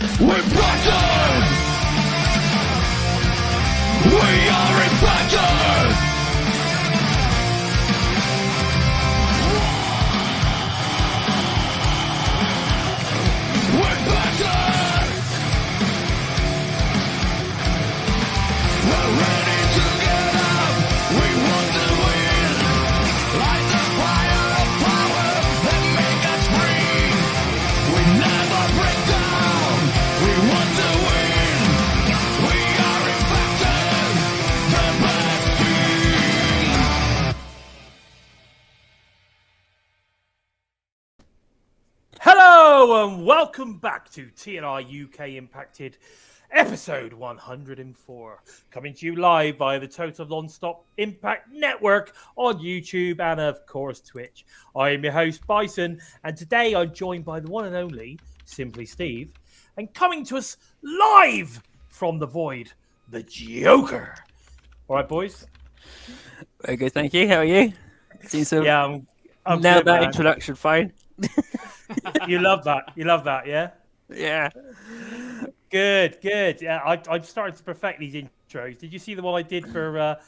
We're Bison! We are impacted! We're Bison! We're ready to get up! We want to win! Light the fire of power that make us free! We never break down! We want to win! We are impacted! The best team! Hello and welcome back to TNI-UK Impacted episode 104, coming to you live via the Total Nonstop Impact Network on YouTube and of course Twitch. I am your host Bison, and today I'm joined by the one and only Simply Steve, and coming to us live from the void, the Joker. All right, boys. Very good, thank you. How are you? Seems to Yeah, I'm nailed good, that man. introduction fine. You love that. You love that, yeah. Yeah. Good. Yeah, I'm starting to perfect these intros. Did you see the one I did for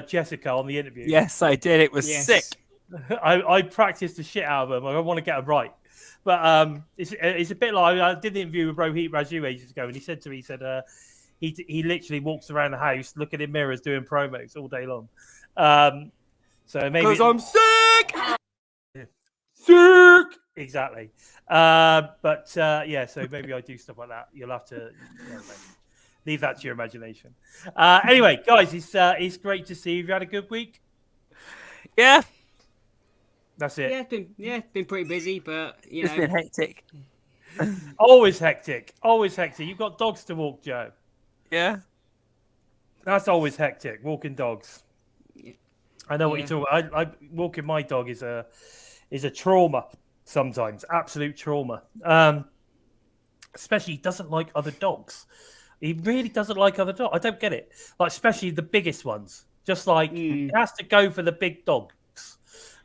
Jessica on the interview? Yes, I did. It was sick. I practiced the shit out of them. I want to get them right. But it's a bit like I did the interview with Rohit Raju ages ago, and he said to me, he literally walks around the house looking in mirrors doing promos all day long. So maybe Because I'm sick. sick. Exactly. Yeah, so maybe I do stuff like that. You'll have to leave that to your imagination. Anyway, guys, it's great to see you. Have you had a good week? Yeah, That's it. It's been pretty busy, but you it's know, been hectic. Always hectic. Always hectic. You've got dogs to walk, Joe. Yeah. That's always hectic. Walking dogs. I know what Yeah. you're talking about. Walking my dog is a trauma sometimes. Absolute trauma. Especially he doesn't like other dogs. He really doesn't like other dogs. I don't get it. Like, especially the biggest ones. Just like he has to go for the big dogs.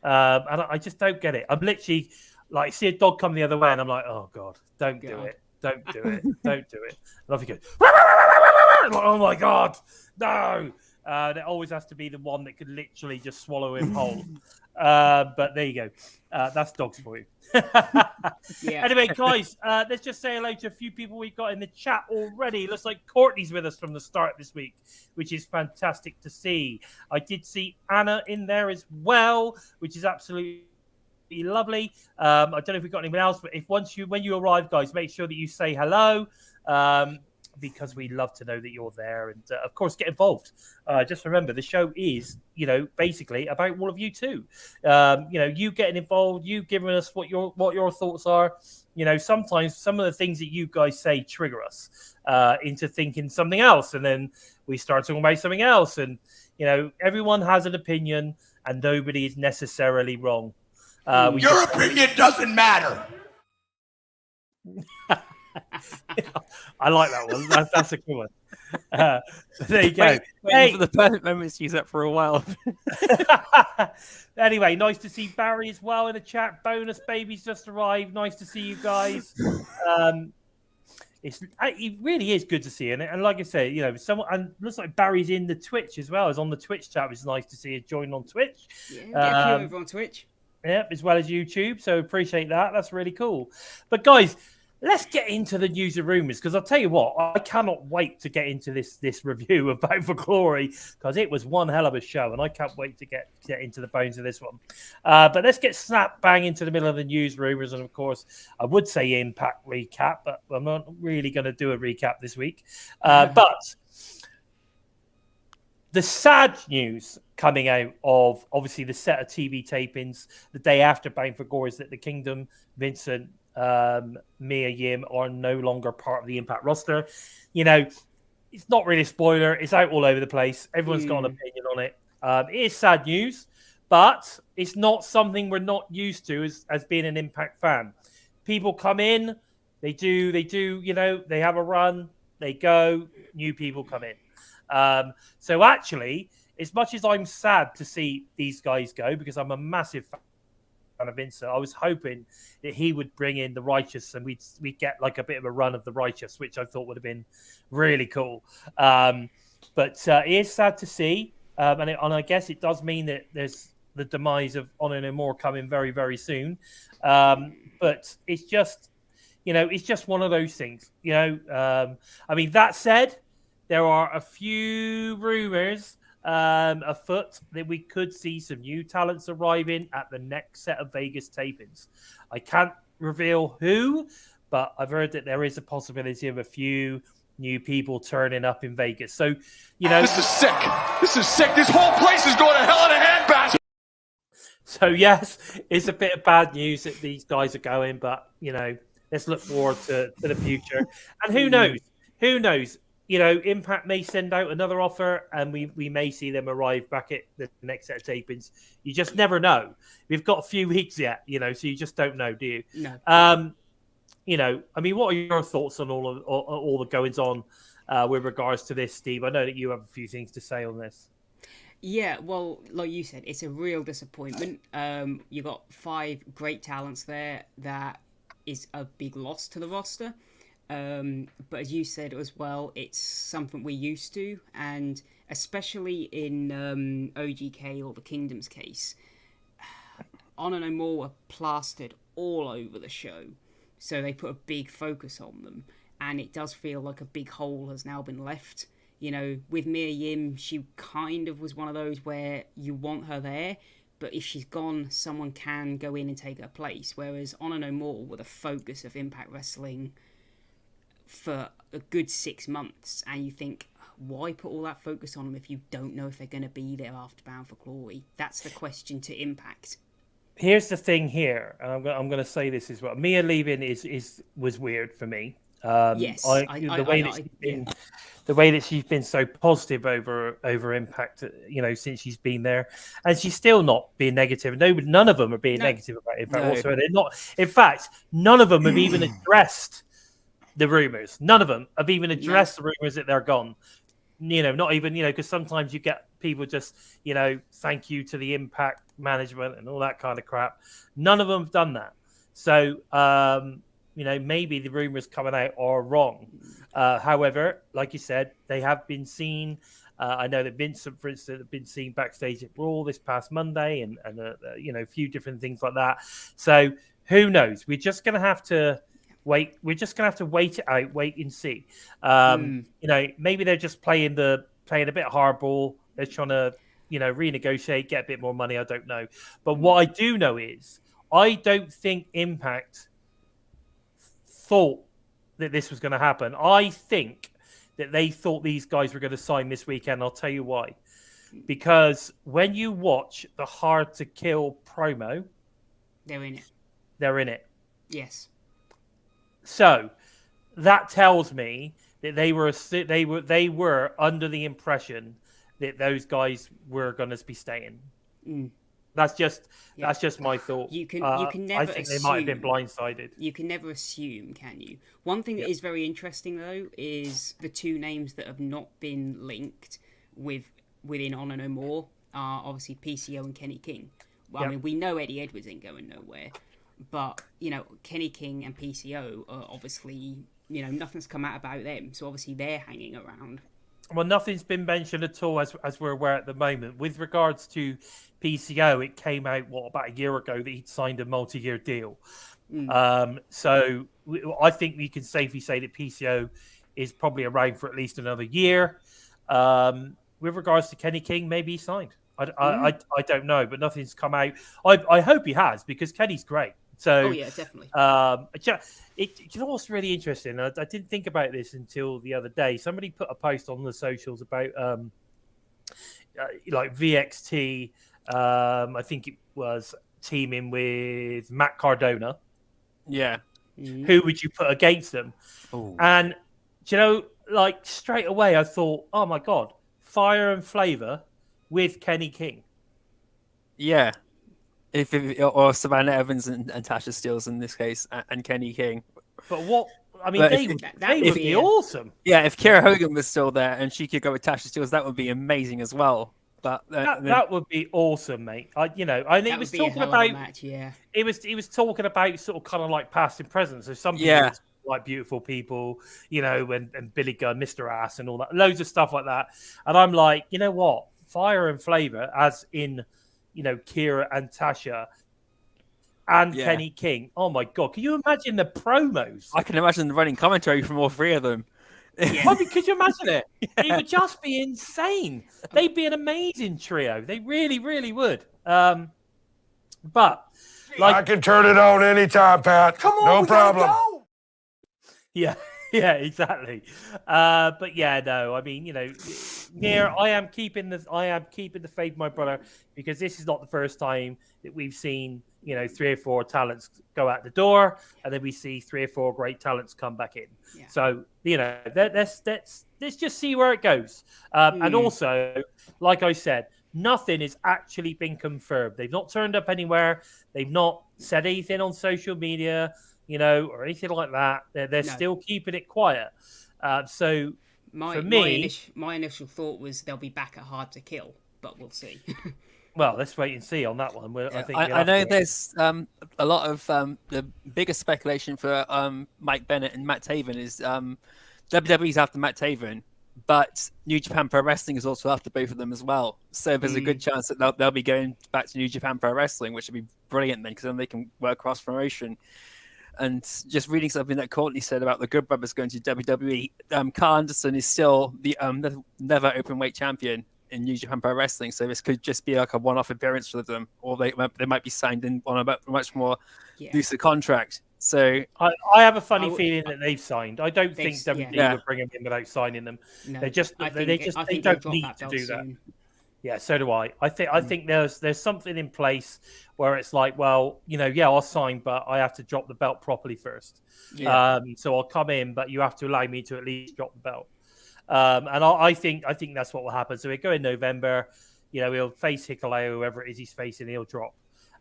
And I just don't get it. I'm literally like, see a dog come the other way and I'm like, oh God, don't do it. Don't do it. Don't do it. And off he goes. Like, oh my God, no. There always has to be the one that could literally just swallow him whole. But there you go. That's dogs for you. yeah. Anyway, guys, let's just say hello to a few people we've got in the chat already. Looks like Courtney's with us from the start this week, which is fantastic to see. I did see Anna in there as well, which is absolutely lovely. I don't know if we've got anyone else, but when you arrive, guys, make sure that you say hello. Because we love to know that you're there, and of course get involved. Just remember, the show is, basically about all of you too. You getting involved, you giving us what your thoughts are. Sometimes some of the things that you guys say trigger us into thinking something else, and then we start talking about something else. And everyone has an opinion, and nobody is necessarily wrong. Your opinion doesn't matter! I like that one. That's a good one. There you go. Waiting for the perfect moments to use that for a while. Anyway, nice to see Barry as well in the chat. Bonus babies just arrived. Nice to see you guys. It really is good to see, and like I say, someone, and looks like Barry's in the Twitch as well. Is on the Twitch chat. It's nice to see you join on Twitch. Yeah, get a few over on Twitch. Yep, as well as YouTube. So appreciate that. That's really cool. But guys, let's get into the news and rumors, because I'll tell you what, I cannot wait to get into this review of Bound for Glory, because it was one hell of a show, and I can't wait to get into the bones of this one. But let's get snap bang into the middle of the news rumors, and of course, I would say Impact recap, but I'm not really going to do a recap this week. But the sad news coming out of, obviously, the set of TV tapings the day after Bound for Glory is that the Kingdom, Vincent, Mia Yim are no longer part of the Impact roster. It's not really a spoiler. It's out all over the place. Everyone's got an opinion on it. It is sad news, but it's not something we're not used to as being an Impact fan. People come in, they do, they have a run, they go, new people come in. So actually, as much as I'm sad to see these guys go, because I'm a massive fan of Vincent. I was hoping that he would bring in the Righteous and we'd get like a bit of a run of the Righteous, which I thought would have been really cool. But it is sad to see. And I guess it does mean that there's the demise of Honor No More coming very, very soon. But it's just, it's just one of those things, I mean, that said, there are a few rumors afoot that we could see some new talents arriving at the next set of Vegas tapings. I can't reveal who, but I've heard that there is a possibility of a few new people turning up in Vegas. So, This is sick. This is sick. This whole place is going to hell in a handbasket. So, yes, it's a bit of bad news that these guys are going, but, let's look forward to the future. And who knows? Who knows? Impact may send out another offer and we may see them arrive back at the next set of tapings. You just never know. We've got a few weeks yet, so you just don't know, do you? No. I mean, what are your thoughts on all the goings on with regards to this, Steve? I know that you have a few things to say on this. Yeah, well, like you said, it's a real disappointment. You got 5 great talents there. That is a big loss to the roster. But as you said as well, it's something we're used to, and especially in OGK or the Kingdom's case, Honor No More were plastered all over the show, so they put a big focus on them, and it does feel like a big hole has now been left. With Mia Yim, she kind of was one of those where you want her there, but if she's gone, someone can go in and take her place, whereas Honor No More were the focus of Impact Wrestling for a good 6 months, and you think, why put all that focus on them if you don't know if they're going to be there after Bound for Glory? That's the question to Impact. Here's the thing here, and I'm going to say this as well. Mia leaving was weird for me. Yes, the way that she's been so positive over Impact, since she's been there, and she's still not being negative. None of them are being negative about Impact whatsoever. They're not. In fact, none of them have even addressed the rumors. None of them have even addressed the rumors that they're gone. Not even, because sometimes you get people just, thank you to the Impact management and all that kind of crap. None of them have done that. So, maybe the rumors coming out are wrong. However, like you said, they have been seen. I know that Vincent, for instance, have been seen backstage at Raw this past Monday and a few different things like that. So who knows? We're just going to have to wait. We're just going to have to wait it out, wait and see. Maybe they're just playing a bit hardball. They're trying to, renegotiate, get a bit more money. I don't know. But what I do know is I don't think Impact thought that this was going to happen. I think that they thought these guys were going to sign this weekend. I'll tell you why. Because when you watch the Hard to Kill promo, they're in it. They're in it. Yes. So that tells me that they were under the impression that those guys were going to be staying. That's just my thought. You can never. I think they might have been blindsided. You can never assume, can you? One thing that is very interesting though is the 2 names that have not been linked within Honor No More are obviously PCO and Kenny King. Well, I mean, we know Eddie Edwards ain't going nowhere, but Kenny King and PCO are obviously nothing's come out about them, so obviously they're hanging around. Well, nothing's been mentioned at all as we're aware at the moment. With regards to PCO, it came out, about a year ago that he'd signed a multi-year deal. So I think we can safely say that PCO is probably around for at least another year. With regards to Kenny King, maybe he signed. I don't know, but nothing's come out. I hope he has, because Kenny's great. So, yeah, definitely. What's really interesting? I didn't think about this until the other day. Somebody put a post on the socials about like VXT. I think it was teaming with Matt Cardona. Yeah. Who would you put against them? Ooh. And straight away I thought, oh my god, Fire and Flavor with Kenny King. Yeah. Or Savannah Evans and Tasha Steelz in this case, and Kenny King. But what? I mean, they would be awesome. Yeah, if Kiera Hogan was still there and she could go with Tasha Steelz, that would be amazing as well. But that would be awesome, mate. And he That was would be a talking hell of a about match, yeah. he was talking about sort of kind of like past and present. So some people Yeah. like beautiful people, and Billy Gunn, Mr. Ass, and all that, loads of stuff like that. And I'm like, you know what, fire and flavor, as in, Kira and Tasha and Kenny King. Oh my god, can you imagine the promos? I can imagine the running commentary from all three of them. Yeah. I mean, could you imagine it? It would just be insane. They'd be an amazing trio. They really, really would. But I can turn it on anytime, Pat. Come on, no we gotta problem. go. yeah, exactly. But yeah, no, I mean, Mia, I am keeping the faith, my brother, because this is not the first time that we've seen 3 or 4 talents go out the door, and then we see 3 or 4 great talents come back in. Yeah. So let's just see where it goes. And also, like I said, nothing has actually been confirmed. They've not turned up anywhere. They've not said anything on social media, or anything like that. They're still keeping it quiet. So for me, my initial thought was they'll be back at Hard to Kill, but we'll see. well, let's wait and see on that one. I know there's a lot of the biggest speculation for Mike Bennett and Matt Taven is WWE's after Matt Taven, but New Japan Pro Wrestling is also after both of them as well. So there's a good chance that they'll be going back to New Japan Pro Wrestling, which would be brilliant then, because then they can work cross promotion. And just reading something that Courtney said about the Good Brothers going to WWE, Carl Anderson is still the never open weight champion in New Japan Pro Wrestling, so this could just be like a one-off appearance for them, or they might be signed in on a much more looser contract. So I have a funny feeling that they've signed. I don't think WWE would bring them in without signing them. No, they don't need to do that. Yeah, so do I. I think there's something in place where it's like, well, I'll sign, but I have to drop the belt properly first. Yeah. So I'll come in, but you have to allow me to at least drop the belt. And I think that's what will happen. So we go in November, he'll face Hikuleo, whoever it is he's facing, he'll drop,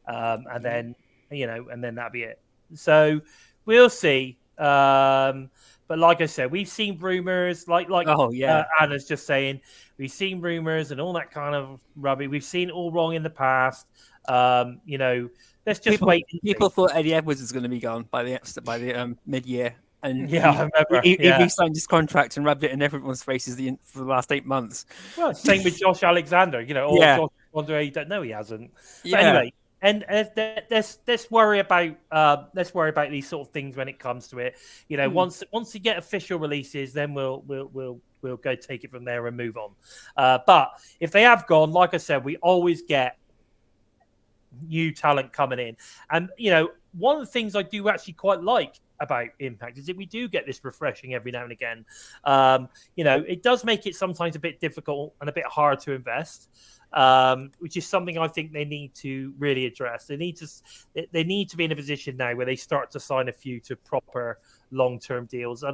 and then that'll be it. So we'll see. But like I said, we've seen rumors, like Anna's just saying, we've seen rumors and all that kind of rubbish. We've seen it all wrong in the past. Let's just wait. People thought Eddie Edwards was going to be gone by the mid-year. And I remember. He signed his contract and rubbed it in everyone's faces for the last 8 months. Well, same with Josh Alexander. Josh Alexander, he don't know he hasn't. But anyway, and let's worry about these sort of things when it comes to it. Once you get official releases, then we'll go take it from there and move on. But if they have gone, like I said, we always get new talent coming in, and one of the things I do actually quite like about Impact is that we do get this refreshing every now and again. It does make it sometimes a bit difficult and a bit hard to invest, which is something I think they need to really address. They need to be in a position now where they start to sign a few to proper long-term deals.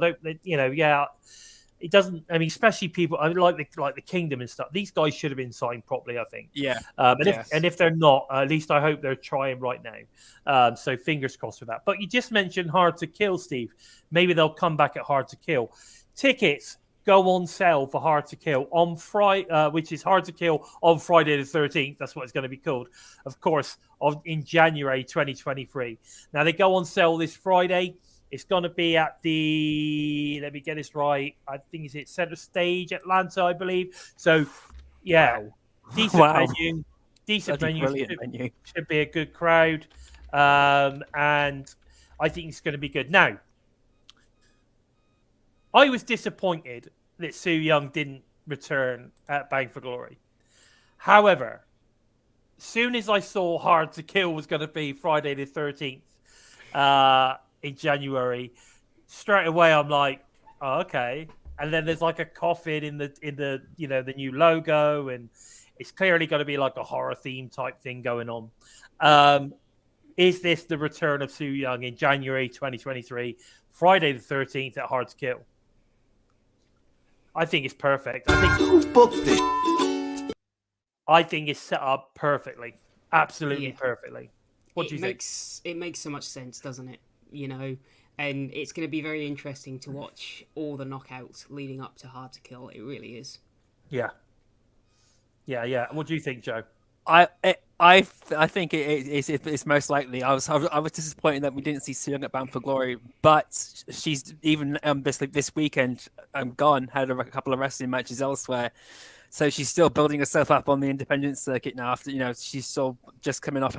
It doesn't. I mean, especially people like the Kingdom and stuff. These guys should have been signed properly, I think. Yeah. If they're not, at least I hope they're trying right now. So fingers crossed for that. But you just mentioned Hard to Kill, Steve. Maybe they'll come back at Hard to Kill. Tickets go on sale for Hard to Kill on Friday, which is Hard to Kill on Friday the 13th. That's what it's going to be called, of course, in January 2023. Now they go on sale this Friday. It's going to be at the, let me get this right, I think it's Center Stage, Atlanta, I believe. So, decent venue. Decent venue. Should be a good crowd. And I think it's going to be good. Now, I was disappointed that Su Yung didn't return at Bound for Glory. However, soon as I saw Hard to Kill was going to be Friday the 13th, in January, straight away I'm like, oh, okay. And then there's like a coffin in the the new logo, and it's clearly going to be like a horror theme type thing going on. Is this the return of Su Yung in January 2023, Friday the 13th at Hard to Kill? I think it's perfect. Who booked this? I think it's set up perfectly, absolutely perfectly. What do you think? It makes so much sense, doesn't it? And it's going to be very interesting to watch all the knockouts leading up to Hard to Kill. It really is. Yeah. Yeah. What do you think, Joe? I think it's most likely. I was disappointed that we didn't see Soo Young at Bound for Glory, but she's even this weekend gone had a couple of wrestling matches elsewhere, so she's still building herself up on the independent circuit now. After she's still just coming off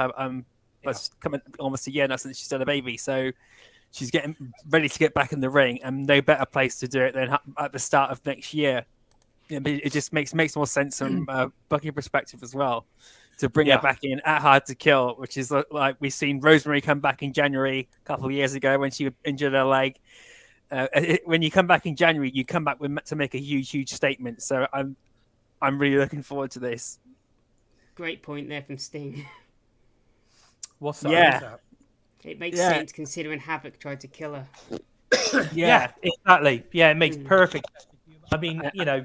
but coming almost a year now since she's had a baby, so she's getting ready to get back in the ring, and no better place to do it than at the start of next year. It just makes more sense from booking perspective as well to bring her back in at Hard to Kill, which is like we've seen Rosemary come back in January a couple of years ago when she injured her leg. When you come back in January, you come back to make a huge statement. So I'm really looking forward to this. Great point there from Sting. What's that? Yeah. It makes sense considering Havoc tried to kill her. Yeah, exactly. Yeah, it makes perfect sense. I mean, Havoc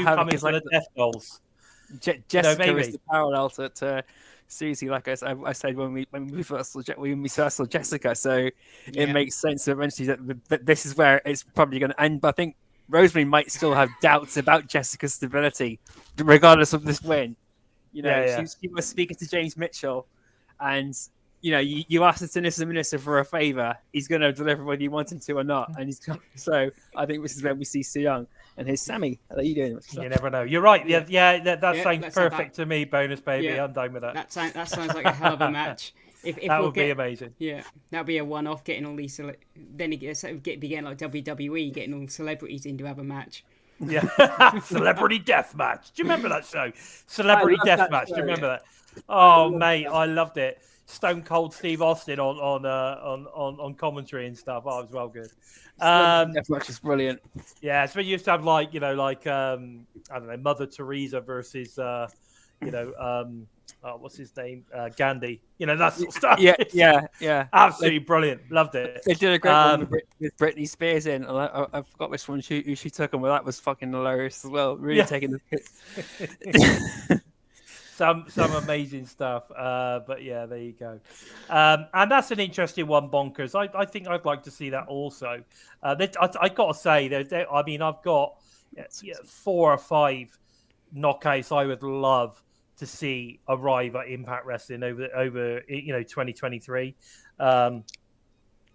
coming is for like the death dolls. Jessica is the parallel to Susie, like I said when we first saw Jessica. So it makes sense eventually that this is where it's probably going to end. But I think Rosemary might still have doubts about Jessica's stability, regardless of this win. She was speaking to James Mitchell, and you ask the Sinister Minister for a favor, he's going to deliver whether you want him to or not. And so I think this is where we see Soo Young. And here's Sammy. How are you doing? You never know. You're right. That sounds perfect to me, Bonus Baby. I'm done with that. That sounds like a hell of a match. If that would be amazing. Yeah, that'd be a one-off. Getting all these, then it began like WWE, getting all celebrities in to have a match. Yeah, Celebrity Death Match. Do you remember that show? Celebrity Death Match. Do you remember that? Oh, mate, I loved it. Stone Cold Steve Austin on commentary and stuff. Oh, it was well good. Death Match is brilliant. Yeah, so you used to have I don't know, Mother Teresa versus what's his name? Gandhi. That sort of stuff. Yeah. Absolutely brilliant. Loved it. They did a great one with Britney Spears in. I forgot which one who she took him, but that was fucking hilarious as well. Really taking the hits. Some amazing stuff. But yeah, there you go. And that's an interesting one, Bonkers. I think I'd like to see that also. I got to say, I've got 4 or 5 knockouts I would love to see arrive at Impact Wrestling over 2023. Like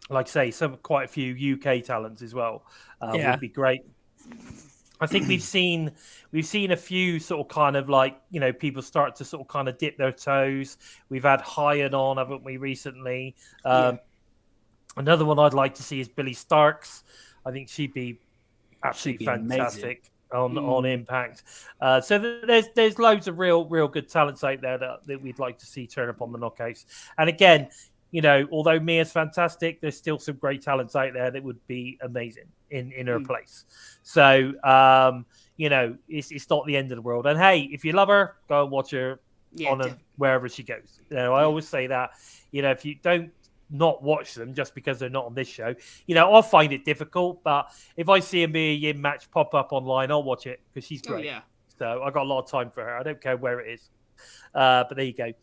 I say, quite a few UK talents as well would be great. I think we've seen a few sort of kind of people start to sort of kind of dip their toes. We've had Hyatt on, haven't we, recently? Another one I'd like to see is Billy Starks. I think she'd be absolutely fantastic on Impact. So there's loads of real good talents out there that we'd like to see turn up on the knockouts. And again, although Mia's fantastic, there's still some great talents out there that would be amazing in her place. So, it's not the end of the world. And hey, if you love her, go and watch her wherever she goes. I always say that, if you don't not watch them just because they're not on this show, I'll find it difficult. But if I see a Mia Yim match pop up online, I'll watch it because she's great. Oh, yeah. So I got a lot of time for her. I don't care where it is. But there you go.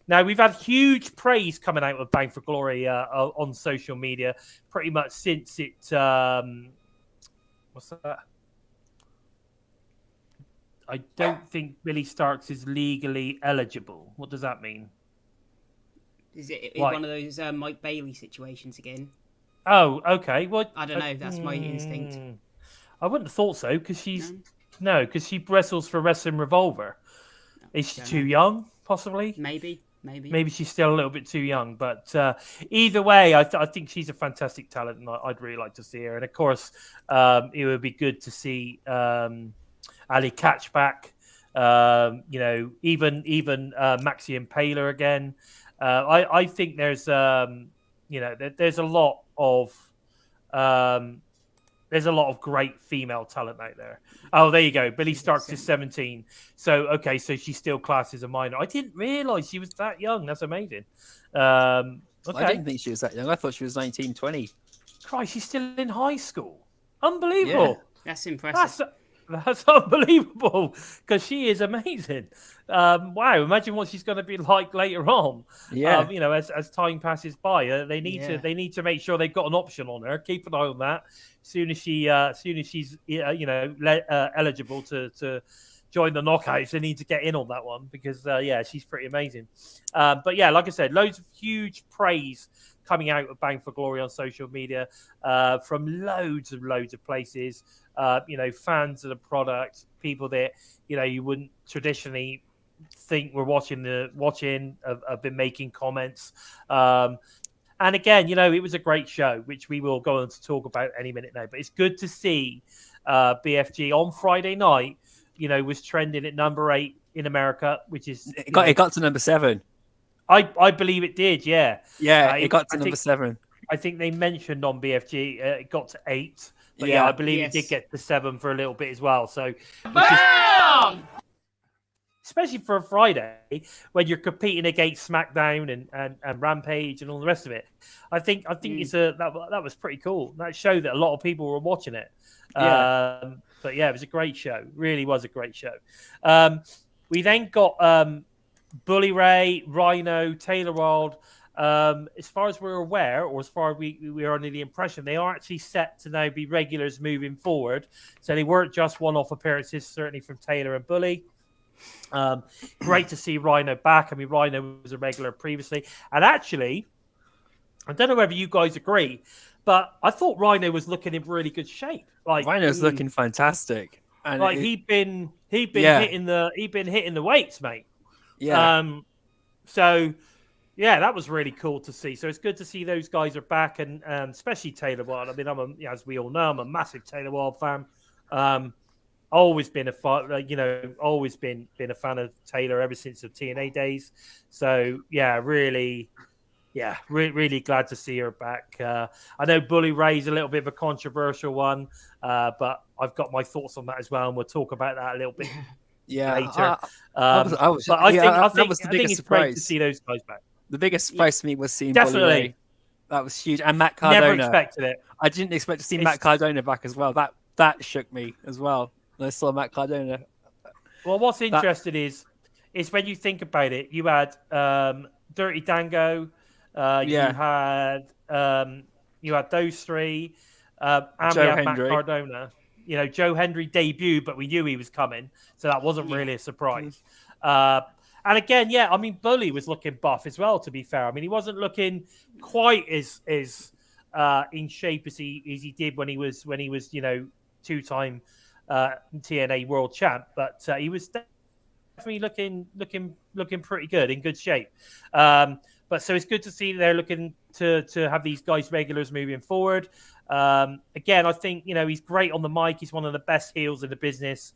Now, we've had huge praise coming out of Bound for Glory on social media pretty much since it... what's that? I don't think Billy Starks is legally eligible. What does that mean? Is it one of those Mike Bailey situations again? Oh, okay. Well, I don't know. That's my instinct. I wouldn't have thought so because because she wrestles for Wrestling Revolver. Is she too young? Possibly. Maybe she's still a little bit too young. But either way, I think she's a fantastic talent, and I'd really like to see her. And of course, it would be good to see Ali Catch back. Even Maxie Impaler again. I think there's there's a lot of great female talent out there. Oh, there you go. Billy Starks is 17. So she's still classed as a minor. I didn't realise she was that young. That's amazing. Okay. I didn't think she was that young. I thought she was 19, 20. Christ, she's still in high school. Unbelievable. Yeah, that's impressive. That's unbelievable because she is amazing. Wow, imagine what she's going to be like later on. Yeah, as time passes by, they need to make sure they've got an option on her. Keep an eye on that. Soon as she's eligible to join the knockouts, they need to get in on that one because yeah, she's pretty amazing. But yeah, like I said, loads of huge praise coming out of Bound for Glory on social media from loads of places. You know, fans of the product, people that you wouldn't traditionally think were watching have been making comments. And again, it was a great show, which we will go on to talk about any minute now. But it's good to see BFG on Friday night, was trending at number 8 in America, which is it got to number 7. I believe it did, yeah. Yeah, it got to number 7. I think they mentioned on BFG it got to 8, but yeah, I believe it did get to 7 for a little bit as well. So, especially for a Friday when you're competing against SmackDown and Rampage and all the rest of it, I think that was pretty cool. That showed that a lot of people were watching it. Yeah. But yeah, it was a great show. Really was a great show. We then got Bully Ray, Rhino, Taylor Wilde. As far as we're aware, or as far as we are under the impression, they are actually set to now be regulars moving forward. So they weren't just one-off appearances, certainly from Taylor and Bully. Great to see Rhino back. I mean, Rhino was a regular previously. And actually, I don't know whether you guys agree, but I thought Rhino was looking in really good shape. Like Rhino's looking fantastic. And like he'd been hitting the weights, mate. Yeah. So yeah, that was really cool to see. So it's good to see those guys are back, and especially Taylor Wilde. I mean, as we all know, I'm a massive Taylor Wilde fan. Always been a fan, always been a fan of Taylor ever since the TNA days. So yeah, really glad to see her back. I know Bully Ray's a little bit of a controversial one, but I've got my thoughts on that as well, and we'll talk about that a little bit later. I think it's great to see those guys back. The biggest surprise to me was seeing Definitely. Bully Ray. That was huge, and Matt Cardona. Never expected it. I didn't expect to see Matt Cardona back as well. That shook me as well. I saw Matt Cardona. Well, what's interesting is when you think about it, you had Dirty Dango, you had those three, and we had Matt Cardona. Joe Hendry debuted, but we knew he was coming, so that wasn't really a surprise. And again, I mean, Bully was looking buff as well. To be fair, I mean, he wasn't looking quite as in shape as he did when he was 2-time TNA World Champ, but he was definitely looking pretty good, in good shape. But so it's good to see they're looking to have these guys regulars moving forward. Again, I think he's great on the mic. He's one of the best heels in the business.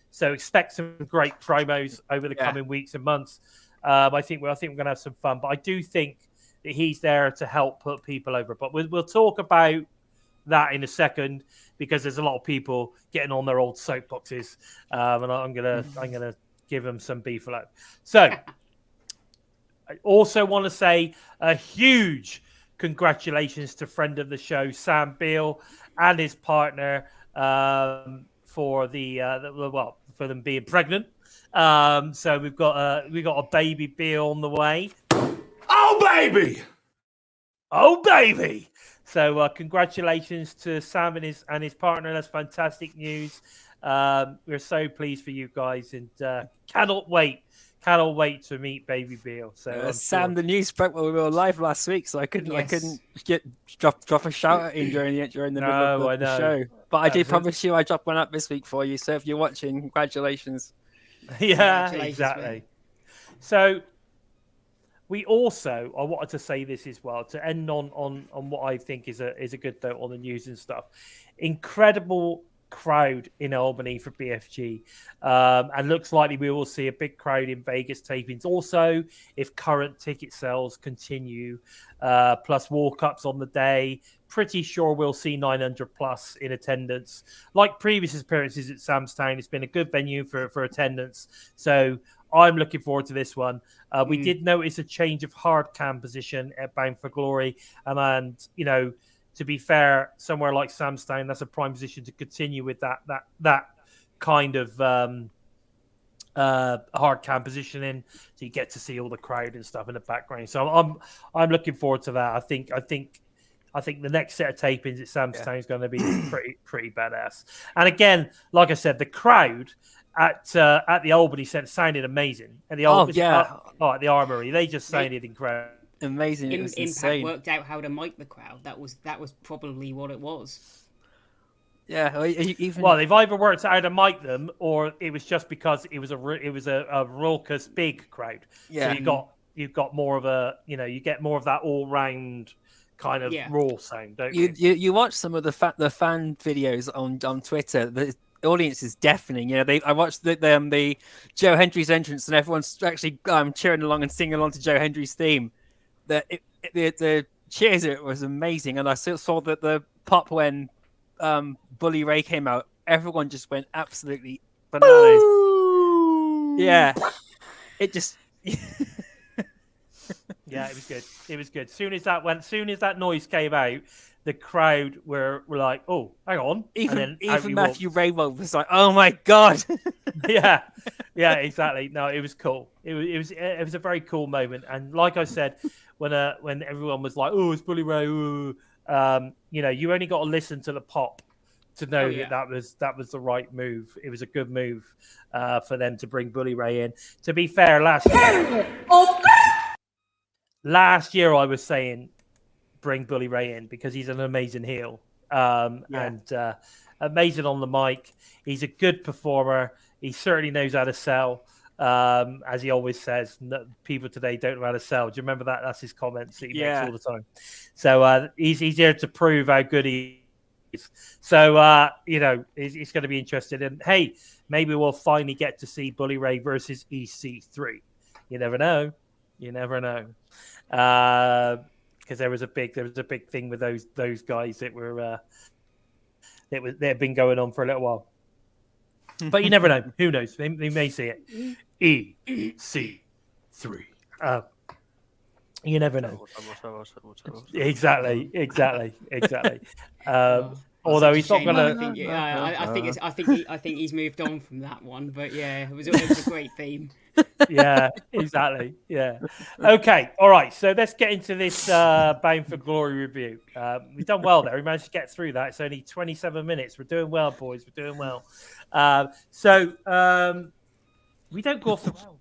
So expect some great promos over the coming weeks and months. I think we're going to have some fun, but I do think that he's there to help put people over. But we'll talk about that in a second, because there's a lot of people getting on their old soapboxes, and I'm gonna give them some beef out. So I also want to say a huge congratulations to friend of the show Sam Beale and his partner for for them being pregnant. So we got a baby Beale on the way. Oh baby! So congratulations to Sam and his partner. That's fantastic news. We're so pleased for you guys, and cannot wait to meet baby Beale. So Sam, the news broke while we were live last week, so I couldn't drop a shout out in during the middle of the show. But I did promise you I dropped one up this week for you. So if you're watching, congratulations. Yeah, exactly. So we also, I wanted to say this as well to end on what I think is a good note on the news and stuff. Incredible crowd in Albany for BFG, and looks likely we will see a big crowd in Vegas tapings also if current ticket sales continue, plus walk-ups on the day. Pretty sure we'll see 900 plus in attendance. Like previous appearances at Sam's Town, it's been a good venue for attendance, so I'm looking forward to this one. We did notice a change of hard cam position at Bound for Glory, and to be fair, somewhere like Sam's Town, that's a prime position to continue with that kind of hard cam positioning, so you get to see all the crowd and stuff in the background. So I'm looking forward to that. I think the next set of tapings at Sam's Town is going to be pretty badass. And again, like I said, the crowd at the Albany Centre sounded amazing. At the at the Armory, they just sounded incredible. Amazing. It was Impact insane. worked out how to mic the crowd. That was probably what it was. Yeah, even Well, they've either worked out how to mic them, or it was just because it was a raucous big crowd. Yeah. So you've got more of a, you get more of that all round kind of raw sound, don't you? You watch some of the fan videos on Twitter. The audience is deafening. I watched the Joe Hendry's entrance, and everyone's actually cheering along and singing along to Joe Hendry's theme. The cheers, it was amazing, and I saw that the pop when Bully Ray came out, everyone just went absolutely bananas. Yeah, it just. Yeah, it was good. It was good. Soon as that noise came out, the crowd were like, "Oh, hang on!" Even Matthew Rainbow was like, "Oh my god!" yeah, exactly. No, it was cool. It was a very cool moment. And like I said, when everyone was like, "Oh, it's Bully Ray," you only got to listen to the pop to know that was the right move. It was a good move for them to bring Bully Ray in. To be fair, last year I was saying bring Bully Ray in because he's an amazing heel and amazing on the mic. He's a good performer. He certainly knows how to sell. As he always says, people today don't know how to sell. Do you remember that? That's his comments that he makes all the time. So he's here to prove how good he is. So, he's going to be interested in, hey, maybe we'll finally get to see Bully Ray versus EC3. You never know. Because there was a big thing with those guys that were that had been going on for a little while. But you never know. Who knows? They may see it. EC3. You never know. Exactly. Although he's not gonna. I think he's moved on from that one. But yeah, it was a great theme. Yeah, exactly. Yeah. Okay. All right. So let's get into this Bound for Glory review. We've done well there. We managed to get through that. It's only 27 minutes. We're doing well, boys. We're doing well. We don't go off the rails.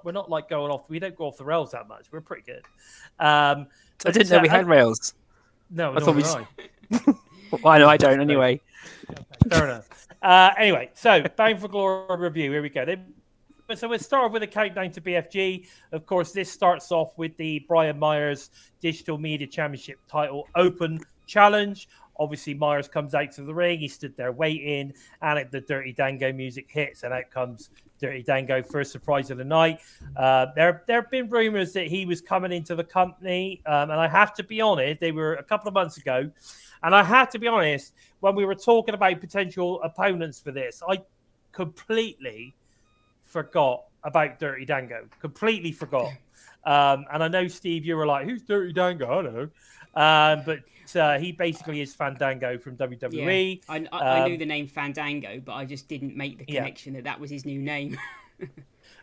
We're not like going off. We don't go off the rails that much. We're pretty good. I didn't know we had rails. No, I thought we. Well, I know I don't anyway. Okay, fair enough. Anyway, so Bound for Glory review. Here we go. So we'll start with a countdown to BFG. Of course, this starts off with the Brian Myers Digital Media Championship title open challenge. Obviously, Myers comes out to the ring. He stood there waiting, and the Dirty Dango music hits, and out comes Dirty Dango, first surprise of the night. There have been rumors that he was coming into the company, and I have to be honest, they were a couple of months ago, and I have to be honest, when we were talking about potential opponents for this, I completely forgot about Dirty Dango. Completely forgot. And I know, Steve, you were like, who's Dirty Dango? I know. But he basically is Fandango from WWE. Yeah, I knew the name Fandango, but I just didn't make the connection that was his new name.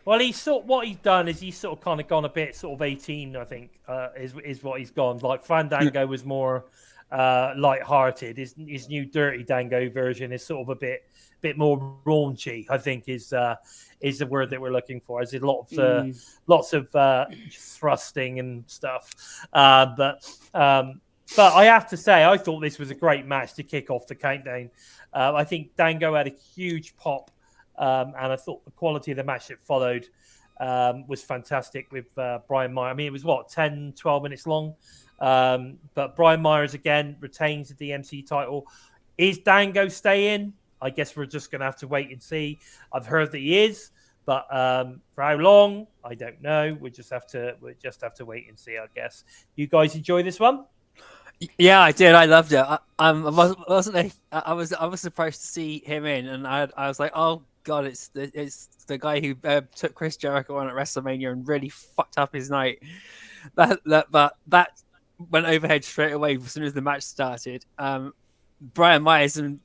Well, what he's done is he's sort of kind of gone a bit sort of 18, I think, is what he's gone. Like Fandango was more light-hearted. His new Dirty Dango version is sort of a bit more raunchy, I think, is the word that we're looking for. There's lots of thrusting and stuff. But I have to say, I thought this was a great match to kick off the countdown. I think Dango had a huge pop, and I thought the quality of the match that followed was fantastic with Brian Myers. I mean, it was, 10, 12 minutes long? But Brian Myers, again, retains the DMC title. Is Dango staying? I guess we're just going to have to wait and see. I've heard that he is, but for how long, I don't know. We just have to wait and see, I guess. You guys enjoy this one? Yeah, I did. I loved it. I was surprised to see him in, and I was like, oh god, it's the guy who took Chris Jericho on at WrestleMania and really fucked up his night. That went overhead straight away as soon as the match started. Brian Myers and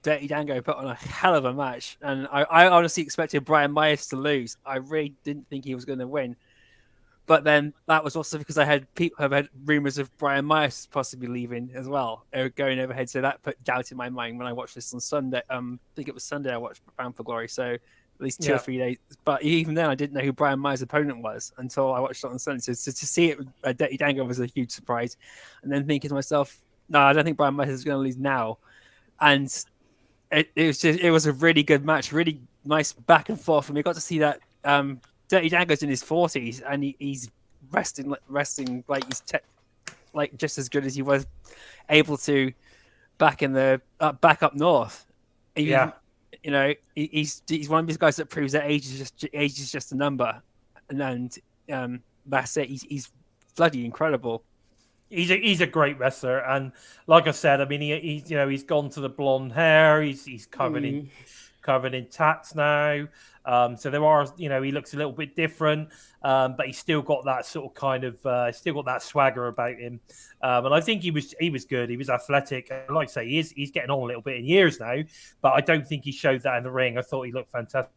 Dirty Dango put on a hell of a match, and I honestly expected Brian Myers to lose. I really didn't think he was going to win. But then that was also because I had rumors of Brian Myers possibly leaving as well, going overhead. So that put doubt in my mind when I watched this on Sunday. I think it was Sunday I watched Bound for Glory. So at least 2 or 3 days. But even then, I didn't know who Brian Myers' opponent was until I watched it on Sunday. So to see it with Dirty Dango was a huge surprise. And then thinking to myself, no, I don't think Brian Myers is going to lose now. And it was a really good match, really nice back and forth. And we got to see that Dirty Dango's in his 40s and he's wrestling like he's like just as good as he was able to back up north. Even, you know, he's one of these guys that proves that age is just a number, and that's it. He's bloody incredible. He's a great wrestler, and like I said, I mean, he's gone to the blonde hair. He's covered in tats now. So there are, he looks a little bit different, but he's still got that sort of kind of, still got that swagger about him. And I think he was good. He was athletic. And like I say, he's getting on a little bit in years now, but I don't think he showed that in the ring. I thought he looked fantastic.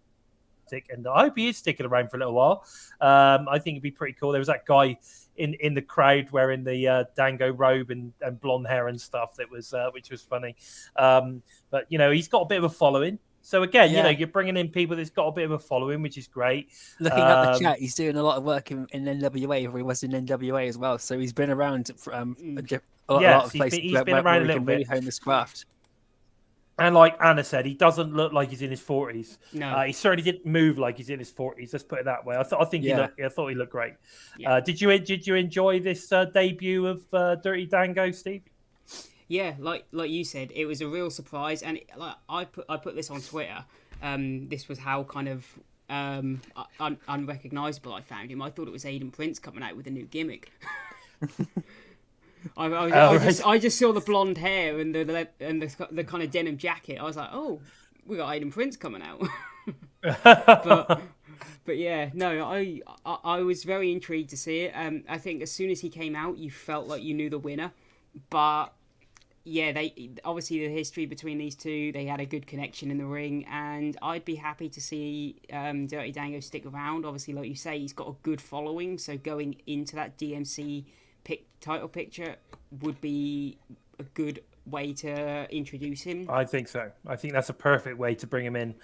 And I hope he is sticking around for a little while. I think it'd be pretty cool. There was that guy in the crowd wearing the Dango robe and blonde hair and stuff that was which was funny. But he's got a bit of a following. So again, you're bringing in people that's got a bit of a following, which is great. Looking at the chat, he's doing a lot of work in NWA, or he was in NWA as well. So he's been around a lot of places. He's been around a little bit. Really hone this craft. And like Anna said, he doesn't look like he's in his 40s. No, he certainly didn't move like he's in his 40s. Let's put it that way. I thought he looked great. Yeah. Did you enjoy this debut of Dirty Dango, Steve? Yeah, like you said, it was a real surprise, and I put this on Twitter. This was how kind of unrecognizable I found him. I thought it was Aiden Prince coming out with a new gimmick. I just saw the blonde hair and the kind of denim jacket. I was like, oh, we got Aiden Prince coming out. but yeah, no, I was very intrigued to see it. I think as soon as he came out, you felt like you knew the winner. But yeah, they obviously the history between these two, they had a good connection in the ring, and I'd be happy to see Dirty Dango stick around. Obviously, like you say, he's got a good following, so going into that DMC title picture would be a good way to introduce him. I think so. I think that's a perfect way to bring him in.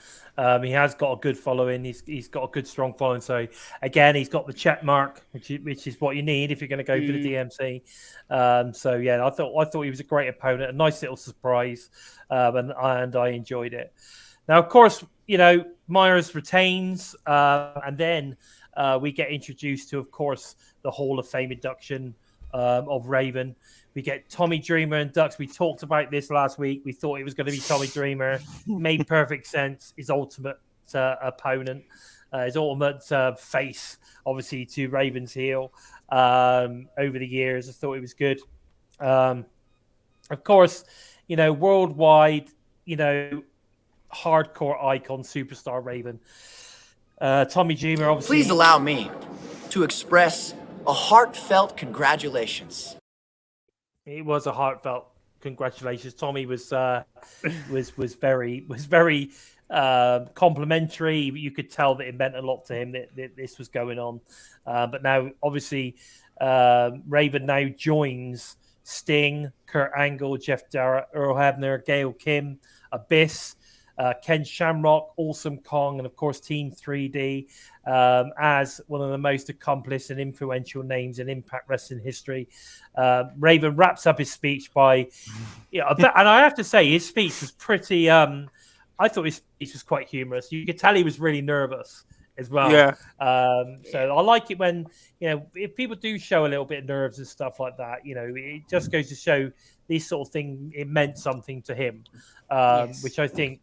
He has got a good following. He's got a good, strong following. So again, he's got the check mark, which is what you need if you're going to go for the DMC. So yeah, I thought he was a great opponent, a nice little surprise, and I enjoyed it. Now, of course, Myers retains, and then we get introduced to, of course, the Hall of Fame induction of Raven. We get Tommy Dreamer inducts. We talked about this last week. We thought it was going to be Tommy Dreamer. Made perfect sense. His ultimate opponent, his ultimate face, obviously, to Raven's heel over the years. I thought it was good. Of course, worldwide, hardcore icon, superstar Raven. Tommy Dreamer, obviously. Please allow me to express a heartfelt congratulations. It was a heartfelt congratulations. Tommy was very complimentary. You could tell that it meant a lot to him that this was going on. But now, obviously, Raven now joins Sting, Kurt Angle, Jeff Jarrett, Earl Hebner, Gail Kim, Abyss, Ken Shamrock, Awesome Kong, and of course Team 3D as one of the most accomplished and influential names in Impact Wrestling history. Raven wraps up his speech by, and I have to say his speech was pretty. I thought his speech was quite humorous. You could tell he was really nervous as well. Yeah. So I like it when if people do show a little bit of nerves and stuff like that. It just goes to show this sort of thing. It meant something to him. Yes. which I think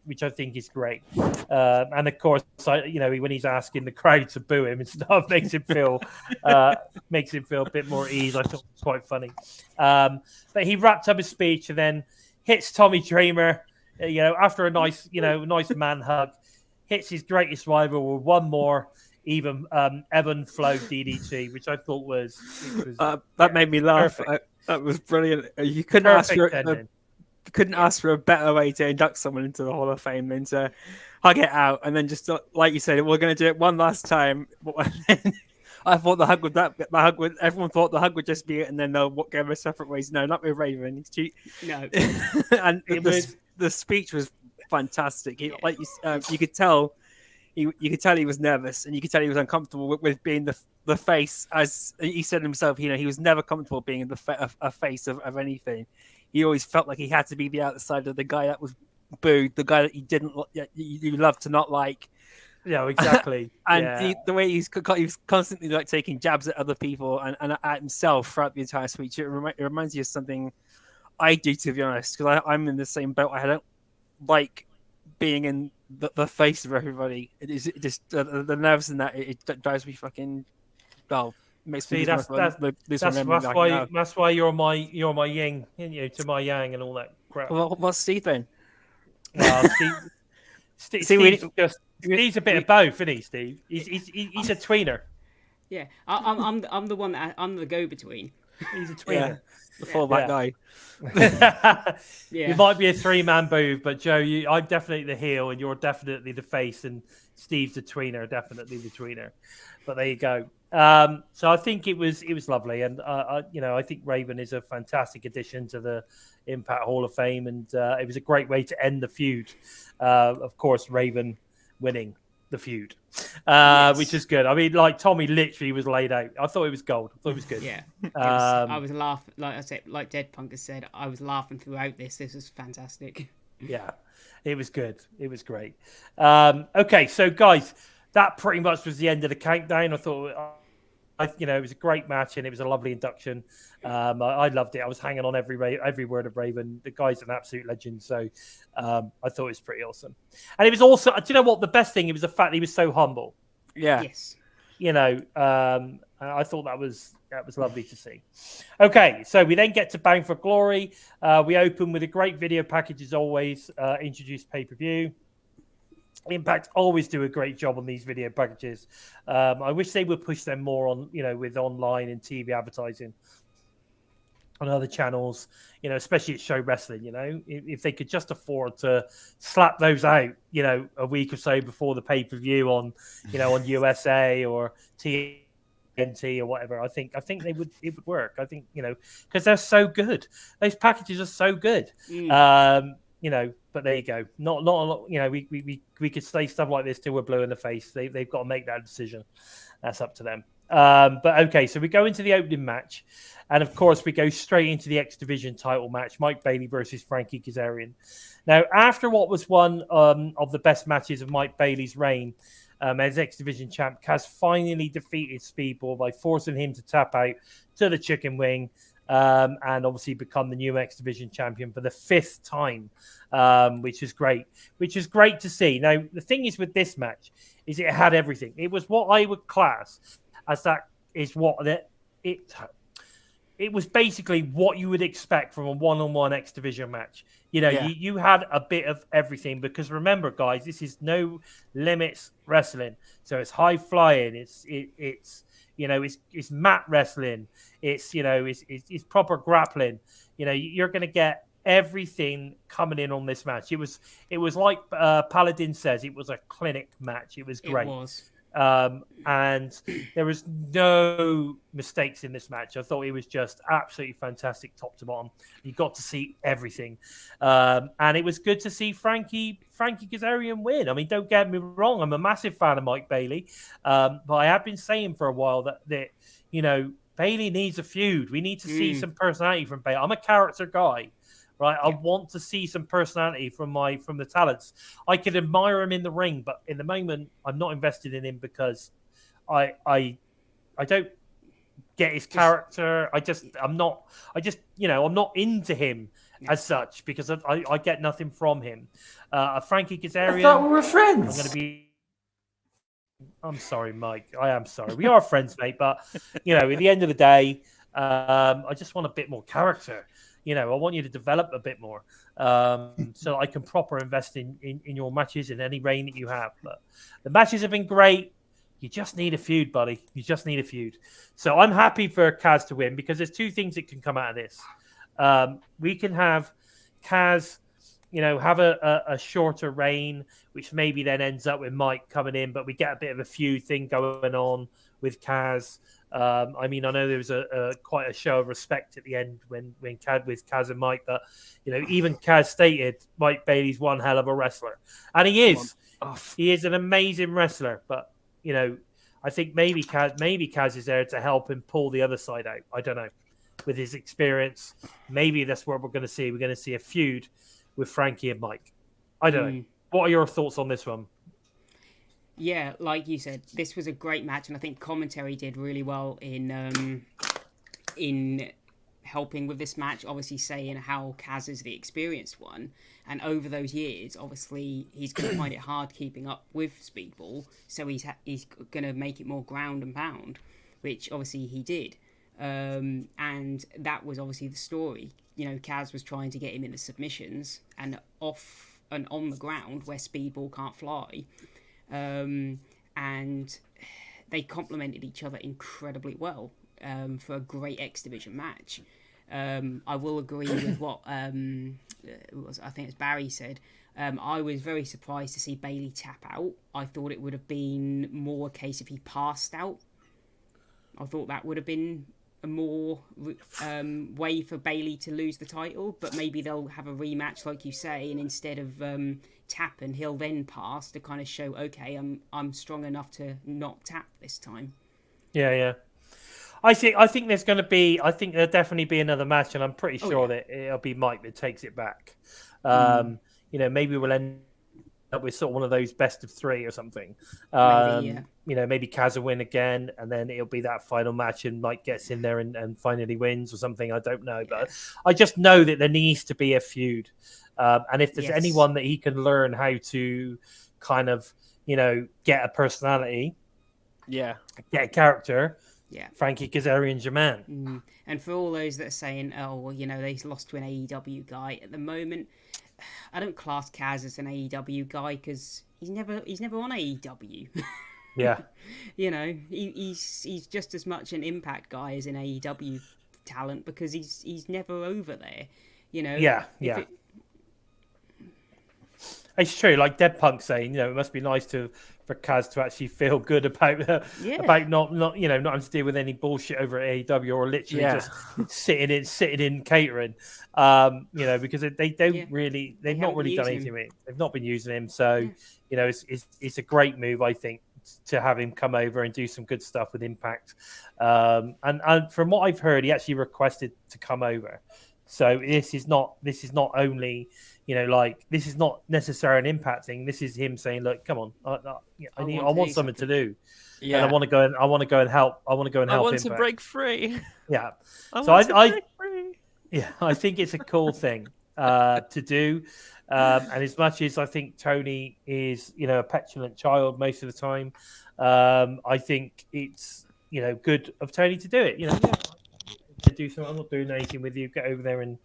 is great. And of course, when he's asking the crowd to boo him and stuff, makes him feel a bit more at ease. I thought it was quite funny. But he wrapped up his speech and then hits Tommy Dreamer, after a nice man hug, hits his greatest rival with one more even Evan Flow DDT, which I thought was that made me laugh. That was brilliant. You couldn't ask for a better way to induct someone into the Hall of Fame than to hug it out, and then just like you said, we're going to do it one last time. I thought everyone thought the hug would just be it, and then they'll go their separate ways. No, not with Raven. He's cheap. No, and the speech was fantastic. You could tell you could tell he was nervous, and you could tell he was uncomfortable with being the face. As he said himself, he was never comfortable being a face of anything. He always felt like he had to be the outside of the guy that was booed, the guy that you love to not like. Yeah, exactly. And the way he was constantly like taking jabs at other people and at himself throughout the entire speech. It reminds you of something I do, to be honest, because I'm in the same boat. I don't like being in the face of everybody. It is just the nerves in that it drives me fucking. Well, makes me that's why you're my yin, to my yang and all that crap. Well, what's Steve then? Steve's a bit of both, isn't he, Steve? He's a tweener. Yeah, I'm the one I'm the go-between. He's a tweener. The fallback guy. You might be a three-man booth, but Joe, I'm definitely the heel, and you're definitely the face, and Steve's the tweener, definitely the tweener. But there you go. So I think it was lovely, and I think Raven is a fantastic addition to the Impact Hall of Fame, and it was a great way to end the feud. Of course, Raven winning the feud, which is good. I mean, like Tommy literally was laid out. I thought it was gold. I thought it was good. Yeah, I was laughing. Like I said, like Dead Punk has said, I was laughing throughout this. This was fantastic. Yeah, it was good. It was great. Okay, so guys, that pretty much was the end of the countdown. I thought, it was a great match and it was a lovely induction. I loved it. I was hanging on every word of Raven. The guy's an absolute legend. So I thought it was pretty awesome. And it was also, do you know what? The best thing, it was the fact that he was so humble. Yeah. Yes. I thought that was lovely to see. Okay, so we then get to Bound for Glory. We open with a great video package as always, introduced pay-per-view. Impact always do a great job on these video packages. I wish they would push them more on, with online and TV advertising on other channels, especially at Show Wrestling. If they could just afford to slap those out, a week or so before the pay-per-view on, on USA or TNT or whatever, I think it would work. I think, because they're so good. Those packages are so good. But there you go. Not a lot. We could say stuff like this till we're blue in the face. They've got to make that decision. That's up to them. But okay, so we go into the opening match, and of course we go straight into the X Division title match: Mike Bailey versus Frankie Kazarian. Now, after what was one of the best matches of Mike Bailey's reign as X Division champ, Kaz finally defeated Speedball by forcing him to tap out to the chicken wing. And obviously become the new X Division champion for the 5th time, which is great. Which is great to see. Now, the thing is with this match is it had everything. It was what I would class as that is what it was basically what you would expect from a one-on-one X Division match. You had a bit of everything because remember, guys, this is no limits wrestling. So it's high flying. It's mat wrestling. It's proper grappling. You're going to get everything coming in on this match. It was like Paladin says, it was a clinic match. It was great. It was. And there was no mistakes in this match. I thought it was just absolutely fantastic top to bottom. You got to see everything. And it was good to see Frankie Kazarian win. I mean, don't get me wrong, I'm a massive fan of Mike Bailey. But I have been saying for a while that Bailey needs a feud. We need to see some personality from Bailey. I'm a character guy. Right, I want to see some personality from the talents. I could admire him in the ring, but in the moment, I'm not invested in him because I don't get his character. I'm not into him as such because I get nothing from him. Frankie Kazarian. I thought we were friends. I'm sorry, Mike. I am sorry. We are friends, mate. But at the end of the day, I just want a bit more character. I want you to develop a bit more so I can proper invest in your matches in any reign that you have. But the matches have been great. You just need a feud, buddy. You just need a feud. So I'm happy for Kaz to win because there's two things that can come out of this. We can have Kaz, have a shorter reign, which maybe then ends up with Mike coming in, but we get a bit of a feud thing going on with Kaz. I mean, I know there was a quite a show of respect at the end when Kaz and Mike, but even Kaz stated Mike Bailey's one hell of a wrestler, and he is. He is an amazing wrestler, but I think maybe Kaz is there to help him pull the other side out. I don't know. With his experience, maybe that's what we're going to see. We're going to see a feud with Frankie and Mike. I don't know. What are your thoughts on this one? Yeah, like you said, this was a great match, and I think commentary did really well in helping with this match. Obviously, saying how Kaz is the experienced one, and over those years, obviously, he's going to find it hard keeping up with Speedball. So he's going to make it more ground and pound, which obviously he did. And that was obviously the story. Kaz was trying to get him into submissions and off and on the ground where Speedball can't fly. And they complemented each other incredibly well for a great X Division match. I will agree with what I think it's Barry said. I was very surprised to see Bailey tap out. I thought it would have been more a case if he passed out. I thought that would have been a more way for Bailey to lose the title, but maybe they'll have a rematch like you say, and instead of tapping, he'll then pass to kind of show, okay, I'm strong enough to not tap this time. Yeah. I think there's going to be. I think there'll definitely be another match, and I'm pretty sure that it'll be Mike that takes it back. Maybe we'll end up with sort of one of those best of three or something. Maybe Kaz will win again, and then it'll be that final match, and Mike gets in there and finally wins or something. I don't know, but I just know that there needs to be a feud, and if there's anyone that he can learn how to kind of get a personality, get a character. Yeah, Frankie Kazarian's your man. And for all those that are saying, they lost to an AEW guy at the moment, I don't class Kaz as an AEW guy because he's never on AEW. Yeah, he's just as much an Impact guy as an AEW talent because he's never over there. It's true. Like Dead Punk saying, it must be nice for Kaz to actually feel good about not having to deal with any bullshit over at AEW or literally just sitting in catering. Because they've not really done anything with him. They've not been using him. So, it's a great move, I think, to have him come over and do some good stuff with Impact. And from what I've heard, he actually requested to come over. So this is not only, this is not necessarily an Impact thing. This is him saying, look, come on, I want something to do. Yeah. And I want to go and help. I want to Impact. To break free. Yeah. Break free. Yeah, I think it's a cool thing to do. And as much as I think Tony is, a petulant child most of the time, I think it's, good of Tony to do it. To do something. I'm not doing anything with you. Get over there and,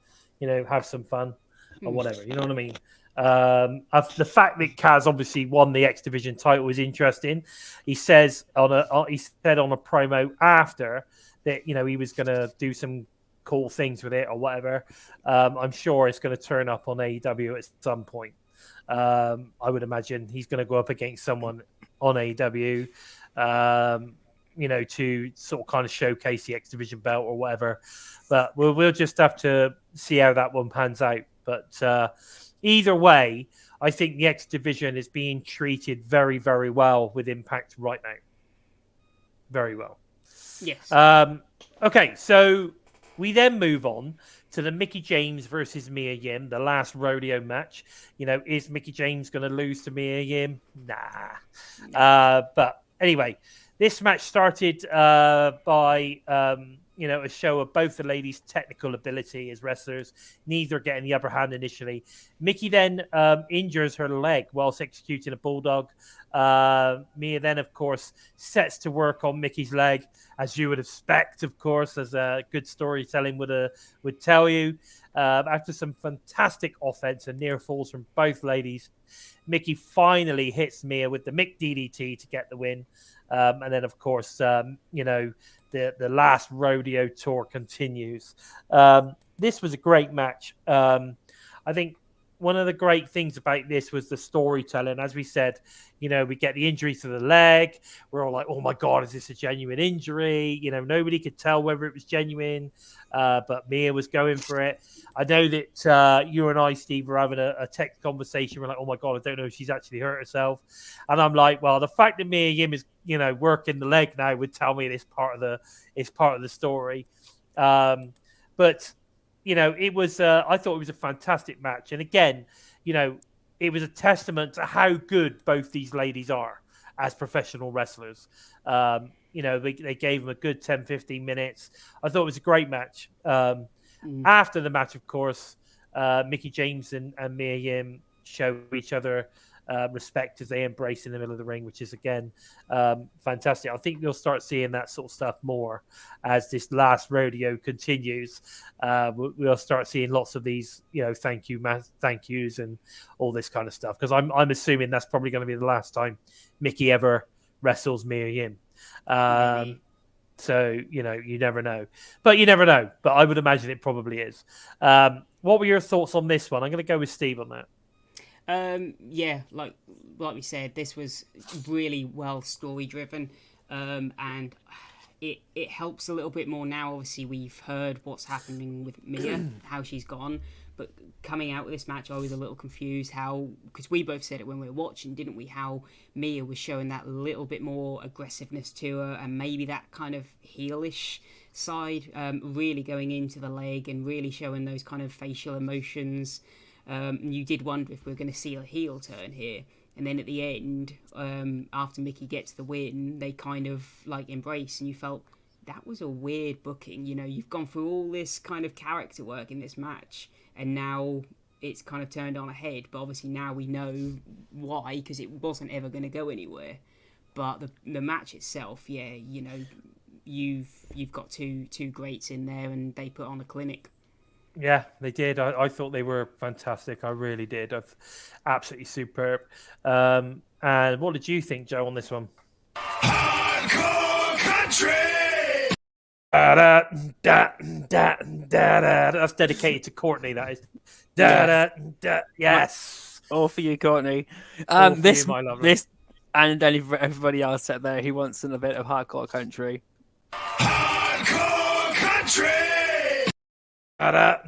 have some fun or whatever. You know what I mean? The fact that Kaz obviously won the X Division title is interesting. He said on a promo after that, he was going to do some cool things with it or whatever. I'm sure it's going to turn up on AEW at some point. I would imagine he's going to go up against someone on AEW. To sort of kind of showcase the X Division belt or whatever. But we'll just have to see how that one pans out. But either way, I think the X Division is being treated very, very well with Impact right now. Very well. Yes. Okay, so we then move on to the Mickie James versus Mia Yim, the last rodeo match. Is Mickie James going to lose to Mia Yim? Nah. But anyway, this match started by, a show of both the ladies' technical ability as wrestlers, neither getting the upper hand initially. Mickie then injures her leg whilst executing a bulldog. Mia then, of course, sets to work on Mickey's leg, as you would expect, of course, as good storytelling would tell you. After some fantastic offense and near falls from both ladies, Mickie finally hits Mia with the Mick DDT to get the win. And then, of course, the last rodeo tour continues. This was a great match. I think one of the great things about this was the storytelling. As we said, we get the injury to the leg. We're all like, oh my God, is this a genuine injury? Nobody could tell whether it was genuine, but Mia was going for it. I know that you and I, Steve, were having a text conversation. We're like, oh my God, I don't know if she's actually hurt herself. And I'm like, well, the fact that Mia Yim is, working the leg now would tell me it's part of the story. But it was. I thought it was a fantastic match, and again, it was a testament to how good both these ladies are as professional wrestlers. They gave them a good 10, 15 minutes. I thought it was a great match. After the match, of course, Mickie James and Mia Yim show each other respect as they embrace in the middle of the ring, which is again fantastic. I think you'll start seeing that sort of stuff more as this last rodeo continues. We'll start seeing lots of these, thank yous and all this kind of stuff, because I'm assuming that's probably going to be the last time Mickie ever wrestles Mia Yim. So you never know, but I would imagine it probably is. What were your thoughts on this one? I'm going to go with Steve on that. Yeah, like we said, this was really well story driven, and it helps a little bit more now. Obviously, we've heard what's happening with Mia, how she's gone, but coming out of this match, I was a little confused because we both said it when we were watching, didn't we? How Mia was showing that little bit more aggressiveness to her, and maybe that kind of heelish side, really going into the leg and really showing those kind of facial emotions. You did wonder if we were going to see a heel turn here. And then at the end, after Mickie gets the win, they kind of like embrace, and you felt that was a weird booking. You've gone through all this kind of character work in this match, and now it's kind of turned on a head. But obviously now we know why, because it wasn't ever going to go anywhere. But the match itself, yeah, you've got two greats in there, and they put on a clinic. Yeah, they did. I thought they were fantastic. I really did. Absolutely superb. And what did you think, Joe, on this one? Hardcore country! That's dedicated to Courtney, that is. Yes. All for you, Courtney. All for this, you, my lovely. this, and everybody else out there who wants a bit of hardcore country. Hardcore country! Yeah,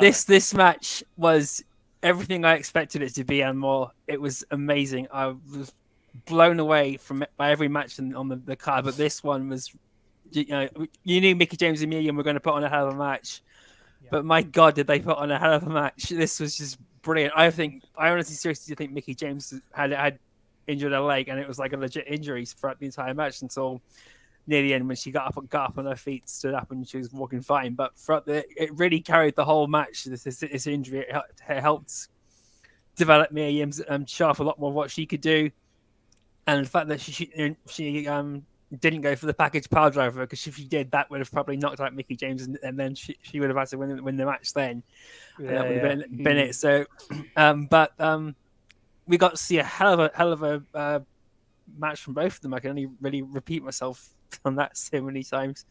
This match was everything I expected it to be and more. It was amazing. I was blown away by every match on the card, but this one was, you knew Mickie James and Mia Yim were going to put on a hell of a match, but my God, did they put on a hell of a match? This was just brilliant. I honestly, seriously think Mickie James had injured her leg, and it was like a legit injury throughout the entire match until near the end when she got up on her feet, stood up, and she was walking fine. But it really carried the whole match. This injury it helped develop Mia Yim's show off a lot more of what she could do, and the fact that she didn't go for the package power driver, because if she did, that would have probably knocked out Mickie James, and then she would have had to win the match then. And that would have been it. So, but we got to see a hell of a match from both of them. I can only really repeat myself on that so many times.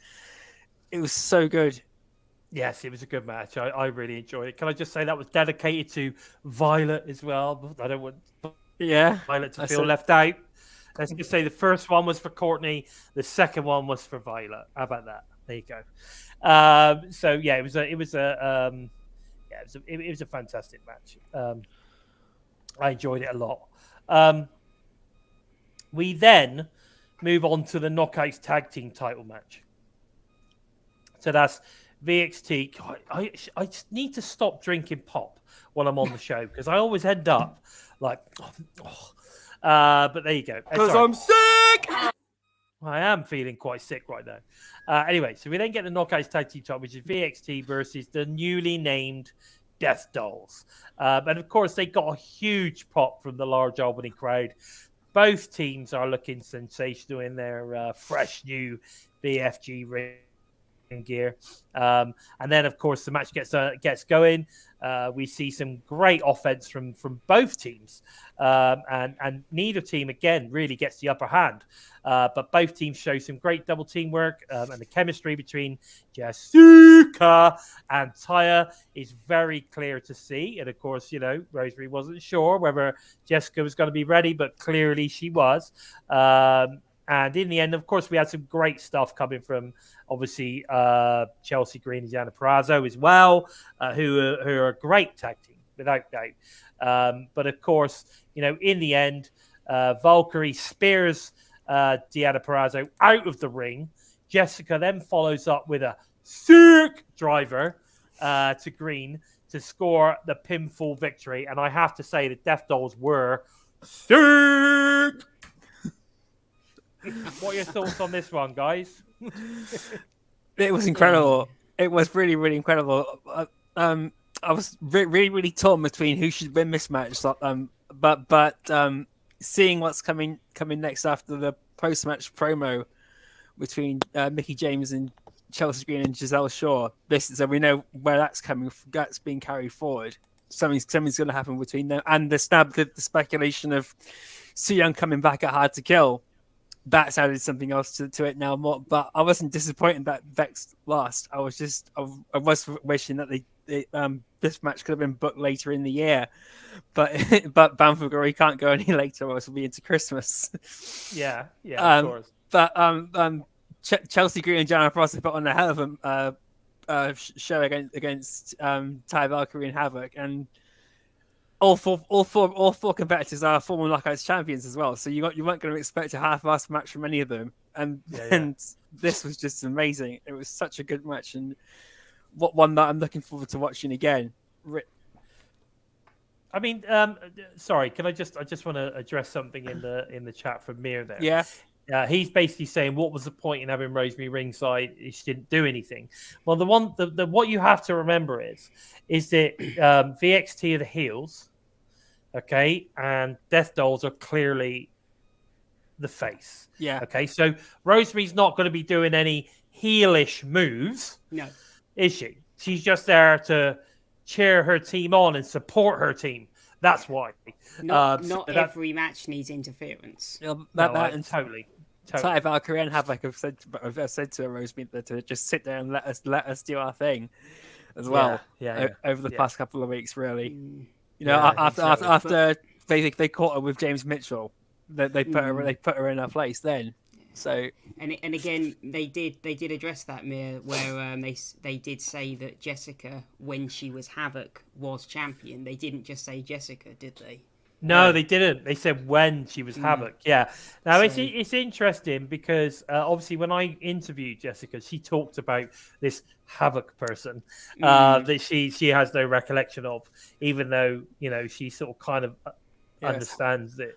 It was so good. Yes, it was a good match. I really enjoyed it. Can I just say that was dedicated to Violet as well? I don't want Violet to feel left out. Let's just say the first one was for Courtney, the second one was for Violet. How about that? There you go. So yeah, it was a fantastic match. I enjoyed it a lot. We then move on to the Knockouts Tag Team title match. So that's VXT. God, I just need to stop drinking pop while I'm on the show, because I always end up like, but there you go. Because I'm sick! I am feeling quite sick right now. Anyway, so we then get the Knockouts Tag Team title, which is VXT versus the newly named Death Dolls. And of course, they got a huge pop from the large Albany crowd. Both teams are looking sensational in their fresh new BFG gear. And then, of course, the match gets going. We see some great offense from both teams. And neither team, again, really gets the upper hand. But both teams show some great double teamwork. And the chemistry between Jessica and Taya is very clear to see. And, of course, Rosemary wasn't sure whether Jessica was going to be ready, but clearly she was. And in the end, of course, we had some great stuff coming from, obviously, Chelsea Green and Deanna Purrazzo as well, who are a great tag team, without doubt. But, of course, in the end, Valkyrie spears Deanna Purrazzo out of the ring. Jessica then follows up with a sick driver to Green to score the pinfall victory. And I have to say the Death Dolls were sick. What are your thoughts on this one, guys? It was incredible. It was really, really incredible. I was really, really torn between who should win this match. But seeing what's coming next after the post-match promo between Mickie James and Chelsea Green and Giselle Shaw, so we know where that's coming. That's being carried forward. Something's going to happen between them, and the speculation of Su Yung coming back at Hard to Kill. That's added something else to it now more, but I wasn't disappointed that Vex lost. I was wishing that this match could have been booked later in the year, but Bound for Glory can't go any later, or else we'll be into Christmas. Yeah, of course. But Chelsea Green and Jana Frost put on a hell of a show against Ty Valkyrie and Havoc, and all four competitors are former Knockouts champions as well. So you weren't going to expect a half-assed match from any of them, and this was just amazing. It was such a good match, and one that I'm looking forward to watching again. I mean, sorry, I just want to address something in the chat from Mir there. Yeah. He's basically saying, what was the point in having Rosemary ringside? She didn't do anything. Well, what you have to remember is that VXT are the heels, okay, and Death Dolls are clearly the face. Yeah. Okay, so Rosemary's not going to be doing any heelish moves. No. Is she? She's just there to cheer her team on and support her team. That's why. Not every match needs interference. Totally. Ty Valkyrie and Havoc have said to Rosemary to just sit there and let us do our thing as well. Over the past couple of weeks, really. After they caught her with James Mitchell, they put her in her place then. So and again, they did address that, Mia, where they did say that Jessica, when she was Havoc, was champion. They didn't just say Jessica, did they? No, they didn't. They said when she was Havoc. Yeah. Now it's interesting because obviously when I interviewed Jessica, she talked about this Havoc person that she has no recollection of, even though she sort of kind of understands that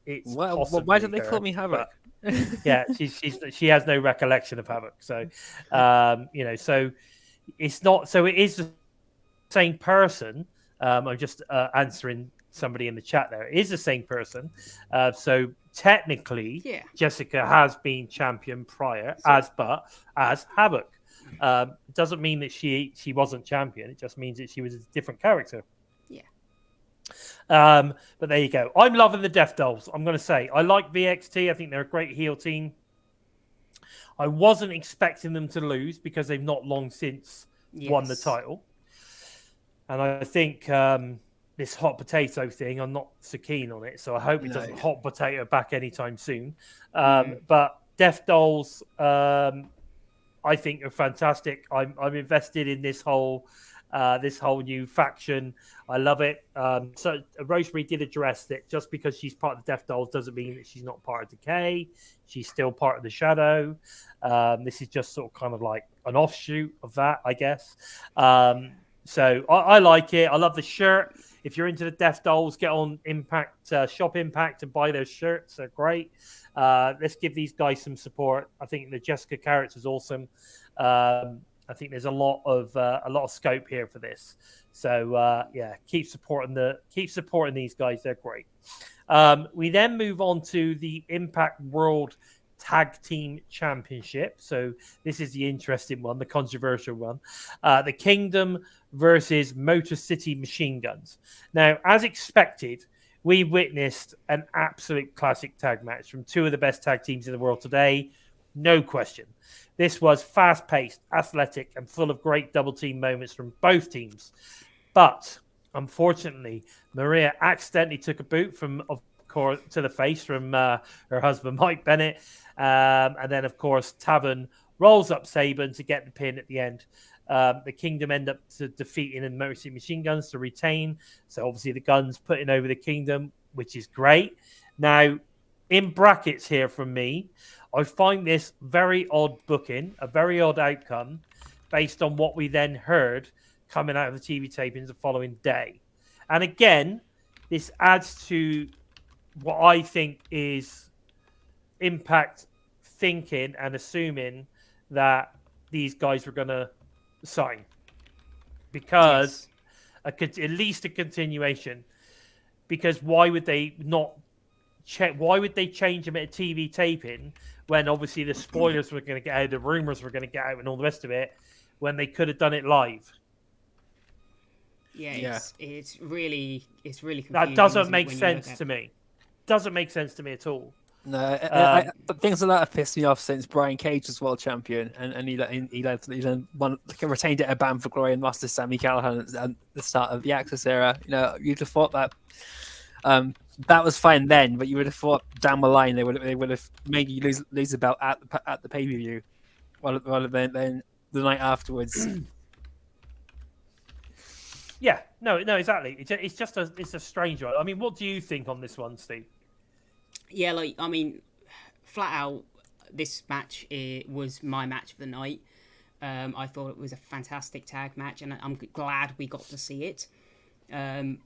it's. Well, why don't they call me Havoc? Yeah, she has no recollection of Havoc. So, so it's not. So it is the same person. I'm just answering somebody in the chat there. It is the same person. So technically, Jessica has been champion prior as Havoc. It doesn't mean that she wasn't champion. It just means that she was a different character. But there you go. I'm loving the Death Dolls. I'm going to say I like VXT. I think they're a great heel team. I wasn't expecting them to lose because they've not long since won the title. And I think this hot potato thing, I'm not so keen on it. So I hope it doesn't hot potato back anytime soon. But Death Dolls, I think are fantastic. I'm invested in this whole new faction. I love it. So Rosemary did address that just because she's part of the Death Dolls doesn't mean that she's not part of Decay. She's still part of the Shadow. This is just sort of kind of like an offshoot of that, I guess. So I like it. I love the shirt. If you're into the Death Dolls, get on Impact, Shop Impact and buy their shirts. They're great. Let's give these guys some support. I think the Jessica character is awesome. I think there's a lot of scope here for this. So keep supporting these guys. They're great. We then move on to the Impact World Tag Team Championship. So this is the interesting one, the controversial one. The Kingdom versus Motor City Machine Guns. Now, as expected, we witnessed an absolute classic tag match from two of the best tag teams in the world today. No question. This was fast-paced, athletic, and full of great double-team moments from both teams. But, unfortunately, Maria accidentally took a boot from, of course, to the face from her husband, Mike Bennett. And then, of course, Taven rolls up Saban to get the pin at the end. The Kingdom end up defeating the Motor City Machine Guns to retain. So, obviously, the Guns putting over the Kingdom, which is great. Now, in brackets here from me, I find this very odd booking, a very odd outcome, based on what we then heard coming out of the TV tapings the following day. And again, this adds to what I think is Impact thinking and assuming that these guys were going to sign. Because at least a continuation. Because why would they not check? Why would they change them at a TV taping when obviously the spoilers were going to get out, the rumors were going to get out, and all the rest of it, when they could have done it live? Yeah, it's really confusing. That doesn't make sense to me. Doesn't make sense to me at all. No, but things like that have pissed me off since Brian Cage was world champion, and he then retained it at Bound for Glory and lost to Sami Callihan at the start of the Axis era. You know, you'd have thought that that was fine then, but you would have thought down the line they would have made you lose the belt at the pay per view, rather than the night afterwards. Yeah, no, exactly. It's just a strange one. I mean, what do you think on this one, Steve? Yeah, I mean, flat out, this match was my match of the night. I thought it was a fantastic tag match, and I'm glad we got to see it. And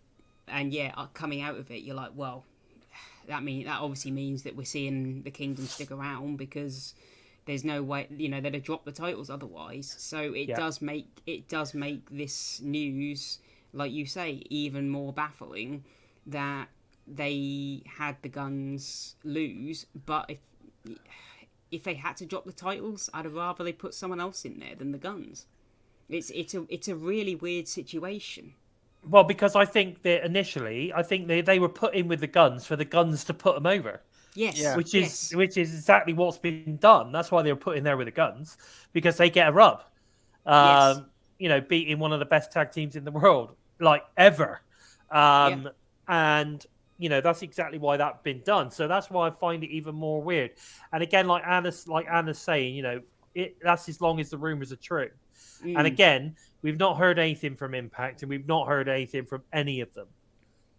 yeah, coming out of it, you're like, well, that obviously means that we're seeing the Kingdom stick around, because there's no way, they'd have dropped the titles otherwise. So it does make this news, like you say, even more baffling that they had the Guns lose. But if they had to drop the titles, I'd rather they put someone else in there than the Guns. It's a really weird situation. Well, because I think that initially, they were put in with the Guns for the Guns to put them over. Yes, yeah. Which is exactly what's been done. That's why they were put in there with the Guns, because they get a rub. Beating one of the best tag teams in the world, like ever. And that's exactly why that's been done. So that's why I find it even more weird. And again, like Anna's saying, that's as long as the rumors are true. And again, we've not heard anything from Impact, and we've not heard anything from any of them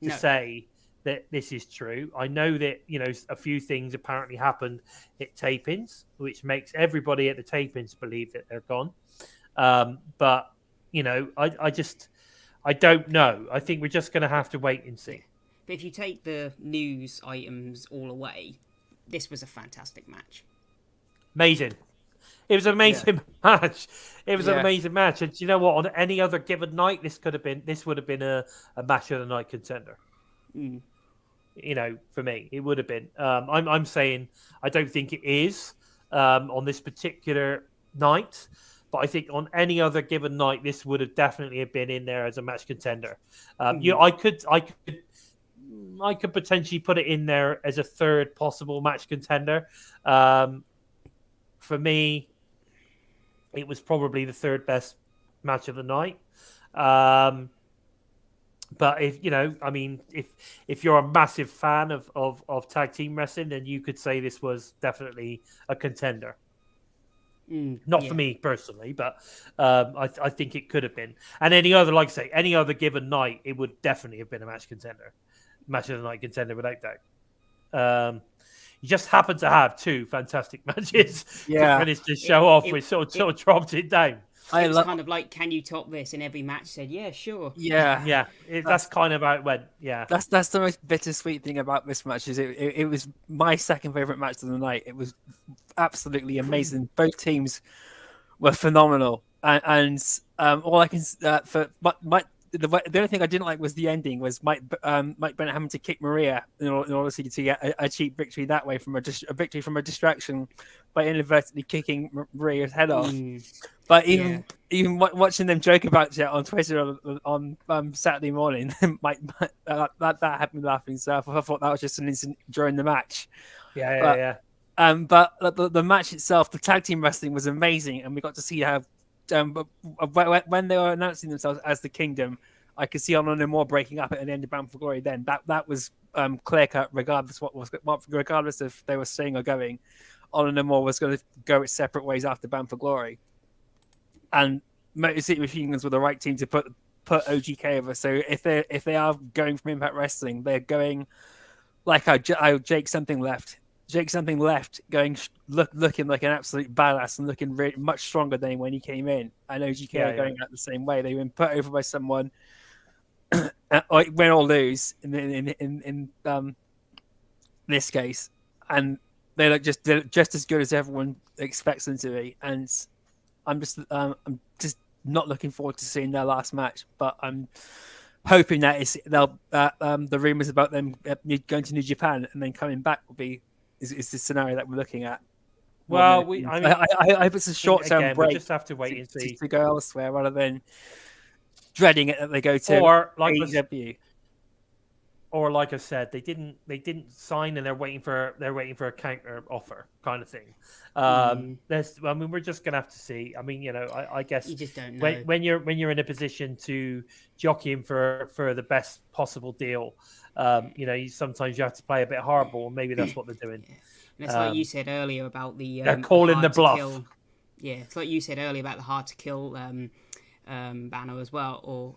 to say that this is true. I know that, a few things apparently happened at tapings, which makes everybody at the tapings believe that they're gone. But, I don't know. I think we're just going to have to wait and see. But if you take the news items all away, this was a fantastic match. Amazing. It was an amazing match. It was an amazing match. And you know what? On any other given night, this would have been a match of the night contender. For me, it would have been. I'm saying I don't think it is on this particular night, but I think on any other given night, this would have definitely been in there as a match contender. I could potentially put it in there as a third possible match contender. For me, it was probably the third best match of the night. But if you're a massive fan of tag team wrestling, then you could say this was definitely a contender. Not for me personally, but I think it could have been. And any other given night, it would definitely have been a match of the night contender without doubt. You just happen to have two fantastic matches to finish the show off. We sort of dropped it down. It's kind of like, can you top this? And every match said, yeah, sure. Yeah. That's kind of how it went. Yeah. That's the most bittersweet thing about this match. Is it was my second favorite match of the night. It was absolutely amazing. Both teams were phenomenal, and all I can the only thing I didn't like was the ending. Was Mike Bennett having to kick Maria in order to get a cheap victory that way from a victory from a distraction by inadvertently kicking Maria's head off. But even watching them joke about it on Twitter on Saturday morning, that had me laughing. So I thought that was just an incident during the match. Yeah. But the match itself, the tag team wrestling was amazing, and we got to see how when they were announcing themselves as the Kingdom, I could see Honor No More breaking up at the end of Bound for Glory. Then that was clear cut, regardless if they were staying or going. Honor No More was going to go its separate ways after Bound for Glory, and Motor City Machine Guns were the right team to put OGK over. So if they are going from Impact Wrestling, they're going like how Jake Something left, going looking like an absolute badass and looking much stronger than when he came in. And OGK are going out the same way. They've been put over by someone, win or lose in this case, and they look just as good as everyone expects them to be. And I'm just not looking forward to seeing their last match, but I'm hoping that the rumors about them going to New Japan and then coming back is the scenario that we're looking at. Well, I hope it's a short-term break. We just have to wait and see to go elsewhere rather than dreading it that they go to AEW. Or like I said, they didn't sign and they're waiting for a counter offer kind of thing. We're just gonna have to see. I mean, I guess you just don't know when you're in a position to jockey in for the best possible deal. Sometimes you have to play a bit hardball. Maybe that's what they're doing. Yeah. And it's like you said earlier about the they're calling the bluff. Yeah, it's like you said earlier about the hard to kill banner as well. Or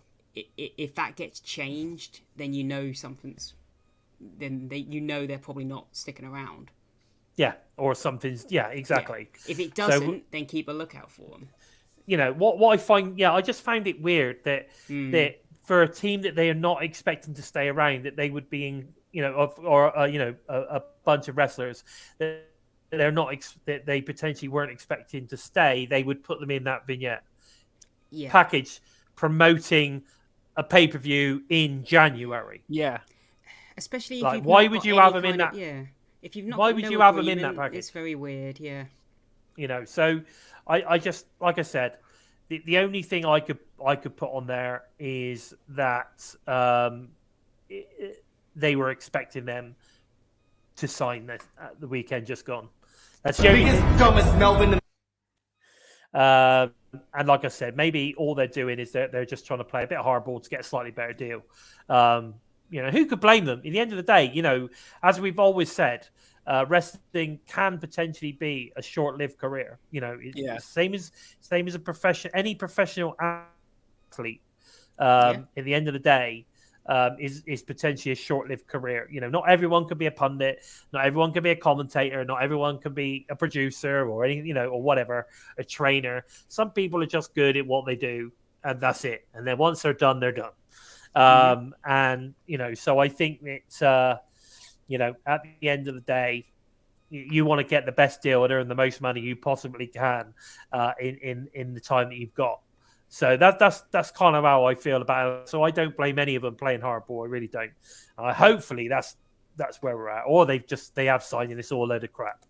if that gets changed, then something's. Then they're probably not sticking around. Yeah, or something's. Yeah, exactly. Yeah. If it doesn't, then keep a lookout for them. What I find. Yeah, I just found it weird that for a team that they are not expecting to stay around, that they would be in, a bunch of wrestlers that they're not that they potentially weren't expecting to stay, they would put them in that vignette package promoting a pay-per-view in January. Yeah, especially if why would you have them in that? If you've not, why would you have them in that package? It's very weird. Yeah, So I just, like I said, the only thing I could put on there is that they were expecting them to sign this the weekend just gone. That's the biggest, dumbest Melvin. And like I said, maybe all they're doing is they're just trying to play a bit of hardball to get a slightly better deal. Who could blame them? At the end of the day, as we've always said, wrestling can potentially be a short-lived career. Same as a profession, any professional athlete. At the end of the day, is potentially a short-lived career. Not everyone can be a pundit, not everyone can be a commentator, not everyone can be a producer or anything, or whatever, a trainer. Some people are just good at what they do, and that's it. And then once they're done, they're done. And so I think that at the end of the day, you want to get the best deal and earn the most money you possibly can in the time that you've got. So that's kind of how I feel about it. So I don't blame any of them playing hardball. I really don't. Hopefully that's where we're at. Or they have signed and it's all a load of crap.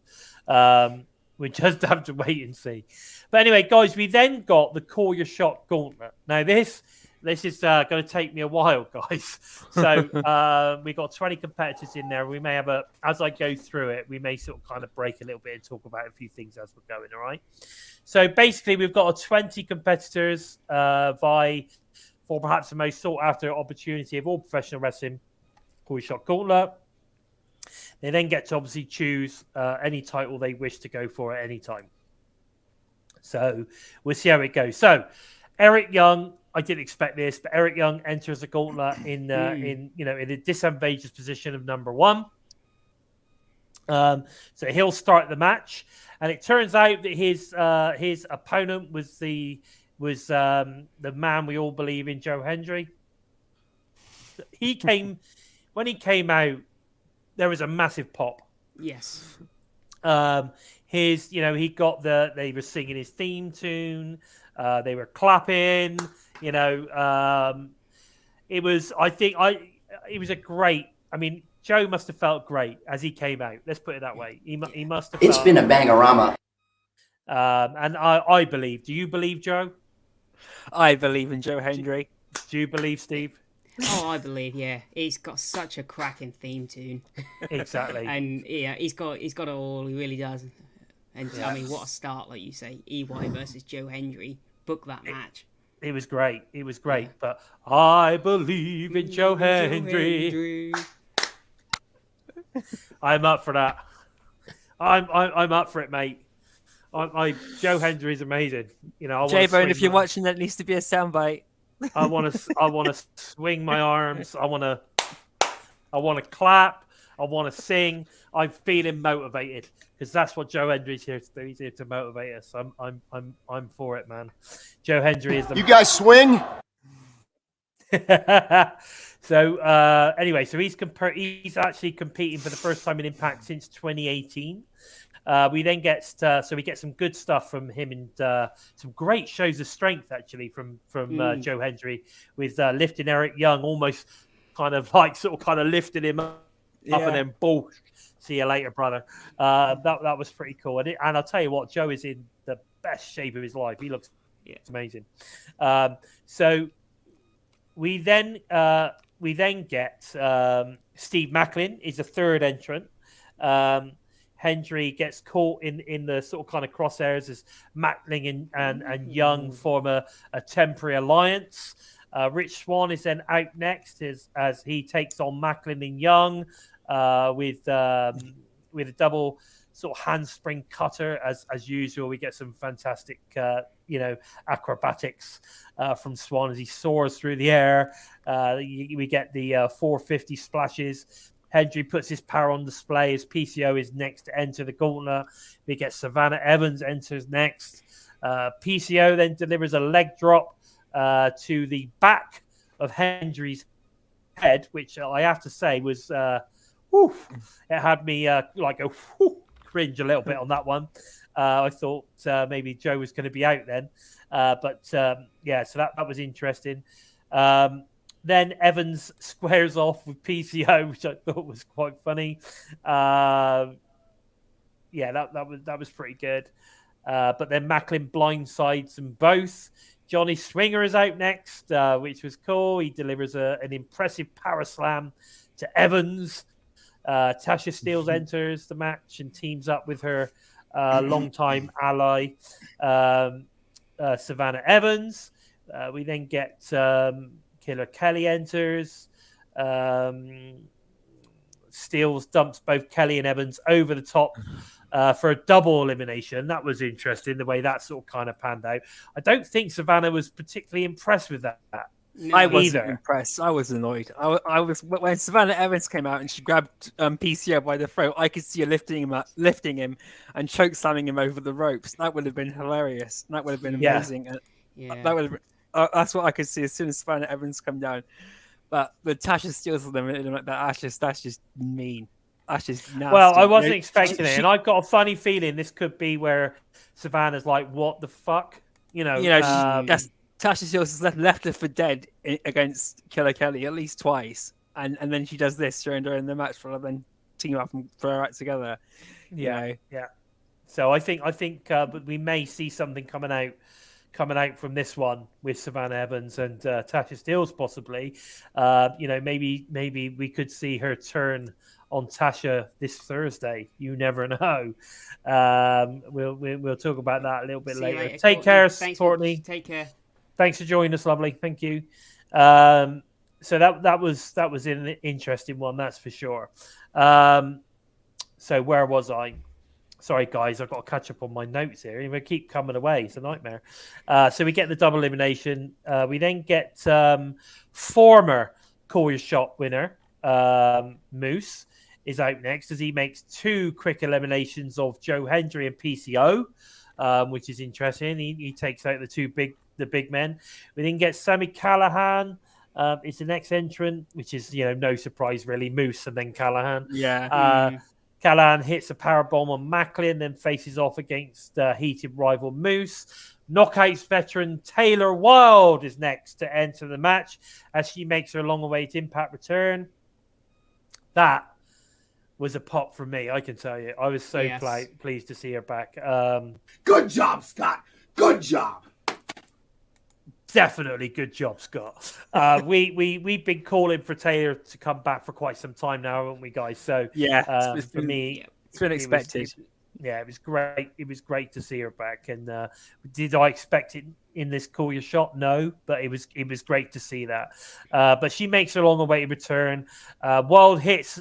We just have to wait and see. But anyway, guys, we then got the Call Your Shot Gauntlet. Now this is going to take me a while, guys. So we got 20 competitors in there. We may have as I go through it, we may sort of kind of break a little bit and talk about a few things as we're going, all right? So basically, we've got 20 competitors for perhaps the most sought-after opportunity of all professional wrestling, Call Your Shot Gauntlet. They then get to obviously choose any title they wish to go for at any time. So we'll see how it goes. So Eric Young, I didn't expect this, but Eric Young enters the gauntlet in a disadvantageous position of number 1. So he'll start the match, and it turns out that his opponent was the man we all believe in, Joe Hendry. When he came out, there was a massive pop. Yes. He got they were singing his theme tune. They were clapping. It was. I think it was a great. I mean, Joe must have felt great as he came out. Let's put it that way. He must have. It's felt, been a bangorama. and I believe. Do you believe, Joe? I believe in Joe Hendry. Do you believe, Steve? Oh, I believe, yeah. He's got such a cracking theme tune. Exactly. And yeah, he's got it all. He really does. And I mean, what a start, like you say. EY versus Joe Hendry. Book that match. It was great. It was great. Yeah. But I believe in Joe Hendry. I'm up for that. I'm up for it, mate. Joe Hendry is amazing. You know, J-Bone, if you're watching, that needs to be a soundbite. I want to swing my arms. I want to clap. I want to sing. I'm feeling motivated because that's what Joe Hendry's here to do. He's here to motivate us. I'm for it, man. Joe Hendry is the. You guys swing. So anyway, so he's actually competing for the first time in Impact since 2018. We then get we get some good stuff from him and some great shows of strength actually from Joe Hendry with lifting Eric Young, almost kind of lifting him up and then bull. See you later, brother. That was pretty cool. And I'll tell you what, Joe is in the best shape of his life. He looks amazing. So we then get Steve Macklin is the third entrant. Hendry gets caught in the sort of kind of crosshairs as Macklin and Young form a temporary alliance. Rich Swann is then out next as he takes on Macklin and Young with a double sort of handspring cutter as usual. We get some fantastic acrobatics from Swann as he soars through the air. We get the 450 splashes. Hendry puts his power on display as PCO is next to enter the Gauntlet. We get Savannah Evans enters next. PCO then delivers a leg drop to the back of Hendry's head, which I have to say was, it had me cringe a little bit on that one. I thought maybe Joe was going to be out then. So that was interesting. Then Evans squares off with PCO, which I thought was quite funny. That was pretty good. But then Macklin blindsides them both. Johnny Swinger is out next, which was cool. He delivers an impressive power slam to Evans. Tasha Steelz enters the match and teams up with her longtime ally, Savannah Evans. We then get Killer Kelly enters. Steelz dumps both Kelly and Evans over the top for a double elimination. That was interesting, the way that sort of kind of panned out. I don't think Savannah was particularly impressed with that. No, I wasn't impressed. I was annoyed. I was when Savannah Evans came out and she grabbed PCO by the throat. I could see her lifting him, and choke slamming him over the ropes. That would have been hilarious. That would have been amazing. That would have. That's what I could see as soon as Savannah Evans come down. But Tasha Steelz them like that. That's just mean. That's just nasty. Well, I wasn't expecting it, and I've got a funny feeling this could be where Savannah's like, "What the fuck?" Tasha Steelz has left her for dead against Killer Kelly at least twice, and then she does this during the match rather than team up and throw her out together. Yeah. So I think but we may see something coming out from this one with Savannah Evans and Tasha Steelz possibly. Maybe we could see her turn on Tasha this Thursday. You never know. We'll talk about that a little bit later. Take care, Courtney. Take care. Thanks for joining us, lovely. Thank you. So that was an interesting one, that's for sure. So where was I? Sorry, guys, I've got to catch up on my notes here. They keep coming away. It's a nightmare. So we get the double elimination. We then get former Call Your Shot winner, Moose, is out next as he makes two quick eliminations of Joe Hendry and PCO, which is interesting. He takes out the big men. We then get Sami Callihan. It's the next entrant, which is, no surprise really, Moose and then Callihan. Yeah. Callihan hits a powerbomb on Macklin, then faces off against heated rival Moose. Knockouts veteran Taylor Wilde is next to enter the match as she makes her long-awaited Impact return. That was a pop from me, I can tell you. I was so pleased to see her back. Good job, Scott. Good job. Definitely good job, Scott. We've been calling for Taylor to come back for quite some time now, haven't we, guys? So for me, it's been expected. It was great. It was great to see her back. And did I expect it in this Call Your Shot? No, but it was great to see that. But she makes her long awaited return. Wild hits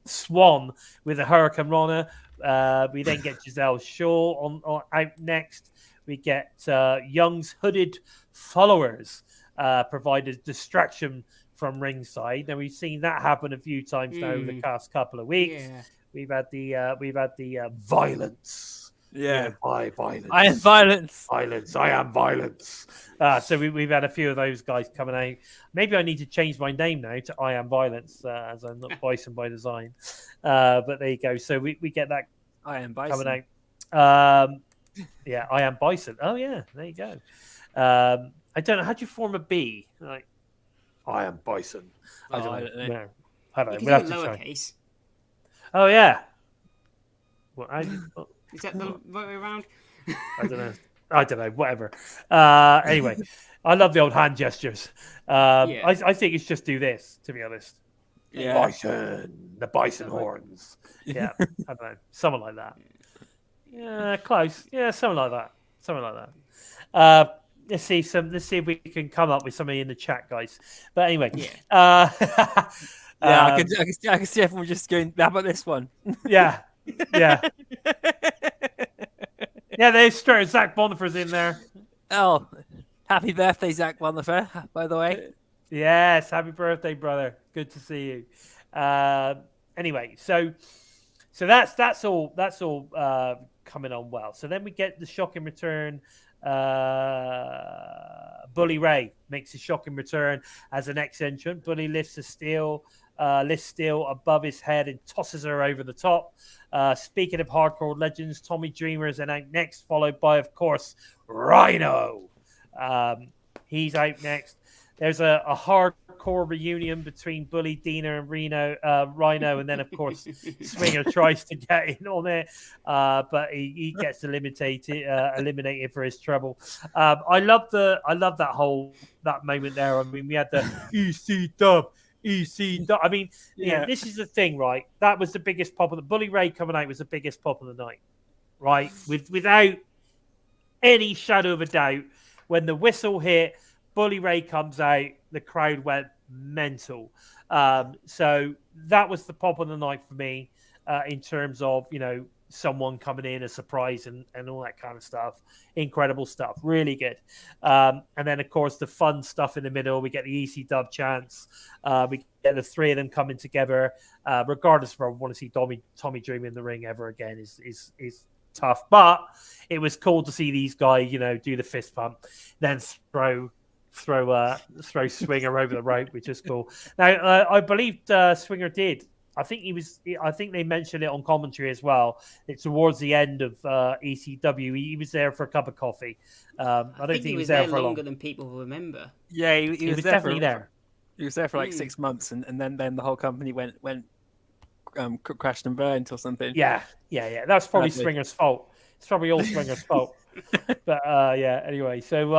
Swan with a Hurricane Rana. We then get Giselle Shaw on out next. We get Young's hooded followers provide a distraction from ringside. Now we've seen that happen a few times now over the past couple of weeks. Yeah. We've had the violence. Yeah, by violence. I am violence. Violence. I am violence. So we've had a few of those guys coming out. Maybe I need to change my name now to I Am Violence, as I'm not Bison by design. But there you go. So we get that I am Bison coming out. Yeah, I am Bison. Oh yeah, there you go. I don't know. How do you form a B? Like, I am Bison. I don't know. No, I don't know. We'll have to try. Lowercase. Oh yeah. Well, Is that the right way around? I don't know. Whatever. Anyway, I love the old hand gestures. I think it's just do this, to be honest. Yeah. Bison, the bison horns. Yeah, I don't know, something like that. Yeah, close. Yeah, something like that. Let's see if we can come up with something in the chat, guys. But anyway, I can see everyone just going, how about this one? Yeah. There's Zach Bonifer's in there. Oh, happy birthday, Zach Bonifer, by the way. Yes, happy birthday, brother. Good to see you. Anyway, so that's all coming on well. So then we get the shocking return. Bully Ray makes a shocking return as an ex-entrant. Bully lifts steel above his head and tosses her over the top. Speaking of hardcore legends, Tommy Dreamer is out next, followed by, of course, Rhino. He's out next. There's a hardcore reunion between Bully, Dina, and Rhino, and then of course Swinger tries to get in on it, but he gets eliminated for his trouble. I love that moment there. I mean, we had the EC dub. I mean, this is the thing, right? That was the biggest pop of the Bully Ray coming out was the biggest pop of the night, right? Without any shadow of a doubt, when the whistle hit. Bully Ray comes out, the crowd went mental. So that was the pop of the night for me in terms of, someone coming in, a surprise and all that kind of stuff. Incredible stuff. Really good. And then, of course, the fun stuff in the middle. We get the EC dub chants. We get the three of them coming together. Regardless if I want to see Tommy Dreamer in the ring ever again is tough. But it was cool to see these guys, do the fist pump, then throw Swinger over the rope, which is cool. Now, I believe Swinger did. I think they mentioned it on commentary as well. It's towards the end of ECW. He was there for a cup of coffee. I don't think he was there for longer than people remember. Yeah, he was definitely there. He was there for like 6 months, and then the whole company went crashed and burned or something. Yeah. That's probably Swinger's fault. It's probably all Swinger's fault. But anyway, so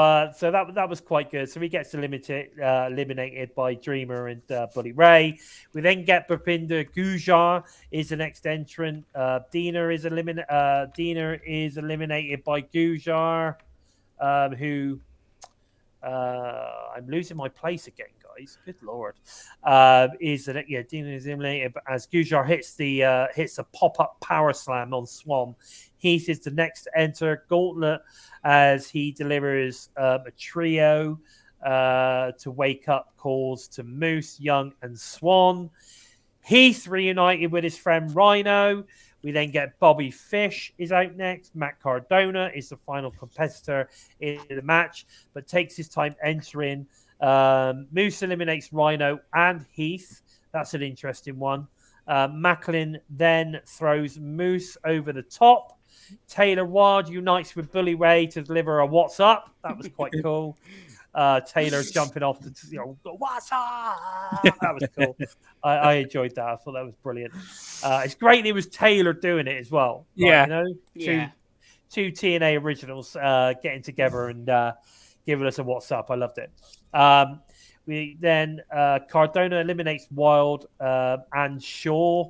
that was quite good. So he gets eliminated by Dreamer and Bully Ray. We then get Bhupinder Gujar is the next entrant. Dina is eliminated by Gujar, who I'm losing my place again, guys. Good lord. Dina is eliminated as Gujar hits a pop-up power slam on Swan. Heath is the next to enter. Gauntlet as he delivers a trio to wake up calls to Moose, Young, and Swan. Heath reunited with his friend Rhino. We then get Bobby Fish is out next. Matt Cardona is the final competitor in the match, but takes his time entering. Moose eliminates Rhino and Heath. That's an interesting one. Macklin then throws Moose over the top. Taylor Wilde unites with Bully Ray to deliver a "What's Up." That was quite cool. Taylor jumping off the, "What's up?" That was cool. I enjoyed that. I thought that was brilliant. It's great it was Taylor doing it as well. Yeah. Two TNA originals getting together and giving us a "What's Up." I loved it. We then Cardona eliminates Wild and Shaw.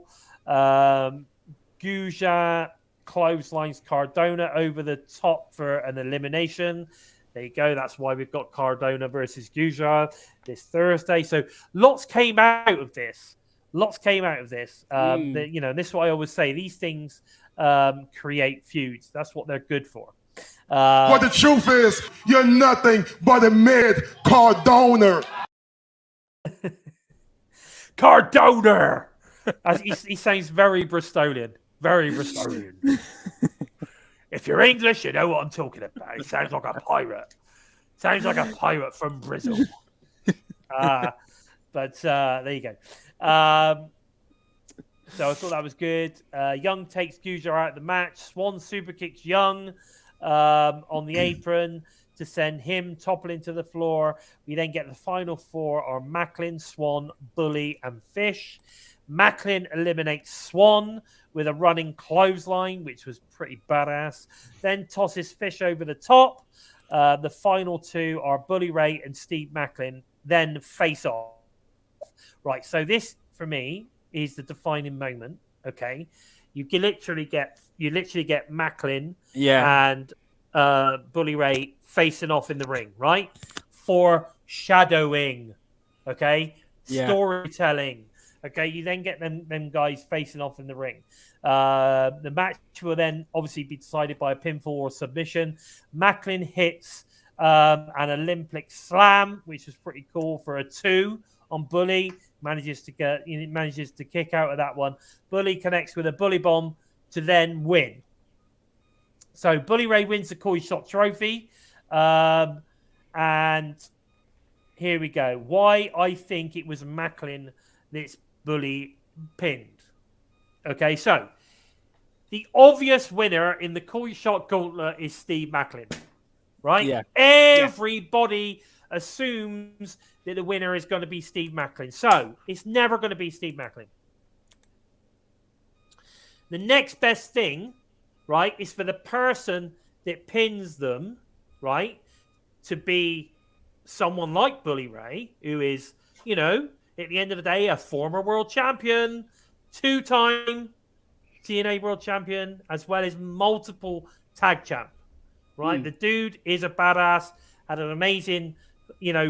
Guja clotheslines Cardona over the top for an elimination. There you go. That's why we've got Cardona versus Guja this Thursday. So lots came out of this. This is what I always say. These things create feuds. That's what they're good for. But the truth is, you're nothing but a mid Cardona. Cardona! He sounds very Bristolian. Very Bristolian. If you're English, you know what I'm talking about. He sounds like a pirate. Sounds like a pirate from Brazil. But there you go. So I thought that was good. Young takes Guja out of the match. Swan super kicks Young on the apron to send him toppling to the floor. We then get the final four are Macklin, Swan, Bully, and Fish. Macklin eliminates Swan with a running clothesline, which was pretty badass. Then tosses Fish over the top. The final two are Bully Ray and Steve Macklin. Then face off. Right, so this for me is the defining moment. Okay, you literally get Macklin and Bully Ray facing off in the ring, right? Foreshadowing, okay, storytelling. Okay, you then get them guys facing off in the ring. The match will then obviously be decided by a pinfall or submission. Macklin hits an Olympic slam, which was pretty cool for a 2 on Bully. Manages to kick out of that one. Bully connects with a Bully bomb to then win. So Bully Ray wins the Koi Shot Trophy. And here we go. Why I think it was Macklin that's Bully pinned. Okay, so the obvious winner in the Koi Shot Gauntlet is Steve Macklin, right? Yeah. Everybody assumes that the winner is going to be Steve Macklin. So it's never going to be Steve Macklin. The next best thing, right, is for the person that pins them, right, to be someone like Bully Ray, who is, at the end of the day, a former world champion, 2-time TNA world champion, as well as multiple tag champ, right? The dude is a badass, had an amazing,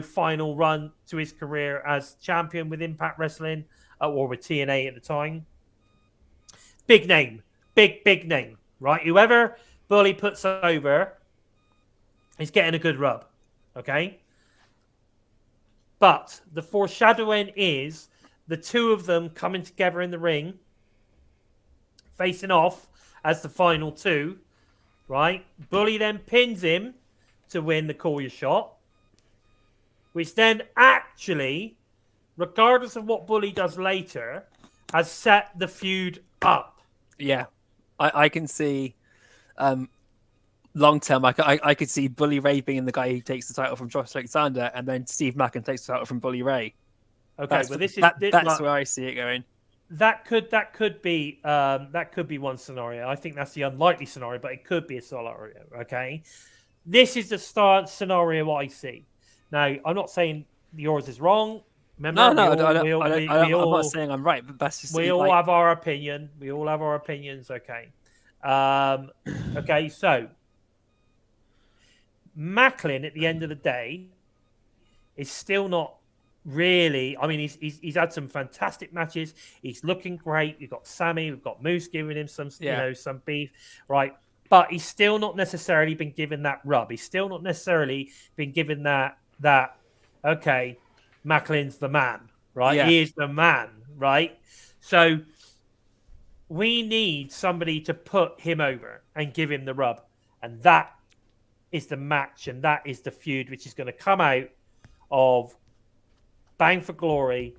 final run to his career as champion with Impact Wrestling or with TNA at the time. Big name, big name, right? Whoever Bully puts over is getting a good rub, okay? But the foreshadowing is the two of them coming together in the ring, facing off as the final two, right? Bully then pins him to win the Call Your Shot, which then actually, regardless of what Bully does later, has set the feud up. Yeah, I can see long term. I could see Bully Ray being the guy who takes the title from Josh Alexander, and then Steve Macklin takes the title from Bully Ray. Okay, that's where I see it going. That could be one scenario. I think that's the unlikely scenario, but it could be a scenario. Okay, this is the start scenario what I see. Now, I'm not saying yours is wrong. Remember, I'm not saying I'm right, but that's just we all have our opinion. We all have our opinions. Okay, okay. So Macklin, at the end of the day, is still not really. I mean, he's had some fantastic matches. He's looking great. We've got Sammy. We've got Moose giving him some beef, right? But he's still not necessarily been given that rub. He's still not necessarily been given that. Okay, Macklin's the man, right? Yeah. He is the man, right? So we need somebody to put him over and give him the rub, and that is the match, and that is the feud, which is going to come out of Bound for Glory,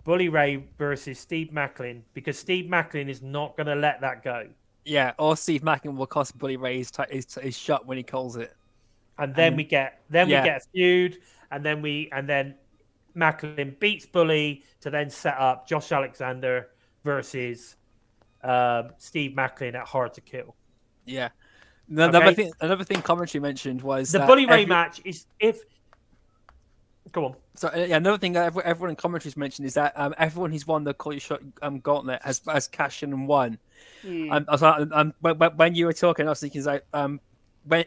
Bully Ray versus Steve Macklin, because Steve Macklin is not going to let that go. Yeah, or Steve Macklin will cost Bully Ray his shot when he calls it. And then we get a feud, and then Macklin beats Bully to then set up Josh Alexander versus Steve Macklin at Hard to Kill. Yeah. Another thing commentary mentioned was the Bully Ray match is if. Go on. So another thing that everyone in commentaries mentioned is that everyone who's won the Call Your Shot Gauntlet has cashed in and won. When you were talking, I was thinking like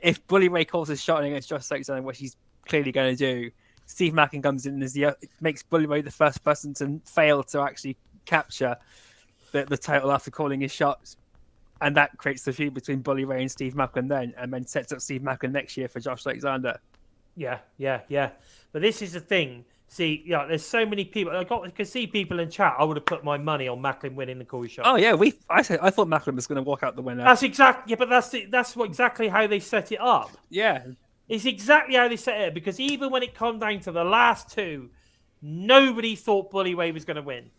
if Bully Ray calls his shot against Josh Alexander, which he's clearly going to do, Steve Macklin comes in and makes Bully Ray the first person to fail to actually capture the title after calling his shots. And that creates the feud between Bully Ray and Steve Macklin and then sets up Steve Macklin next year for Josh Alexander. Yeah. But this is the thing. See, there's so many people. I could see people in chat. I would have put my money on Macklin winning the Call Your Shot. Oh yeah, I thought Macklin was going to walk out the winner. That's exactly. Yeah, but that's exactly how they set it up. Yeah, it's exactly how they set it up, because even when it come down to the last two, nobody thought Bully Ray was going to win.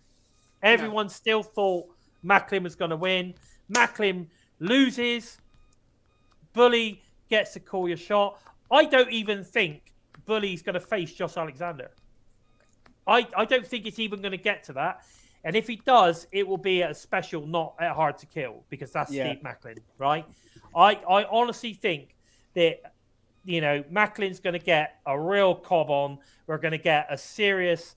Everyone still thought Macklin was going to win. Macklin loses. Bully gets to Call Your Shot. I don't even think Bully's going to face Josh Alexander. I don't think it's even going to get to that. And if he does, it will be at a special, not at Hard to Kill, because that's Steve Macklin, right? I honestly think that, Macklin's going to get a real cob on. We're going to get a serious,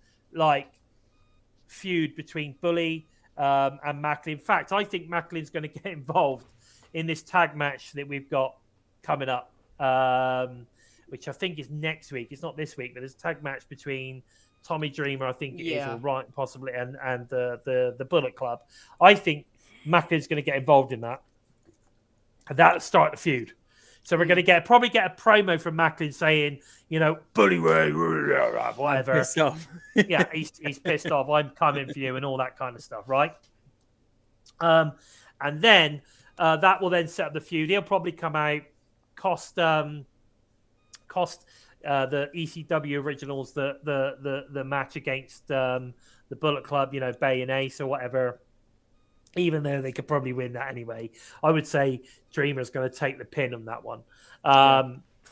feud between Bully and Macklin. In fact, I think Macklin's going to get involved in this tag match that we've got coming up, which I think is next week. It's not this week, but there's a tag match between Tommy Dreamer, I think it is, or Ryan possibly, and the Bullet Club. I think Macklin's going to get involved in that, and that'll start the feud. So we're going to probably get a promo from Macklin saying, Bully Ray, whatever. Pissed off. Yeah, he's pissed off. I'm coming for you and all that kind of stuff, right? And then that will then set up the feud. He'll probably come out, cost the ECW originals the match against the Bullet Club, Bay and Ace or whatever. Even though they could probably win that anyway, I would say Dreamer's going to take the pin on that one.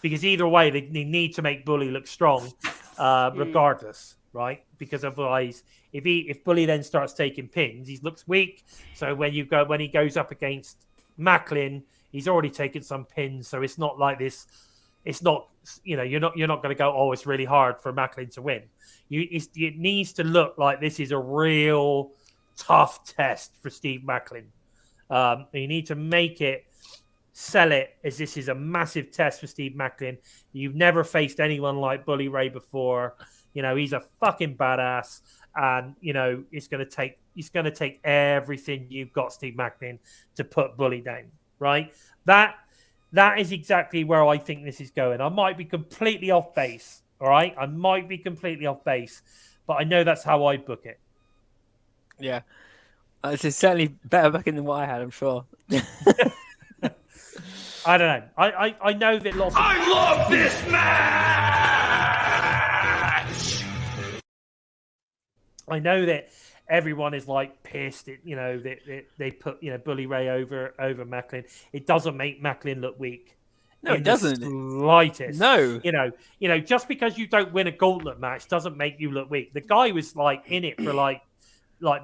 Because either way, they need to make Bully look strong, regardless, right? Because otherwise, if Bully then starts taking pins, he looks weak. So when he goes up against Macklin, he's already taken some pins. So it's not like this. It's not, you're not going to go, oh, it's really hard for Macklin to win. It needs to look like this is a real tough test for Steve Macklin. You need to sell it as this is a massive test for Steve Macklin. You've never faced anyone like Bully Ray before. He's a fucking badass, and it's going to take everything you've got, Steve Macklin, to put Bully down. Right? That is exactly where I think this is going. I might be completely off base. All right, I might be completely off base, but I know that's how I book it. Yeah, it's certainly better booking than what I had, I'm sure. I don't know. I know that lots of... I love this match! I know that everyone is pissed that, that they put, Bully Ray over Macklin. It doesn't make Macklin look weak. No, it doesn't. Slightest. No. Just because you don't win a gauntlet match doesn't make you look weak. The guy was in it for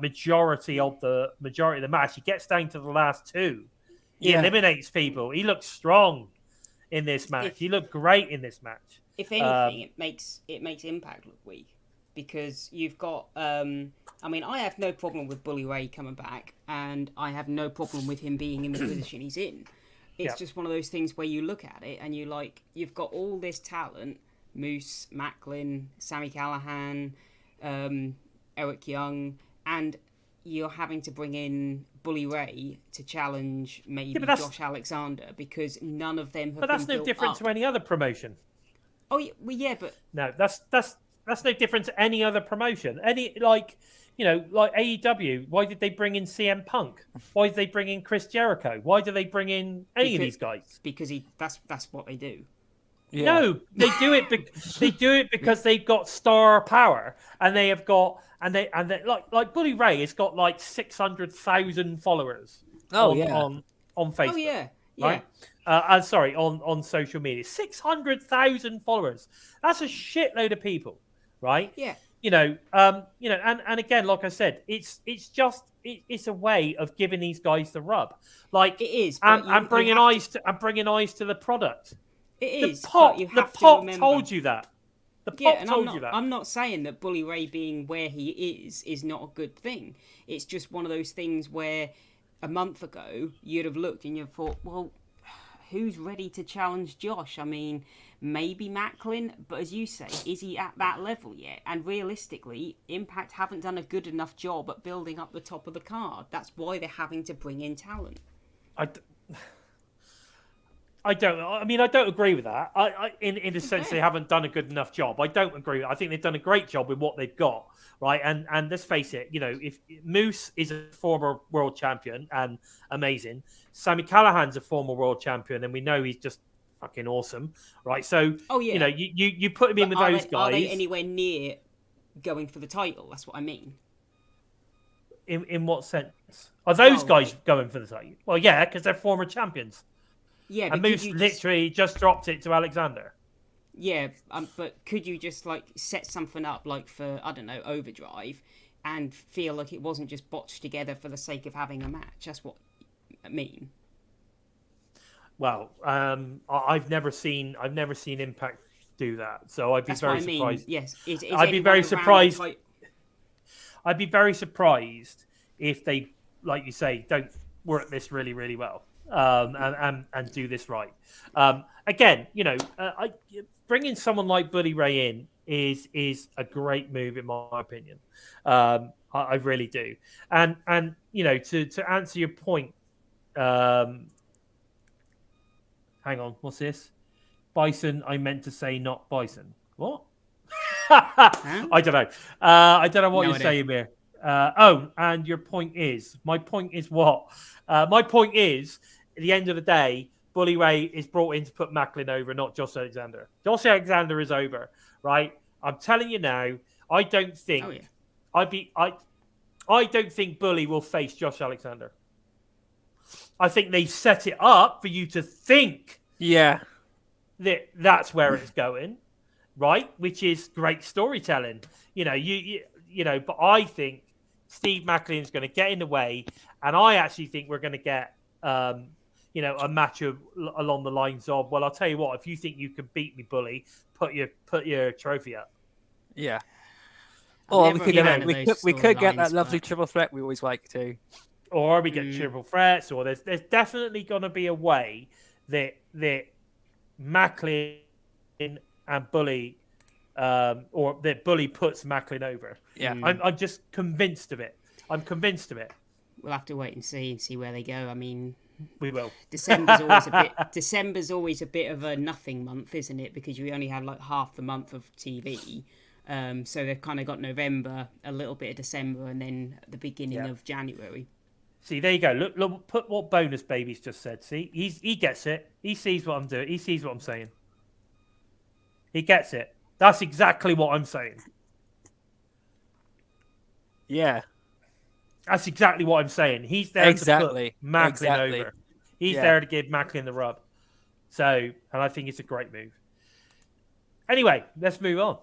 majority of the match. He gets down to the last two. He eliminates people. He looks strong in this match. He looked great in this match. If anything, it makes Impact look weak, because you've got. I have no problem with Bully Ray coming back, and I have no problem with him being in the position he's in. It's just one of those things where you look at it and you've got all this talent: Moose, Macklin, Sami Callihan, Eric Young, and you're having to bring in Bully Ray to challenge maybe Josh Alexander, because none of them have. But that's no different to any other promotion. Oh yeah, but no, that's no different to any other promotion. Like AEW. Why did they bring in CM Punk? Why did they bring in Chris Jericho? Why do they bring in any of these guys? Because that's what they do. Yeah. No, they do it. They do it because they've got star power, and they have got, and they like Bully Ray has got 600,000 followers. On on Facebook. Oh yeah, Right? Sorry, on social media. 600,000 followers. That's a shitload of people, right? Yeah. And again, like I said, it's a way of giving these guys the rub. Like It is, I'm but you bringing have eyes to the product. It is, The pop, but you the have to pop remember. told you that. The pop Yeah, and told you that. I'm not saying that Bully Ray being where he is not a good thing. It's just one of those things where a month ago you'd have looked and you'd thought, well, who's ready to challenge Josh? I mean, maybe Macklin, but as you say, is he at that level yet? And realistically, Impact haven't done a good enough job at building up the top of the card. That's why they're having to bring in talent. I don't agree with that. In a sense, they haven't done a good enough job. I don't agree. I think they've done a great job with what they've got, right? And let's face it, if Moose is a former world champion and amazing, Sami Callihan's a former world champion, and we know he's just fucking awesome, right? So, you put him in with those guys. Are they anywhere near going for the title? That's what I mean. In what sense? Are those guys going for the title? Well, yeah, because they're former champions. Yeah, and Moose literally just dropped it to Alexander. Yeah, but could you just set something up for, I don't know, Overdrive, and feel like it wasn't just botched together for the sake of having a match? That's what I mean. Well, I've never seen Impact do that, so I'd be very surprised. Yes, I'd be very surprised. I'd be very surprised if they, like you say, don't work this really, really well. And do this right. Again, bringing someone like Bully Ray in is a great move in my opinion. I really do. And to answer your point, hang on, what's this? Bison. I meant to say not Bison. What? I don't know. I don't know what you're saying here. And your point is, my point is what? My point is, at the end of the day, Bully Ray is brought in to put Macklin over, not Josh Alexander. Josh Alexander is over, right? I'm telling you now, I don't think I don't think Bully will face Josh Alexander. I think they set it up for you to think that's where it's going, right? Which is great storytelling. But I think Steve Macklin is going to get in the way, and I actually think we're going to get a match along the lines of, well, I'll tell you what, if you think you can beat me, Bully, put your trophy up. Yeah. Or we could get that lovely triple threat we always like to. Or we get triple threats, or there's definitely going to be a way that Macklin and Bully, or that Bully puts Macklin over. Yeah. I'm just convinced of it. We'll have to wait and see where they go. I mean, we will. December's always a bit of a nothing month, isn't it? Because we only have half the month of TV. So they've kind of got November, a little bit of December, and then the beginning of January. See, there you go. Look, put what Bonus Baby's just said. See, he gets it. He sees what I'm doing. He sees what I'm saying. He gets it. That's exactly what I'm saying. Yeah. That's exactly what I'm saying. He's there to put Macklin over. He's there to give Macklin the rub. So, and I think it's a great move. Anyway, let's move on.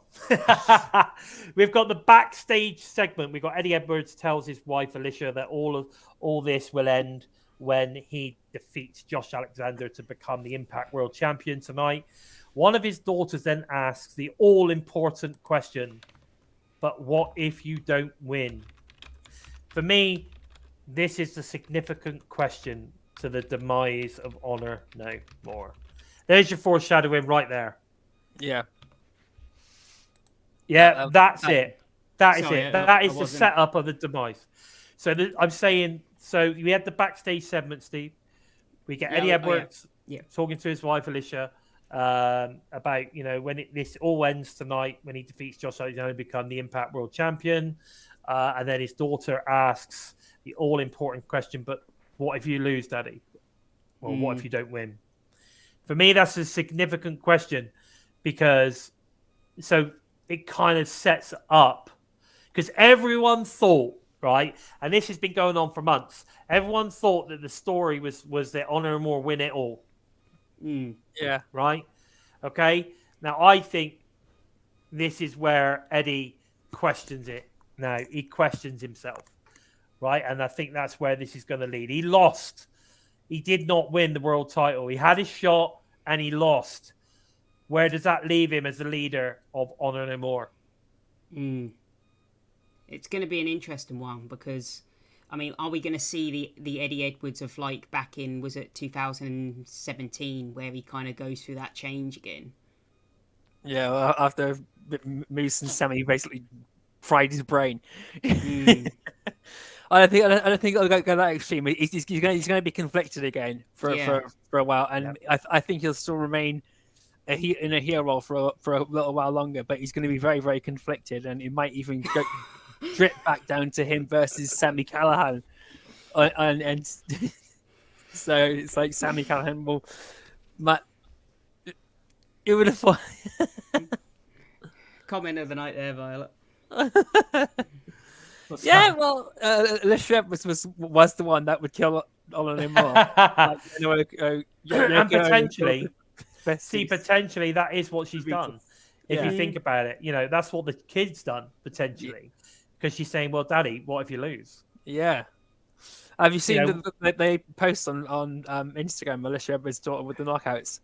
We've got the backstage segment. We've got Eddie Edwards tells his wife Alicia that all this will end when he defeats Josh Alexander to become the Impact World Champion tonight. One of his daughters then asks the all-important question, but what if you don't win? For me, this is the significant question to the demise of Honor No More. There's your foreshadowing right there. Yeah. Yeah, that's it. That is it. That is the setup of the demise. So I'm saying, so we had the backstage segment, Steve. We get Eddie Edwards talking to his wife, Alicia, about, when this all ends tonight, when he defeats Josh Alexander to become the Impact World Champion. And then his daughter asks the all-important question, but what if you lose, Daddy? Well, what if you don't win? For me, that's a significant question because it kind of sets up, because everyone thought, right? And this has been going on for months. Everyone thought that the story was that Honor and More win it all. Yeah. Right? Okay. Now, I think this is where Eddie questions it now. He questions himself, right? And I think that's where this is going to lead. He lost. He did not win the world title. He had his shot and he lost. Where does that leave him as the leader of Honor No More? It's going to be an interesting one because, I mean, are we going to see the Eddie Edwards of like back in, was it 2017, where he kind of goes through that change again? Yeah, well, after Moose and Sammy basically fried his brain. I don't think it'll go that extreme. He's going to be conflicted again for a while, and I think he'll still remain in a heel role for a little while longer. But he's going to be very, very conflicted, and it might even drip back down to him versus Sami Callihan, and so it's like Sami Callihan will. It would have thought. Comment of the night there, Violet. Yeah, well, Leshrev was the one that would kill Honor More. And potentially, potentially that is what she's done. If you think about it, that's what the kid's done potentially, because she's saying, "Well, Daddy, what if you lose?" Yeah. Have you seen they post on Instagram Militia Edwards' daughter with the knockouts?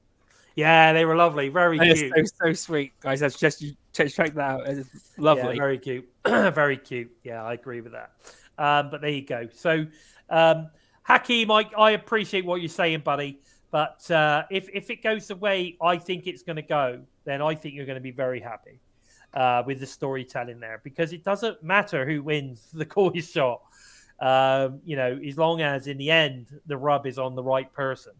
Yeah, they were lovely, very cute. So sweet, guys. That's just check that out. It's lovely, very cute, very cute. Yeah, I agree with that. But there you go. So, Hakeem, I appreciate what you're saying, buddy. But if it goes the way I think it's going to go, then I think you're going to be very happy with the storytelling there, because it doesn't matter who wins the core shot. As long as in the end the rub is on the right person.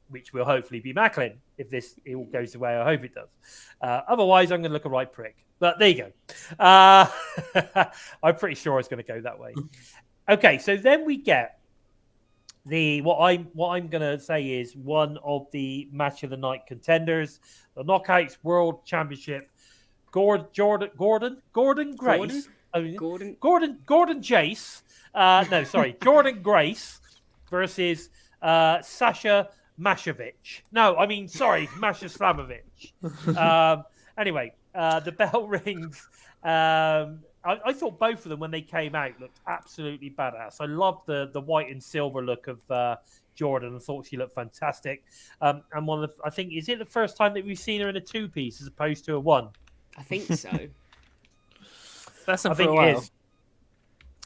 Which will hopefully be Macklin if it all goes the way I hope it does. Otherwise, I'm going to look a right prick. But there you go. I'm pretty sure it's going to go that way. Okay, so then we get what I'm going to say is one of the match of the night contenders, the Knockouts World Championship. Gordon Grace. Gordon Jace. Jordynne Grace versus Sasha Mashavich. No, I mean, sorry, Masha Slamovich. Anyway, the bell rings. I thought both of them, when they came out, looked absolutely badass. I loved the white and silver look of Jordynne. I thought she looked fantastic. And I think, is it the first time that we've seen her in a two-piece as opposed to a one? I think so. That's for a while.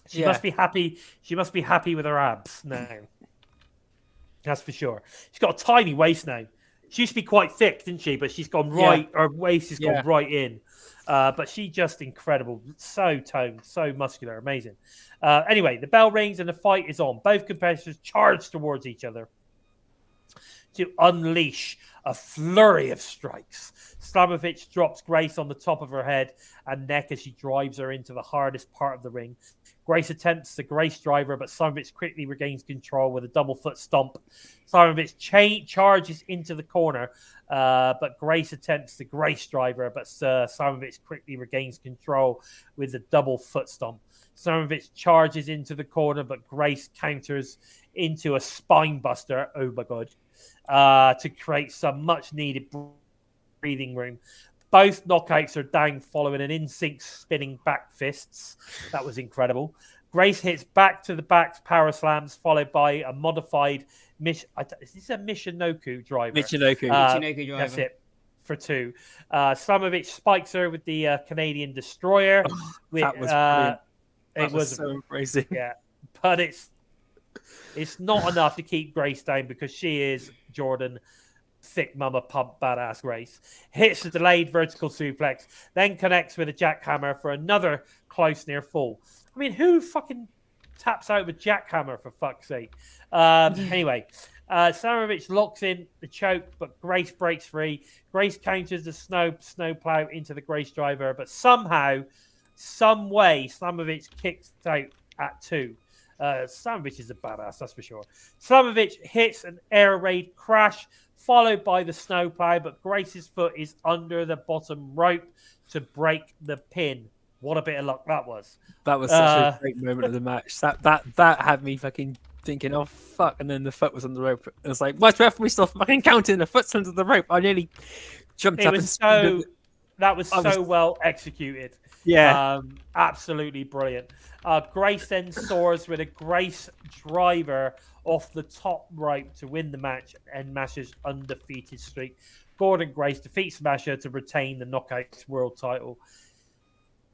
She must be happy. She must be happy with her abs now. That's for sure. She's got a tiny waist now. She used to be quite thick, didn't she? But she's gone right. Her waist has gone right in. But she just incredible. So toned, so muscular, amazing. Anyway, the bell rings and the fight is on. Both competitors charge towards each other to unleash a flurry of strikes. Slamovich drops Grace on the top of her head and neck as she drives her into the hardest part of the ring. Grace attempts the Grace driver, but Slamovich quickly regains control with a double foot stomp. Slamovich charges into the corner, but Grace attempts the Grace driver, but Slamovich quickly regains control with a double foot stomp. Slamovich charges into the corner, but Grace counters into a spine buster. Oh my God. To create some much needed breathing room. Both knockouts are down following an in-sync spinning back fists. That was incredible. Grace hits back to the back power slams, followed by a modified is this a Michinoku driver? Michinoku driver. That's it for two. Slamovich spikes her with the Canadian Destroyer. That was brilliant. It was so crazy. Yeah, but it's not enough to keep Grace down because she is Jordynne. Thick mama pump badass Grace. Hits a delayed vertical suplex, then connects with a jackhammer for another close near fall. I mean, who fucking taps out with jackhammer for fuck's sake? Anyway, Slamovich locks in the choke, but Grace breaks free. Grace counters the snowplow into the Grace driver, but somehow, some way, Slamovich kicks out at two. Slamovich is a badass, that's for sure. Slamovich hits an air raid crash, followed by the snowplow, but Grace's foot is under the bottom rope to break the pin. what a bit of luck that was. That was such a great moment of the match. That had me fucking thinking, oh fuck, and then the foot was on the rope. It was like, why's referee still fucking counting? The foot's under the rope. I nearly jumped It up was and that was so well executed. Yeah. Absolutely brilliant. Grace then soars with a Grace driver off the top rope to win the match and Masha's undefeated streak. Gordon Grace defeats Masha to retain the Knockouts World title.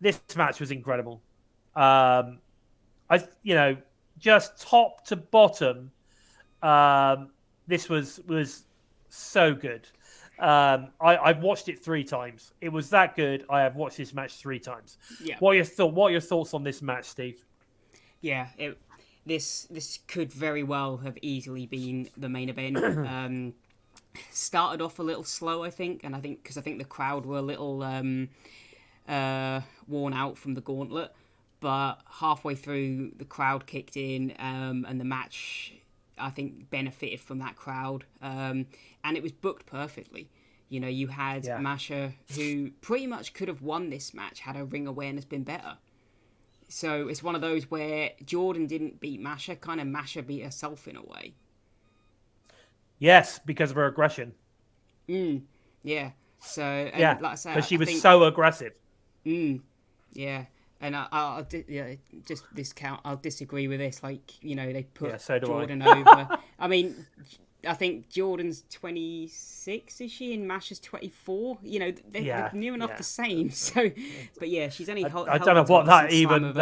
This match was incredible. Just top to bottom, this was so good. I've watched it 3 times. It was that good. I have watched this match 3 times. Yeah. What are your thoughts on this match, Steve? Yeah, this could very well have easily been the main event. Started off a little slow, I think because the crowd were a little worn out from the Gauntlet, but halfway through the crowd kicked in, and the match I think benefited from that crowd, and it was booked perfectly. You know, you had Masha, who pretty much could have won this match had her ring awareness been better. So it's one of those where Jordynne didn't beat Masha, kind of Masha beat herself in a way. Yes, because of her aggression. Yeah. So like I said, because she was so aggressive. Yeah. And I'll disagree with this. Like, you know, they put Jordynne over. I mean, I think Jordynne's 26, is she? And Masha's 24. You know, they're near enough the same. So, but yeah, she's only. I don't know what that even.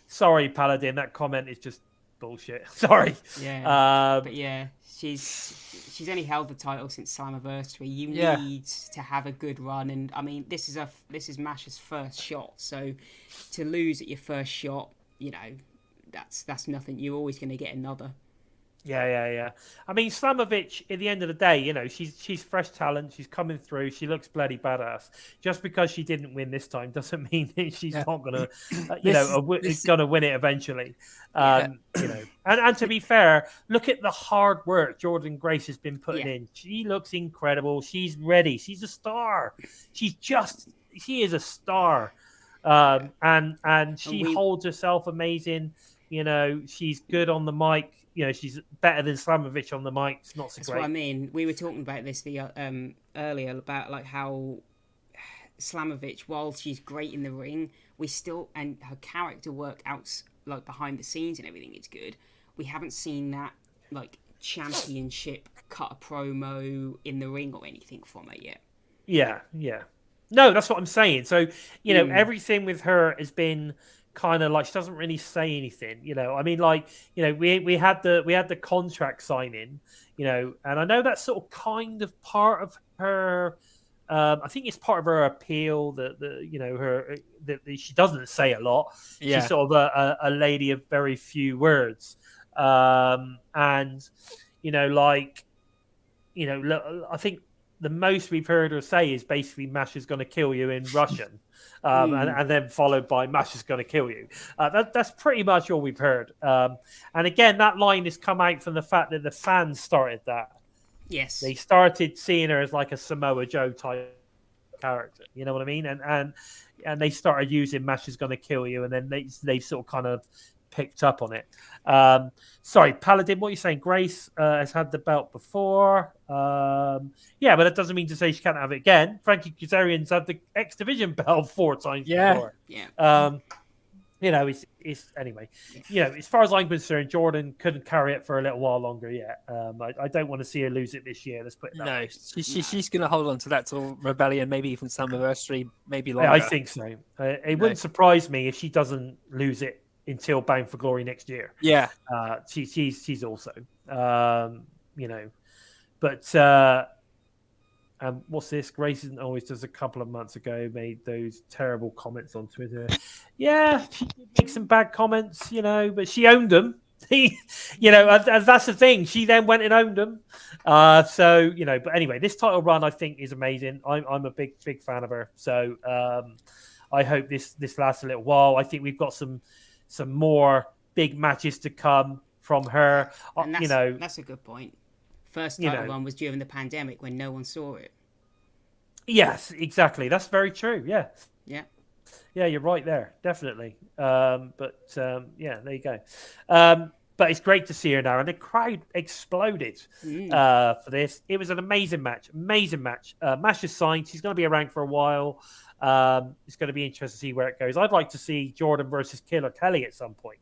Sorry, Paladin. That comment is just bullshit. Sorry. Yeah. But yeah, she's only held the title since Slammiversary. You need to have a good run, and I mean, this is Masha's first shot. So to lose at your first shot, you know, that's nothing. You're always going to get another. Yeah. I mean, Slamovich, at the end of the day, you know, she's fresh talent. She's coming through. She looks bloody badass. Just because she didn't win this time doesn't mean that she's not gonna, gonna win it eventually. You know, and to be fair, look at the hard work Jordynne Grace has been putting in. She looks incredible. She's ready. She's a star. She is a star. And she holds herself amazing. You know, she's good on the mic. You know, she's better than Slamovich on the mic. It's not so great. That's what I mean. We were talking about this earlier about like how Slamovich, while she's great in the ring, and her character work out like behind the scenes and everything is good. We haven't seen that like championship cut a promo in the ring or anything from her yet. Yeah. No, that's what I'm saying. So, you know, everything with her has been kind of like she doesn't really say anything, you know. I mean, like, you know, we had the contract signing, you know, and I know that's sort of kind of part of her. I think it's part of her appeal that she doesn't say a lot. Yeah. She's sort of a lady of very few words, and you know, like, you know, I think the most we've heard her say is basically Masha's going to kill you in Russian. And then followed by Masha's going to kill you. That's pretty much all we've heard. And again, that line has come out from the fact that the fans started that. Yes. They started seeing her as like a Samoa Joe type character. You know what I mean? And they started using Masha's going to kill you. And then they sort of kind of picked up on it. Sorry, Paladin, what are you saying? Grace has had the belt before. Yeah, but that doesn't mean to say she can't have it again. Frankie Kazarian's had the X Division belt 4 times before. Yeah. You know, it's anyway. You know, as far as I'm concerned, Jordynne couldn't carry it for a little while longer yet. I don't want to see her lose it this year. Let's put it that way. She's going to hold on to that till Rebellion, maybe even Slammiversary, maybe longer. I think so. It wouldn't surprise me if she doesn't lose it until Bound for Glory next year. Yeah. She's also, you know, but what's this? Grayson always does a couple of months ago made those terrible comments on Twitter. Yeah, she did make some bad comments, you know, but she owned them. You know, and that's the thing. She then went and owned them. So, you know, but anyway, this title run I think is amazing. I'm a big fan of her. So I hope this lasts a little while. I think we've got some more big matches to come from her. And you know, that's a good point. First title run was during the pandemic when no one saw it. Yes, exactly. That's very true. Yeah. Yeah, you're right there, definitely. Yeah, there you go. But it's great to see her now, and the crowd exploded for this. It was an amazing match, amazing match. Masha's signed; she's going to be around for a while. It's going to be interesting to see where it goes. I'd like to see Jordynne versus Killer Kelly at some point.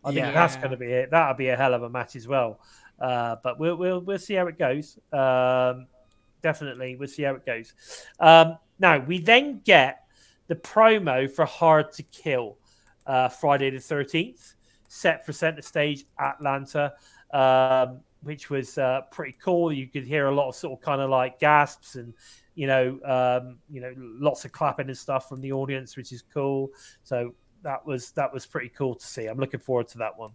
I think that's going to be it. That'll be a hell of a match as well. But we'll see how it goes. Definitely, we'll see how it goes. Now we then get the promo for Hard to Kill, Friday the 13th, set for Center Stage Atlanta, which was pretty cool. You could hear a lot of sort of kind of like gasps and lots of clapping and stuff from the audience, which is cool. So that was pretty cool to see. I'm looking forward to that one.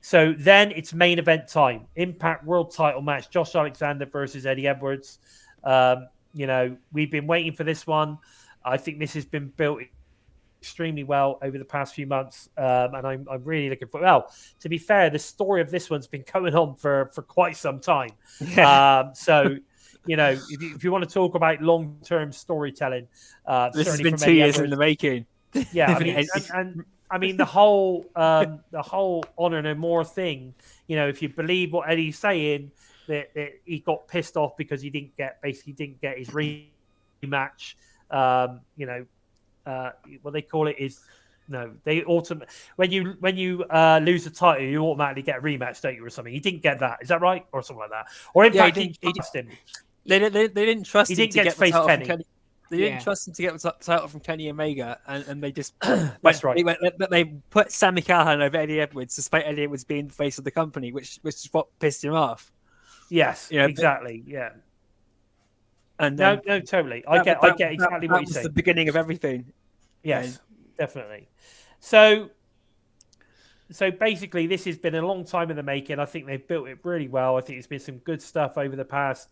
So then it's main event time. Impact World Title match: Josh Alexander versus Eddie Edwards. We've been waiting for this one. I think this has been built extremely well over the past few months, and I'm really looking for. Well, to be fair, the story of this one's been going on for quite some time. If you want to talk about long-term storytelling, this has been 2 years in the making. Yeah, I mean the whole honor no more thing. If you believe what Eddie's saying, that he got pissed off because he didn't get his rematch. What they call it is when you lose the title, you automatically get a rematch, don't you, or something? He didn't get that. Is that right, or something like that? Or Impact didn't trust him. They didn't trust him to get the title Kenny. from Kenny. They didn't trust him to get the title from Kenny Omega, and they just that's right. They put Sami Callihan over Eddie Edwards, despite Eddie Edwards being the face of the company, which is what pissed him off. Yes, exactly. Yeah. And no, totally. I get exactly what you're saying. That was the beginning of everything. Yes, definitely. So basically, this has been a long time in the making. I think they've built it really well. I think it's been some good stuff over the past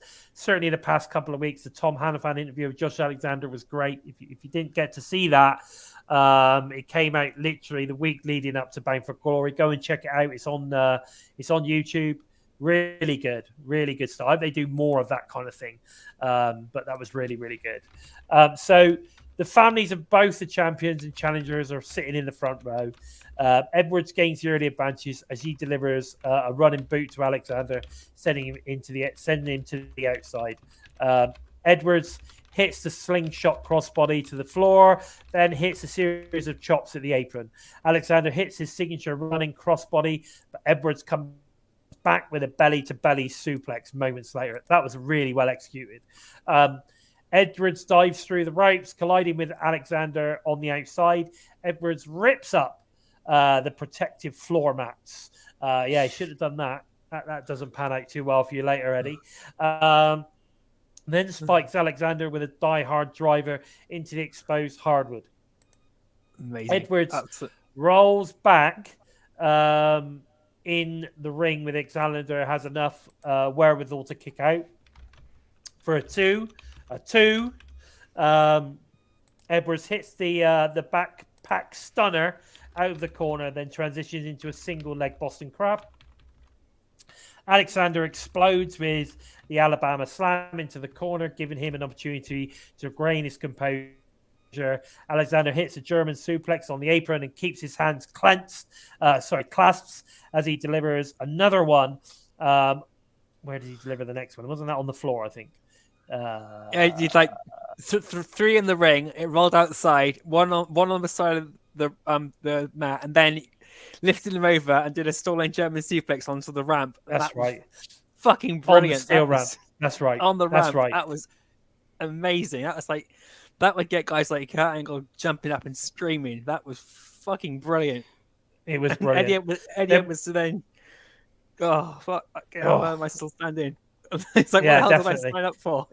couple of weeks. The Tom Hannafan interview with Josh Alexander was great. If you didn't get to see that, it came out literally the week leading up to Bound for Glory. Go and check it out. It's on YouTube. Really good stuff. I hope they do more of that kind of thing. But that was really, really good. So the families of both the champions and challengers are sitting in the front row. Edwards gains the early advantage as he delivers a running boot to Alexander, sending him to the outside. Edwards hits the slingshot crossbody to the floor, then hits a series of chops at the apron. Alexander hits his signature running crossbody, but Edwards comes back with a belly-to-belly suplex moments later. That was really well executed. Edwards dives through the ropes, colliding with Alexander on the outside. Edwards rips up the protective floor mats. He should have done that. That doesn't pan out too well for you later, Eddie. Then spikes Alexander with a die-hard driver into the exposed hardwood. Amazing. Edwards rolls back in the ring with Alexander, has enough wherewithal to kick out for a two. Edwards hits the backpack stunner out of the corner, then transitions into a single leg Boston Crab. Alexander explodes with the Alabama Slam into the corner, giving him an opportunity to regain his composure. Alexander hits a German suplex on the apron and keeps his hands clasps as he delivers another one. Where did he deliver the next one? Wasn't that on the floor, I think? You'd like three in the ring. It rolled outside, one on the side of the mat, and then lifted him over and did a stolen German suplex onto the ramp. That's right. Fucking brilliant. On the steel ramp. That's right. On the ramp. That's right. That was amazing. That would get guys like Kurt Angle jumping up and screaming. That was fucking brilliant. It was brilliant. Eddie was then. Oh fuck! Why am I still standing? It's like, what the hell did I sign up for?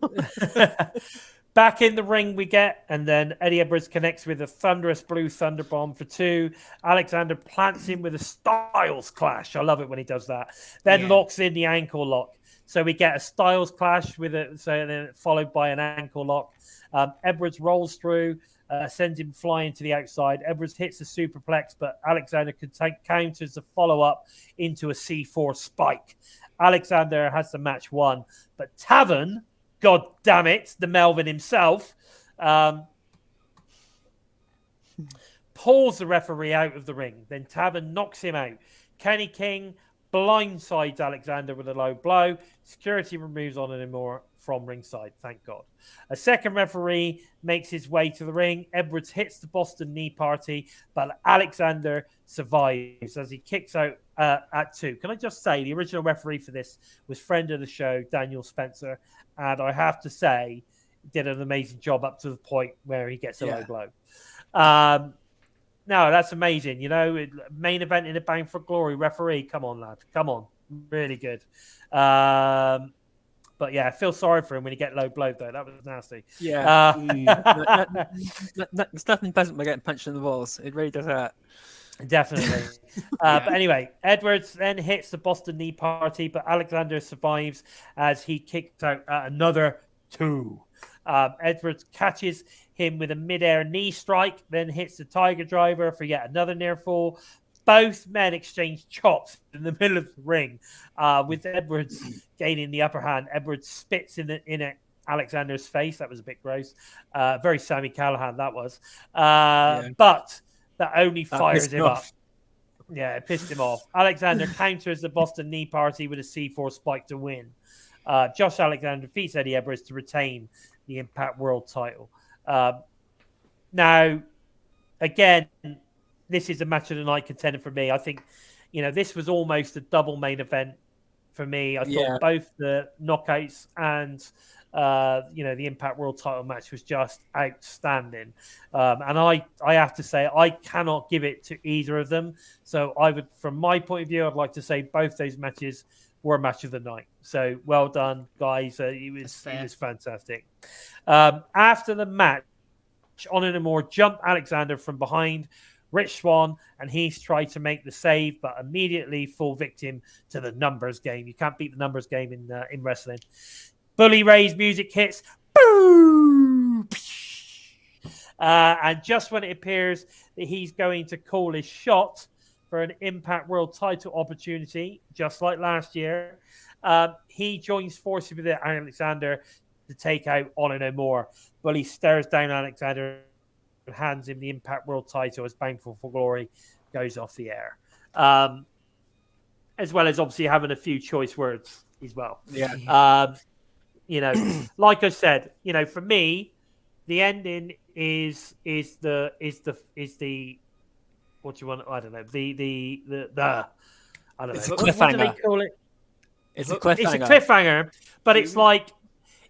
Back in the ring we get, and then Eddie Edwards connects with a thunderous blue thunder bomb for two. Alexander plants him with a Styles clash. I love it when he does that. Then locks in the ankle lock. So we get a Styles clash then followed by an ankle lock. Edwards rolls through, sends him flying to the outside. Edwards hits a superplex, but Alexander counters the follow-up into a C4 spike. Alexander has the match won, but Taven, God damn it, the Melvin himself, pulls the referee out of the ring. Then Taven knocks him out. Kenny King blindsides Alexander with a low blow. Security removes on anymore from ringside, thank God. A second referee makes his way to the ring. Edwards hits the Boston knee party, but Alexander survives as he kicks out at 2. Can I just say, the original referee for this was friend of the show, Daniel Spencer, and I have to say, did an amazing job up to the point where he gets a low blow. No, that's amazing. You know, main event in a Bound for Glory referee. Come on, lad. Come on. Really good. But yeah, I feel sorry for him when he get low blowed, though. That was nasty. Yeah. There's nothing pleasant about getting punched in the balls. It really does hurt. Definitely. But anyway, Edwards then hits the Boston knee party, but Alexander survives as he kicks out another 2. Edwards catches him with a mid-air knee strike, then hits the Tiger Driver for yet another near fall. Both men exchange chops in the middle of the ring, with Edwards gaining the upper hand. Edwards spits in Alexander's face. That was a bit gross. Very Sammy Callahan, that was. But that only fires him up. Yeah, it pissed him off. Alexander counters the Boston knee party with a C4 spike to win. Josh Alexander defeats Eddie Edwards to retain the Impact World title. Now, again, this is a match of the night contender for me. I think, you know, this was almost a double main event for me. I thought both the knockouts and, you know, the Impact World title match was just outstanding. And I have to say, I cannot give it to either of them. So I would, from my point of view, I'd like to say both those matches were a match of the night. So well done, guys. It was fantastic. After the match, Honor Moore jumped Alexander from behind Rich Swann, and he's tried to make the save, but immediately fall victim to the numbers game. You can't beat the numbers game in wrestling. Bully Ray's music hits. Boo! And just when it appears that he's going to call his shot for an Impact World title opportunity, just like last year, he joins forces with Alexander to take out Honor No More. Bully stares down Alexander and hands him the Impact World title as Bound for Glory goes off the air. As well as obviously having a few choice words as well. Yeah. You know, like I said, you know, for me, the ending is the what do you want? I don't know. The I don't know. It's a What do they cliffhanger. call it? It's a cliffhanger. It's a cliffhanger, but it's like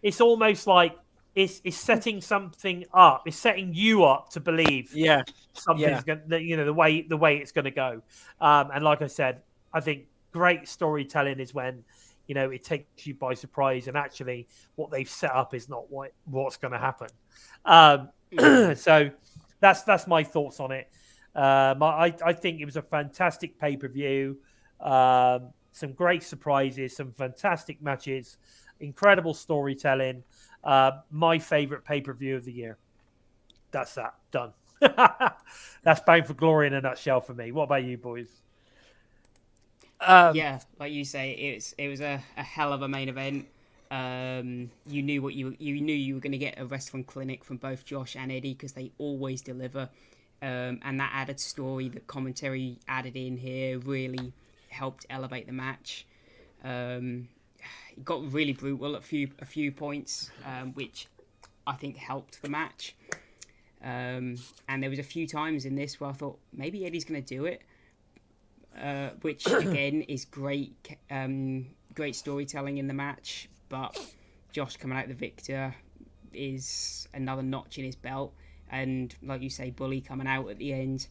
it's almost like it's setting something up. It's setting you up to believe something's going to, you know, the way it's going to go. And like I said, I think great storytelling is when, you know, it takes you by surprise, and actually what they've set up is not what's going to happen. So that's my thoughts on it. I think it was a fantastic pay-per-view. Some great surprises, some fantastic matches, incredible storytelling. My favorite pay-per-view of the year. That's that. Done. That's Bound for Glory in a nutshell for me. What about you, boys? Yeah, like you say, it was a hell of a main event. You knew you were going to get a wrestling clinic from both Josh and Eddie, because they always deliver. And that added story, the commentary added in here, really helped elevate the match. It got really brutal at a few points, which I think helped the match. And there was a few times in this where I thought maybe Eddie's going to do it, which again is great storytelling in the match. But Josh coming out the victor is another notch in his belt. And like you say, Bully coming out at the end.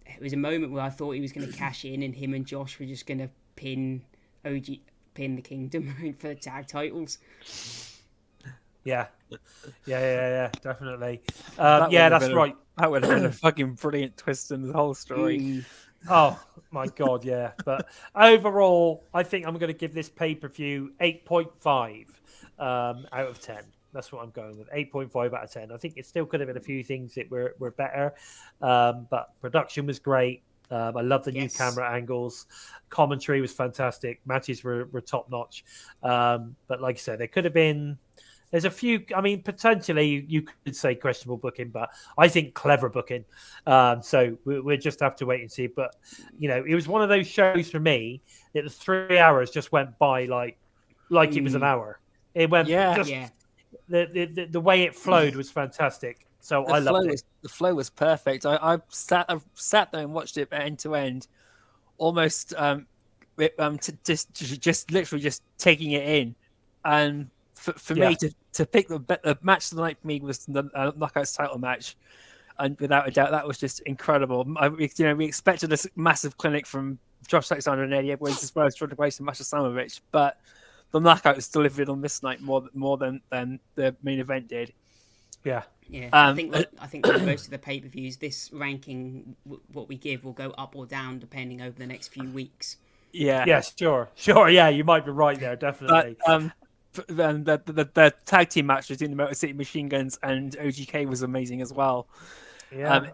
It was a moment where I thought he was going to cash in, and him and Josh were just going to pin the Kingdom for the tag titles. Yeah, definitely. That's right. That would have been a fucking brilliant twist in the whole story. Oh my god, yeah. But overall, I think I'm going to give this pay-per-view 8.5 out of 10. That's what I'm going with. 8.5 out of 10. I think it still could have been a few things that were better, but production was great. I love the new camera angles. Commentary was fantastic. Matches were top notch. But like I said, there could have been There's a few. I mean, potentially you could say questionable booking, but I think clever booking. So we'll just have to wait and see. But it was one of those shows for me that the 3 hours just went by like it was an hour. It went just the way it flowed was fantastic. So I loved it. The flow was perfect. I sat there and watched it end to end, almost just literally just taking it in. And for me to pick the match of the night for me was the Knockouts title match, and without a doubt that was just incredible. We expected this massive clinic from Josh Alexander and Eddie Edwards as well as Jordynne and Masha Slamovich, but the Knockouts delivered on this night more than the main event did. Yeah. I think like most of the pay-per-views, this ranking, what we give, will go up or down depending over the next few weeks. Yeah. Yes, sure. Yeah, you might be right there, definitely. But, the tag team match between the Motor City Machine Guns and OGK was amazing as well. Yeah,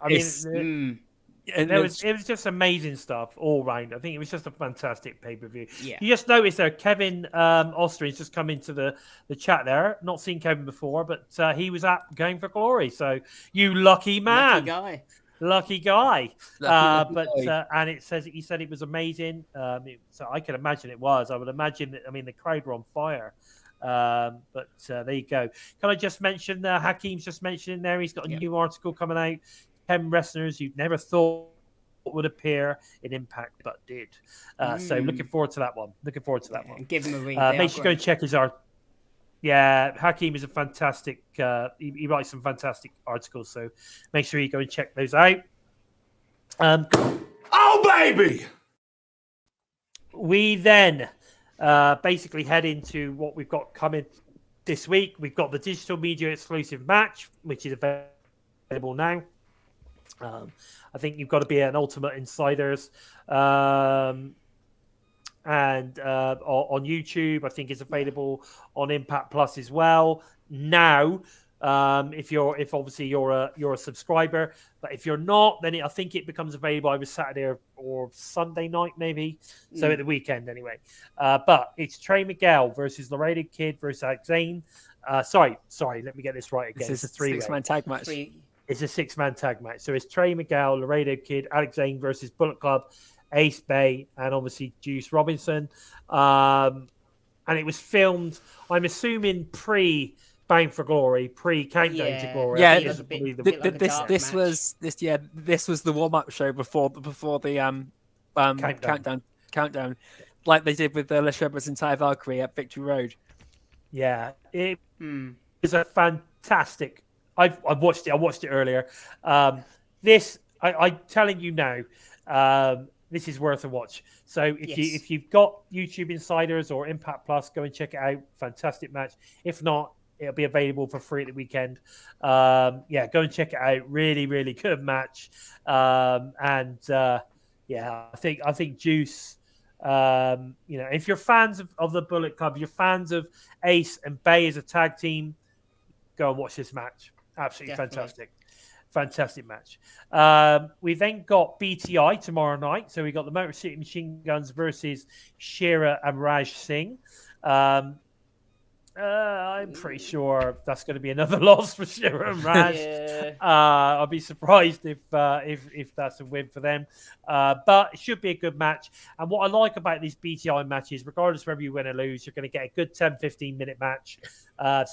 it was just amazing stuff all round. I think it was just a fantastic pay-per-view. Yeah. You just noticed there, Kevin Ostrey's just come into the chat there. Not seen Kevin before, but he was at Going for Glory. So you lucky man. Lucky guy. And it says he said it was amazing. So I can imagine it was. I would imagine that. I mean, the crowd were on fire. But there you go. Can I just mention Hakeem's just mentioned there? He's got a new article coming out. 10 wrestlers you never thought would appear in Impact but did. So looking forward to that one. Give him a read. Make sure you go and check his art. Yeah, Hakeem is a fantastic. He writes some fantastic articles. So make sure you go and check those out. Oh baby! We then basically head into what we've got coming this week. We've got the digital media exclusive match, which is available now. I think you've got to be an Ultimate Insiders and on YouTube. I think it's available on Impact Plus as well now. If obviously you're a subscriber, but if you're not, then I think it becomes available either Saturday or Sunday night maybe. So at the weekend anyway. But it's Trey Miguel versus Laredo Kid versus Alex Zane. Sorry, let me get this right again. It's a 3-man tag match. It's a 6-man tag match. So it's Trey Miguel, Laredo Kid, Alex Zane versus Bullet Club, Ace Bay, and obviously Juice Robinson. And it was filmed, I'm assuming, pre-Bound for Glory, pre-Countdown to Glory. Yeah, this was the warm-up show before the countdown, like they did with the Les Shepard's entire Valkyrie at Victory Road. Yeah, it is a fantastic. I've watched it. I watched it earlier. I'm telling you now, this is worth a watch. So if you've got YouTube Insiders or Impact Plus, go and check it out. Fantastic match. If not, it'll be available for free at the weekend. Go and check it out. Really, really good match. I think Juice. If you're fans of the Bullet Club, you're fans of Ace and Bay as a tag team, go and watch this match. Absolutely fantastic match. We then got BTI tomorrow night. So we got the Motor City Machine Guns versus Shera and Raj Singh. I'm pretty sure that's going to be another loss for Shera and Raj. I'll be surprised if that's a win for them. But it should be a good match. And what I like about these BTI matches, regardless of whether you win or lose, you're going to get a good 10-15 minute match. Like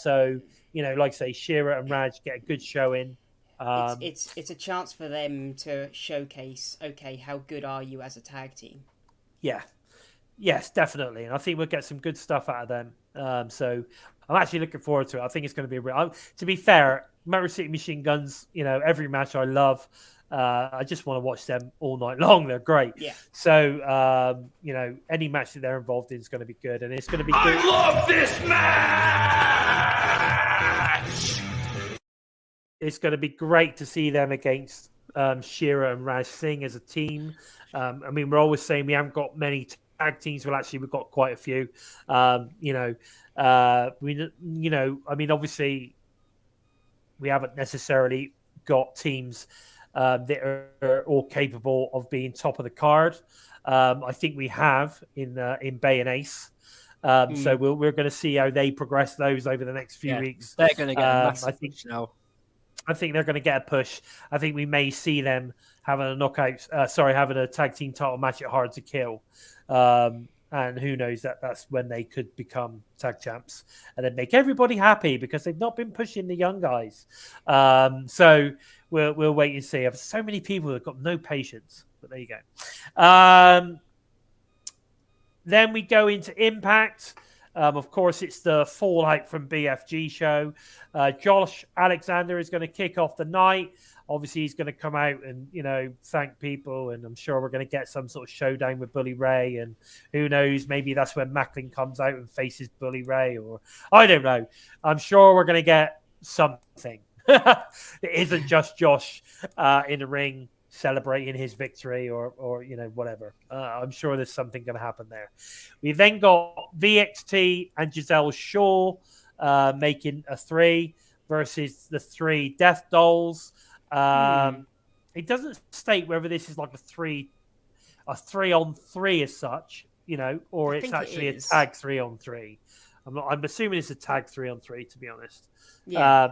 I say, Shera and Raj get a good showing. It's a chance for them to showcase, okay, how good are you as a tag team? Yeah. Yes, definitely. And I think we'll get some good stuff out of them. So I'm actually looking forward to it. I think it's going to be to be fair, Motor City Machine Guns, every match I love. I just want to watch them all night long. They're great. Yeah. So, any match that they're involved in is going to be good. And it's going to be good. I love this match! It's going to be great to see them against Shera and Raj Singh as a team. We're always saying we haven't got many tag teams. Well, actually, we've got quite a few. Obviously, we haven't necessarily got teams that are all capable of being top of the card. I think we have in Bay and Ace. So we're going to see how they progress those over the next few weeks. They're going to get a massive push now. I think they're going to get a push. I think we may see them having a knockout. Having a tag team title match at Hard to Kill. And who knows, that's when they could become tag champs and then make everybody happy because they've not been pushing the young guys. So we'll wait and see. There's so many people that have got no patience, but there you go. Then we go into Impact. Of course, it's the Fallout from BFG show. Josh Alexander is going to kick off the night. Obviously, he's going to come out and, thank people. And I'm sure we're going to get some sort of showdown with Bully Ray. And who knows, maybe that's when Macklin comes out and faces Bully Ray. Or I don't know. I'm sure we're going to get something. It isn't just Josh in the ring celebrating his victory or whatever. I'm sure there's something going to happen there. We've then got VXT and Giselle Shaw making a 3 versus the 3 Death Dolls. It doesn't state whether this is like a 3-on-3 as such, or it's actually a tag 3-on-3. I'm assuming it's a tag 3-on-3, to be honest. Yeah.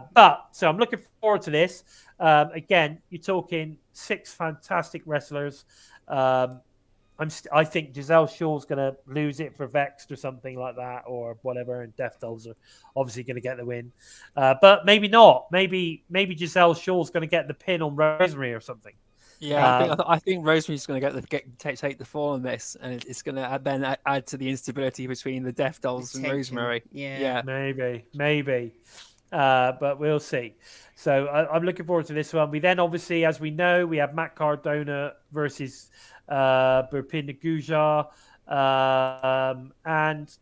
So I'm looking forward to this. Again, you're talking 6 fantastic wrestlers. I think Giselle Shaw's going to lose it for Vexed or something like that, or whatever, and Death Dolls are obviously going to get the win. But maybe not. Maybe Giselle Shaw's going to get the pin on Rosemary or something. Yeah, I think Rosemary's going to take the fall on this, and it's going to then add to the instability between the Death Dolls and Rosemary. Yeah, maybe. But we'll see. So I'm looking forward to this one. We then obviously, as we know, we have Matt Cardona versus Burpinda Gujar. And,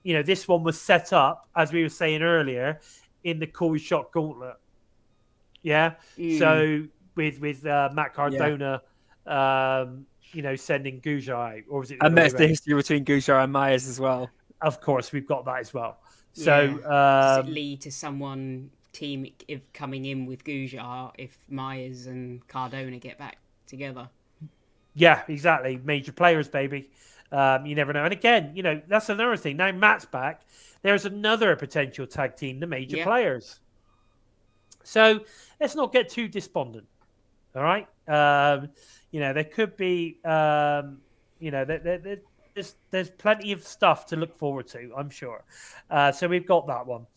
this one was set up, as we were saying earlier, in the Cool Shot Gauntlet. Yeah? So with Matt Cardona, sending Gujar out. Or was it? And that's the history between Gujar and Myers as well. Of course, we've got that as well. So does it lead to someone coming in with Gujar if Myers and Cardona get back together? Yeah, exactly. Major players, baby. You never know. And again, that's another thing. Now Matt's back. There's another potential tag team, the Major Players. So let's not get too despondent. All right. There could be, there's plenty of stuff to look forward to, I'm sure. So we've got that one.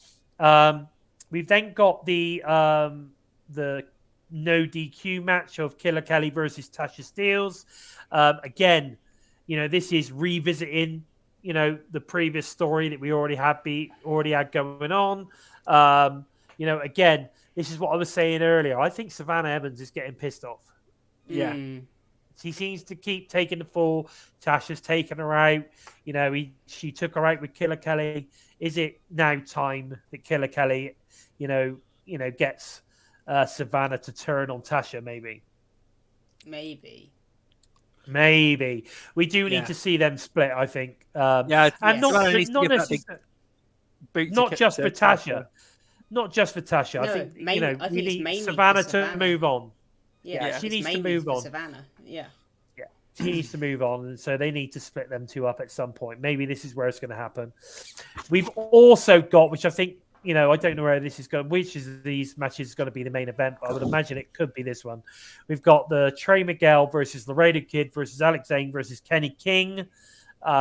We've then got the no DQ match of Killer Kelly versus Tasha Steelz. Again, this is revisiting, the previous story that we already had going on. Again, this is what I was saying earlier. I think Savannah Evans is getting pissed off. Yeah. She seems to keep taking the fall. Tasha's taken her out. She took her out with Killer Kelly. Is it now time that Killer Kelly, gets Savannah to turn on Tasha? Maybe. We do need to see them split, I think. And not just for Tasha. Not just for Tasha. I think we need Savannah to move on. Yeah, she needs to move on. Savannah. Yeah. She needs to move on, and so they need to split them two up at some point. Maybe this is where it's going to happen. We've also got, which I think, I don't know where this is going, which of these matches is going to be the main event, but I would imagine it could be this one. We've got the Trey Miguel versus Laredo Kid versus Alex Zane versus Kenny King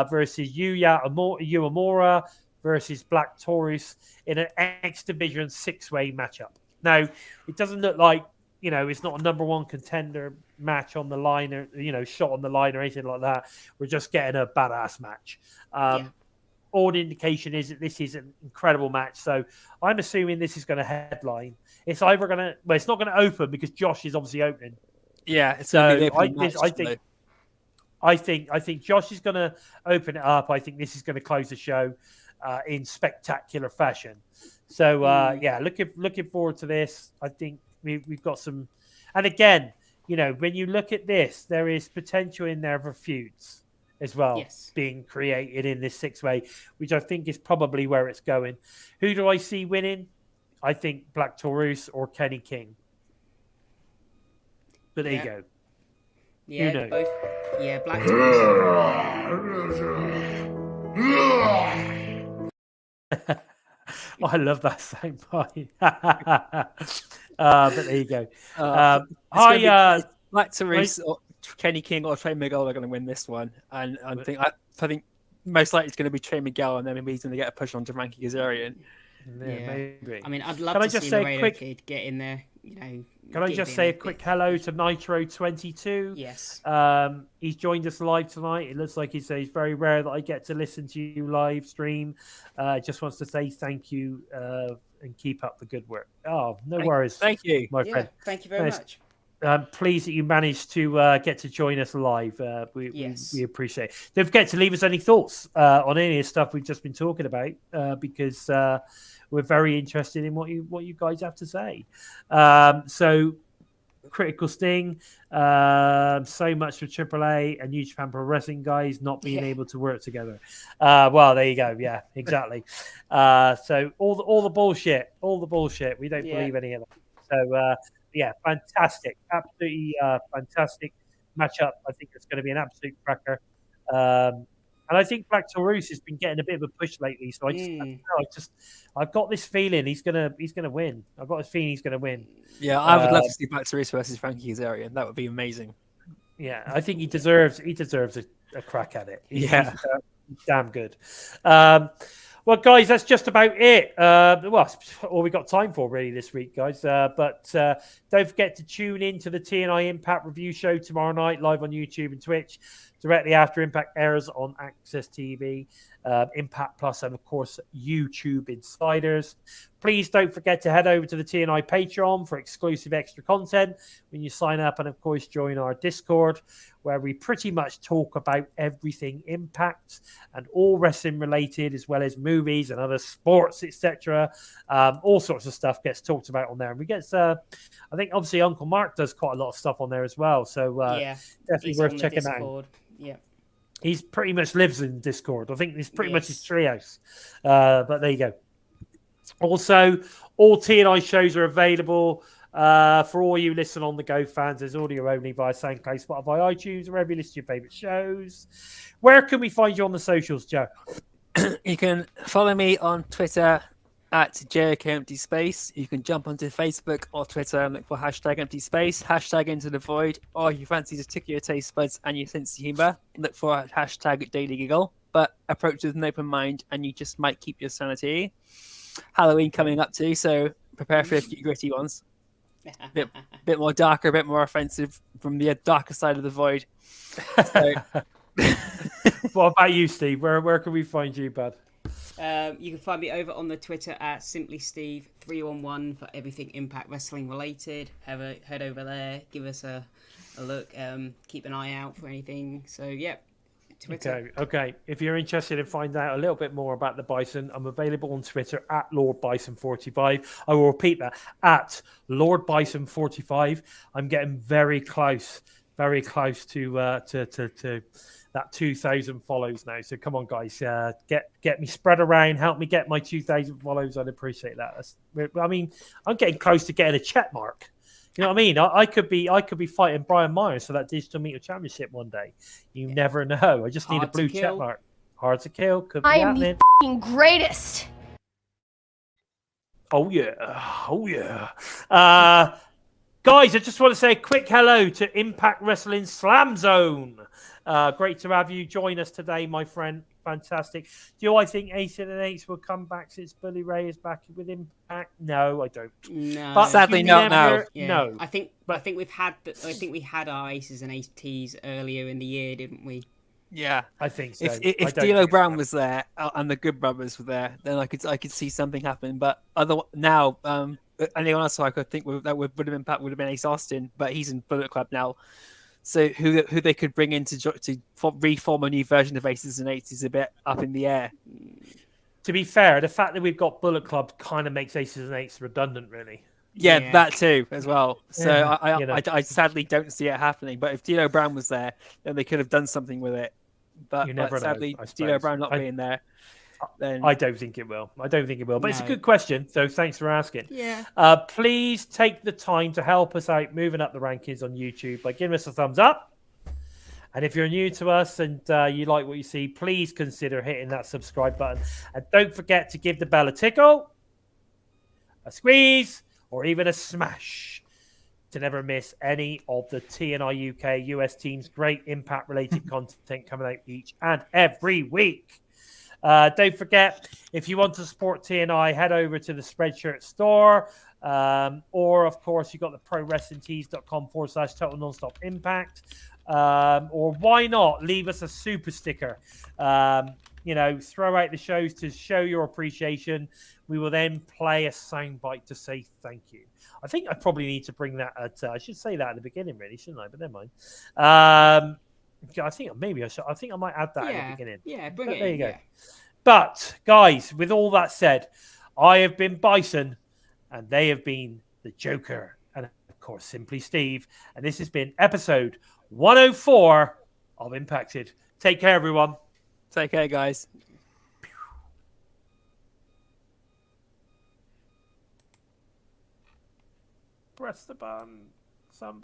versus Yuya Uemura versus Black Taurus in an X Division 6-way matchup. Now, it doesn't look like, it's not a number one contender match on the line or, shot on the line or anything like that. We're just getting a badass match. All the indication is that this is an incredible match. So I'm assuming this is going to headline. It's either going to, it's not going to open because Josh is obviously opening. Yeah. So I think Josh is going to open it up. I think this is going to close the show in spectacular fashion. So looking forward to this. I think we've got some, and again, when you look at this, there is potential in there for feuds as well being created in this 6-way, which I think is probably where it's going. Who do I see winning? I think Black Taurus or Kenny King. But there you go. Yeah, both. Yeah, Black Taurus. Oh, I love that sound bite. But there you go. Hi, Black Therese or Kenny King or Trey Miguel are going to win this one, and I think most likely it's going to be Trey Miguel, and then maybe he's going to get a push on Frankie Kazarian. Yeah, maybe. I mean, I'd love to see Laredo Kid get in there. You know. Can I just say a quick hello to Nitro22? Yes. He's joined us live tonight. It looks like he's very rare that I get to listen to you live stream. Just wants to say thank you and keep up the good work. Oh, no worries. Thank you, my friend. Thank you very much. Pleased that you managed to get to join us live. We appreciate it. Don't forget to leave us any thoughts on any of the stuff we've just been talking about because we're very interested in what you guys have to say. So, Critical Sting, so much for AAA and New Japan Pro Wrestling guys not being able to work together. Well, there you go. Yeah, exactly. So all the bullshit. We don't believe any of that. So. Yeah, fantastic. Absolutely fantastic matchup. I think it's going to be an absolute cracker. And I think Black Taurus has been getting a bit of a push lately. So I've got this feeling he's gonna win. I've got this feeling he's gonna win. Yeah, I would love to see Black Taurus versus Frankie Kazarian. That would be amazing. Yeah, I think he deserves a crack at it. He's damn good. Well, guys, that's just about it. All we got time for really this week, guys. But don't forget to tune in to the TNI Impact review show tomorrow night, live on YouTube and Twitch, directly after Impact airs on Access TV, Impact Plus, and of course YouTube Insiders. Please don't forget to head over to the TNI Patreon for exclusive extra content when you sign up, and of course join our Discord, where we pretty much talk about everything Impact and all wrestling related, as well as movies and other sports, etc. All sorts of stuff gets talked about on there. And we get, I think, obviously Uncle Mark does quite a lot of stuff on there as well. So definitely worth checking out. Yeah. He's pretty much lives in Discord. I think he's pretty much his treehouse. But there you go. Also, all TNI shows are available for all you listen on the go fans. There's audio only via SoundCloud, Spotify, iTunes, wherever you listen to your favourite shows. Where can we find you on the socials, Joe? You can follow me on Twitter at JOKEmptySpace. You can jump onto Facebook or Twitter and look for #EmptySpace, #IntoTheVoid, or if you fancy to tickle your taste buds and your sense of humour, look for #DailyGiggle. But approach with an open mind and you just might keep your sanity. Halloween coming up too, so prepare for a few gritty ones. Bit more darker, a bit more offensive from the darker side of the void. So... What about you, Steve? Where can we find you, bud? You can find me over on the Twitter at SimplySteve311 for everything Impact Wrestling related. Head over there, give us a look. Keep an eye out for anything. So yeah. Twitter. Okay. If you're interested in finding out a little bit more about the Bison, I'm available on Twitter at LordBison45. I will repeat that, at LordBison45. I'm getting very close to that 2,000 follows now. So come on, guys, get me spread around, help me get my 2,000 follows. I'd appreciate that. I'm getting close to getting a check mark. You know what I mean? I could be fighting Brian Myers for that Digital Meter Championship one day. You never know. I just need a blue check mark. Hard to kill. Could be happening. I am the greatest. Oh yeah. Guys, I just want to say a quick hello to Impact Wrestling Slam Zone. Great to have you join us today, my friend. Fantastic. Do I think Ace and Ace will come back since Billy Ray is back with Impact? No, I don't. No, but sadly not now. Yeah. No, I think we had our Aces and Ace T's earlier in the year, didn't we? Yeah, I think so. If D'Lo Brown was there and the Good Brothers were there, then I could see something happen. But now, anyone else I could think would have been Ace Austin, but he's in Bullet Club now. So who they could bring in to reform a new version of Aces and Eights is a bit up in the air. To be fair, the fact that we've got Bullet Club kind of makes Aces and Eights redundant, really. Yeah, that too as well. So Yeah, I sadly don't see it happening. But if D'Lo Brown was there, then they could have done something with it. But sadly, D'Lo Brown not being there, then I don't think it will. But it's a good question, so thanks for asking. Yeah. Please take the time to help us out moving up the rankings on YouTube by giving us a thumbs up And if you're new to us and you like what you see, please consider hitting that subscribe button. And don't forget to give the bell a tickle, a squeeze, or even a smash to never miss any of the TNI UK US team's great impact-related content coming out each and every week. Don't forget, if you want to support TNI, head over to the Spreadshirt store. Or, of course, you've got the prowrestlingtees.com/total nonstop impact. Or why not leave us a super sticker? Throw out the shows to show your appreciation. We will then play a soundbite to say thank you. I think I probably need to bring that at. I should say that at the beginning, really, shouldn't I? But never mind. I think maybe I should. I think I might add that at the beginning. Yeah, bring it. There you go. Yeah. But guys, with all that said, I have been Bison, and they have been the Joker, and of course, Simply Steve. And this has been episode 104 of Impacted. Take care, everyone. Take care, guys. Press the button. Somebody.